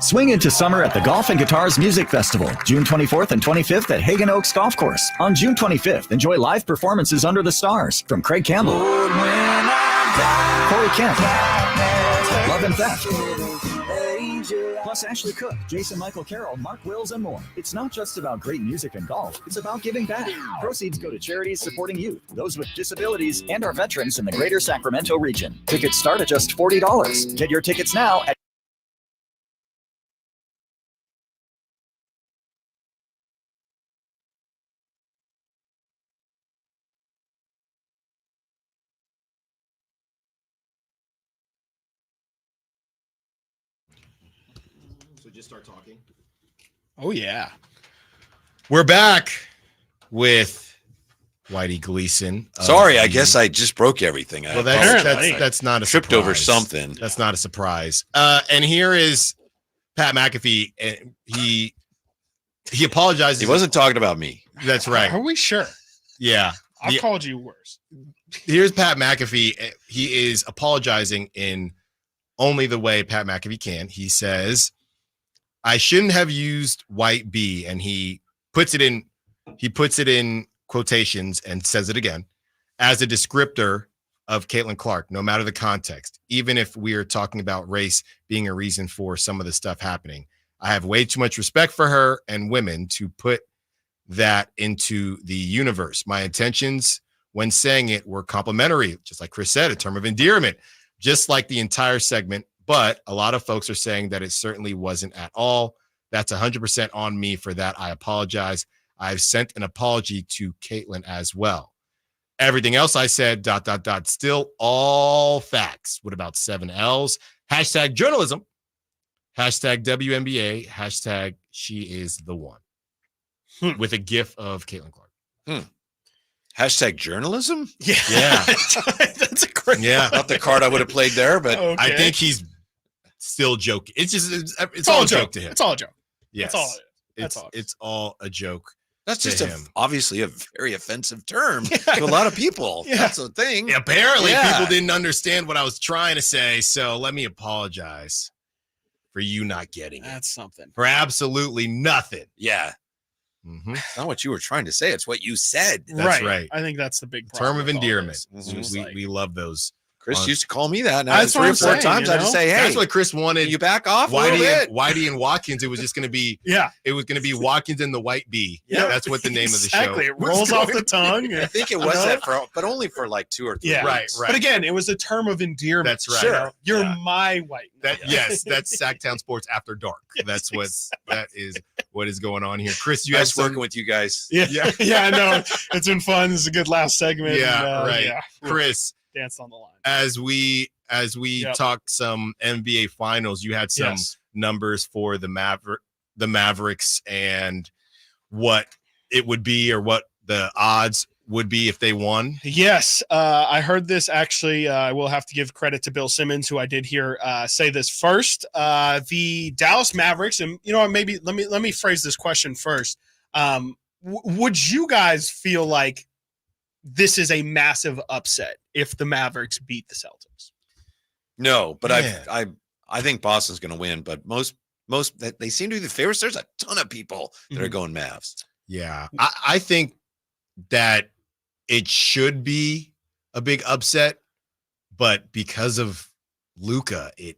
Swing into summer at the Golf and Guitars Music Festival, June 24th and 25th at Hagen Oaks Golf Course. On June 25th, enjoy live performances under the stars from Craig Campbell, Corey Kemp, Love and Theft, plus Ashley Cook, Jason Michael Carroll, Mark Wills, and more. It's not just about great music and golf. It's about giving back. Proceeds go to charities supporting youth, those with disabilities, and our veterans in the greater Sacramento region. Tickets start at just $40. Get your tickets now at just start talking. Oh, yeah. We're back with Whitey Gleason. Sorry, I guess I just broke everything. Well, that's not a tripped surprise. over something. That's not a surprise. And here is Pat McAfee. He apologizes. He wasn't talking about me. That's right. Are we sure? Yeah. I've called you worse. Here's Pat McAfee. He is apologizing in only the way Pat McAfee can. He says, "I shouldn't have used white B," and he puts it in quotations and says it again, "as a descriptor of Caitlin Clark, no matter the context, even if we are talking about race being a reason for some of the stuff happening. I have way too much respect for her and women to put that into the universe. My intentions when saying it were complimentary, just like Chris said, a term of endearment, just like the entire segment. But a lot of folks are saying that it certainly wasn't at all. That's 100% on me for that. I apologize. I've sent an apology to Caitlin as well. Everything else I said, ... still all facts. What about 7 L's? Hashtag journalism. Hashtag WNBA. Hashtag she is the one." With a gif of Caitlin Clark. Hashtag journalism? Yeah. That's a great Yeah. Not the card I would have played there, but Okay. I think he's still joking. It's all a joke to him. It's all a joke. Yes. That's all it is. It's all a joke. that's to just him. Obviously a very offensive term to a lot of people. Yeah. That's the thing. Apparently people didn't understand what I was trying to say, so let me apologize for you not getting it. That's something. For absolutely nothing. Yeah. It's not what you were trying to say. It's what you said. That's right. I think that's the big problem. Term of endearment. It's just We love those Chris used to call me that. And That's three or what four I'm saying, times, you I just know? say, hey, That's what Chris wanted. you back off a little bit. Whitey and Watkins. It was just going to be. Yeah. It was going to be Watkins and the White Bee. Yeah. That's what the name Exactly. of It the show. rolls off the tongue. I think it was that but only for like 2 or 3 Yeah. weeks. Right. But again, it was a term of endearment. That's right. You know? You're Yeah. my white. Yes, that's Sactown Sports After Dark. That's that is what is going on here. Chris, you have Nice working with you guys. Yeah. I know. It's been fun. It's a good last segment. Yeah, right. Yeah. Chris, Dance on the line. as we talk some NBA finals, you had some numbers for the Mavericks and what it would be or what the odds would be if they won. Yes, I heard this actually. I will have to give credit to Bill Simmons, who I did hear say this first. The Dallas Mavericks, and maybe let me phrase this question first. Would you guys feel like this is a massive upset if the Mavericks beat the Celtics? No, but I think Boston's going to win. But most they seem to be the favorites. There's a ton of people that are going Mavs. Yeah, I think that it should be a big upset, but because of Luka, it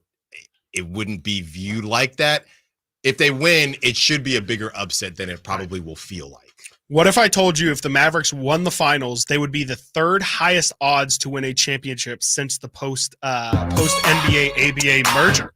wouldn't be viewed like that. If they win, it should be a bigger upset than it probably will feel like. What if I told you if the Mavericks won the finals, they would be the third highest odds to win a championship since the post NBA ABA merger?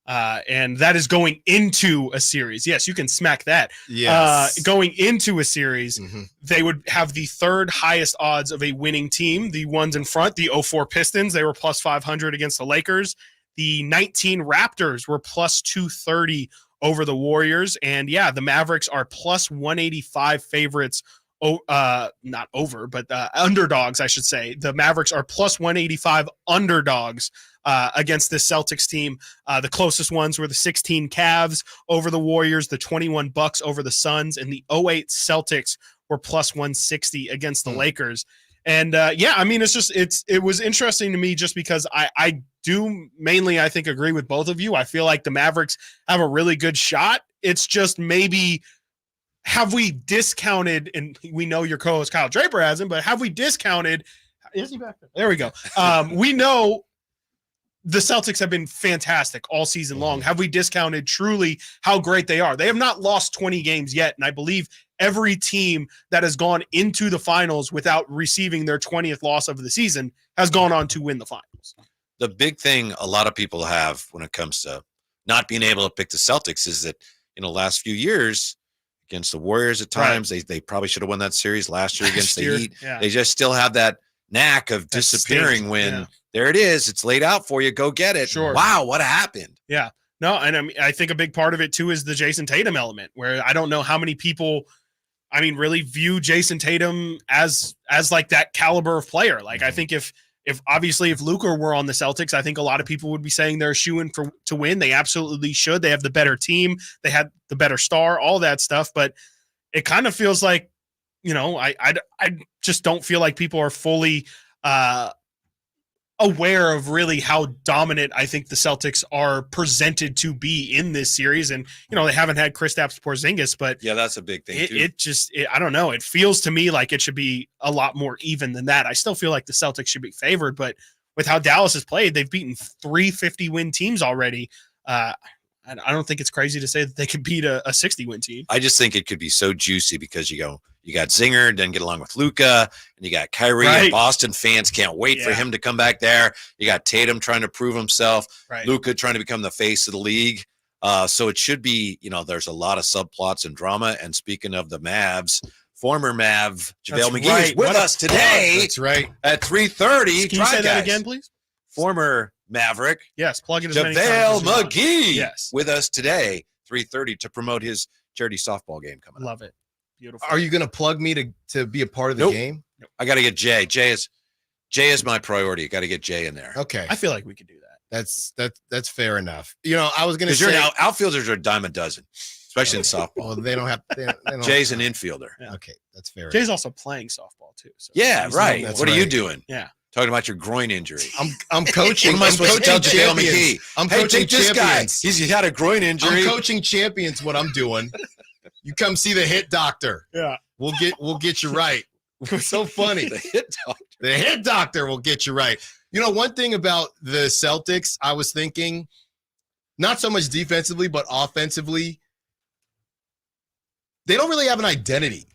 And that is going into a series. Yes, you can smack that. Yes. Going into a series, they would have the third highest odds of a winning team. The ones in front, the 04 Pistons, they were plus 500 against the Lakers. The 19 Raptors were plus 230 over the Warriors. And yeah, the Mavericks are plus 185 favorites. Not over, but underdogs, I should say. The Mavericks are plus 185 underdogs against this Celtics team. The closest ones were the 16 Cavs over the Warriors, the 21 Bucks over the Suns, and the 08 Celtics were plus 160 against the Lakers. And I mean, it was interesting to me just because I do mainly, I think, agree with both of you. I feel like the Mavericks have a really good shot. It's just maybe, have we discounted, and we know your co-host Kyle Draper hasn't, but have we discounted? Is he back there? There we go. We know the Celtics have been fantastic all season long. Have we discounted truly how great they are? They have not lost 20 games yet, and I believe every team that has gone into the finals without receiving their 20th loss of the season has gone on to win the finals. The big thing a lot of people have when it comes to not being able to pick the Celtics is that in the last few years against the Warriors at times, they probably should have won that series last year against the Heat. Yeah. They just still have that knack of disappearing when there it is. It's laid out for you. Go get it. Sure. Wow, what happened? Yeah. No, and I think a big part of it too is the Jason Tatum element, where I don't know how many people, really view Jason Tatum as like that caliber of player. Like I think if Luka were on the Celtics, I think a lot of people would be saying they're shooing to win. They absolutely should. They have the better team. They had the better star, all that stuff. But it kind of feels like, I just don't feel like people are fully aware of really how dominant I think the Celtics are presented to be in this series. And, they haven't had Kristaps Porzingis, but yeah, that's a big thing too. I don't know. It feels to me like it should be a lot more even than that. I still feel like the Celtics should be favored, but with how Dallas has played, they've beaten 3 50-win teams already. I don't think it's crazy to say that they could beat a 60-win team. I just think it could be so juicy because you got Zinger, then get along with Luka, and you got Kyrie, and Boston fans can't wait for him to come back there. You got Tatum trying to prove himself, Luka trying to become the face of the league. So it should be, there's a lot of subplots and drama. And speaking of the Mavs, former Mav JaVale McGee is with us today. That's right. At 3:30. Can you say that again, please? Former Maverick. Yes, plug it as many times JaVale as you want. McGee. Yes. With us today, 3:30 to promote his charity softball game coming up. Love it. Beautiful. Are you going to plug me to be a part of the game? Nope. I got to get Jay. Jay is my priority. Got to get Jay in there. Okay. I feel like we could do that. That's fair enough. I was going to say say outfielders are a dime a dozen, especially in softball. Well, they don't have. Jay's an infielder. Yeah. Okay, that's fair. Jay's also playing softball too. So yeah, right. What are you doing? Yeah. Talking about your groin injury. I'm coaching. What am I supposed to tell JaVale McGee? I'm hey, coaching take this guy. champions. He's had a groin injury. I'm coaching champions. What I'm doing. You come see the hit doctor. Yeah. We'll get you right. It's so funny. The hit doctor. The hit doctor will get you right. You know, one thing about the Celtics, I was thinking, not so much defensively, but offensively, they don't really have an identity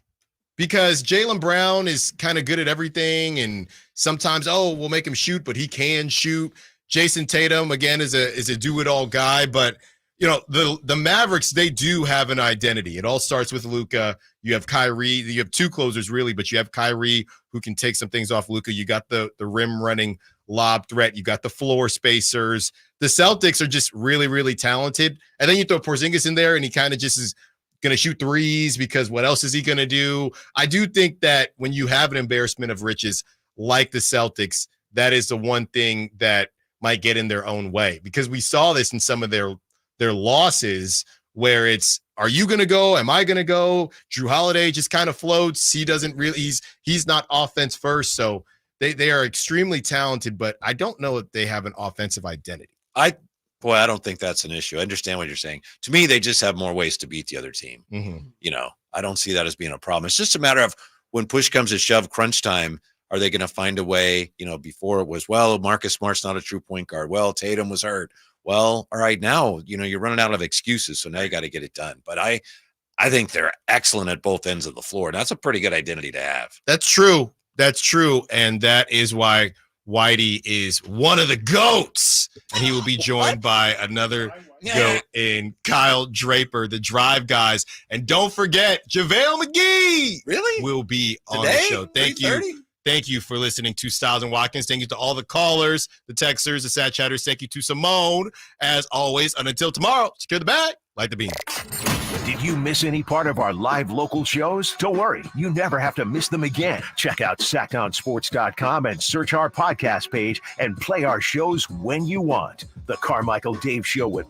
because Jaylen Brown is kind of good at everything. And sometimes, we'll make him shoot, but he can shoot. Jason Tatum, again, is a do-it-all guy. But, you know, the Mavericks, they do have an identity. It all starts with Luka. You have Kyrie. You have two closers, really, but you have Kyrie who can take some things off Luka. You got the rim-running lob threat. You got the floor spacers. The Celtics are just really, really talented. And then you throw Porzingis in there, and he kind of just is going to shoot threes because what else is he going to do? I do think that when you have an embarrassment of riches like the Celtics, that is the one thing that might get in their own way, because we saw this in some of their losses where it's, are you going to go? Am I going to go? Drew Holiday just kind of floats. He doesn't really, he's not offense first. So they are extremely talented, but I don't know if they have an offensive identity. I don't think that's an issue. I understand what you're saying. To me, they just have more ways to beat the other team. Mm-hmm. You know, I don't see that as being a problem. It's just a matter of when push comes to shove, crunch time, are they going to find a way? You know, before it was, well, Marcus Smart's not a true point guard. Well, Tatum was hurt. Well, all right, now, you know, you're running out of excuses, so now you got to get it done. But I think they're excellent at both ends of the floor, and that's a pretty good identity to have. That's true. That's true, and that is why Whitey is one of the GOATs, and he will be joined by another GOAT in Kyle Draper, the Drive Guys. And don't forget, JaVale McGee will be on the show. Thank you. Thank you for listening to Stiles and Watkins. Thank you to all the callers, the texters, the sat chatters. Thank you to Simone, as always. And until tomorrow, secure the bag, light the beam. Did you miss any part of our live local shows? Don't worry, you never have to miss them again. Check out SactownSports.com and search our podcast page and play our shows when you want. The Carmichael Dave Show with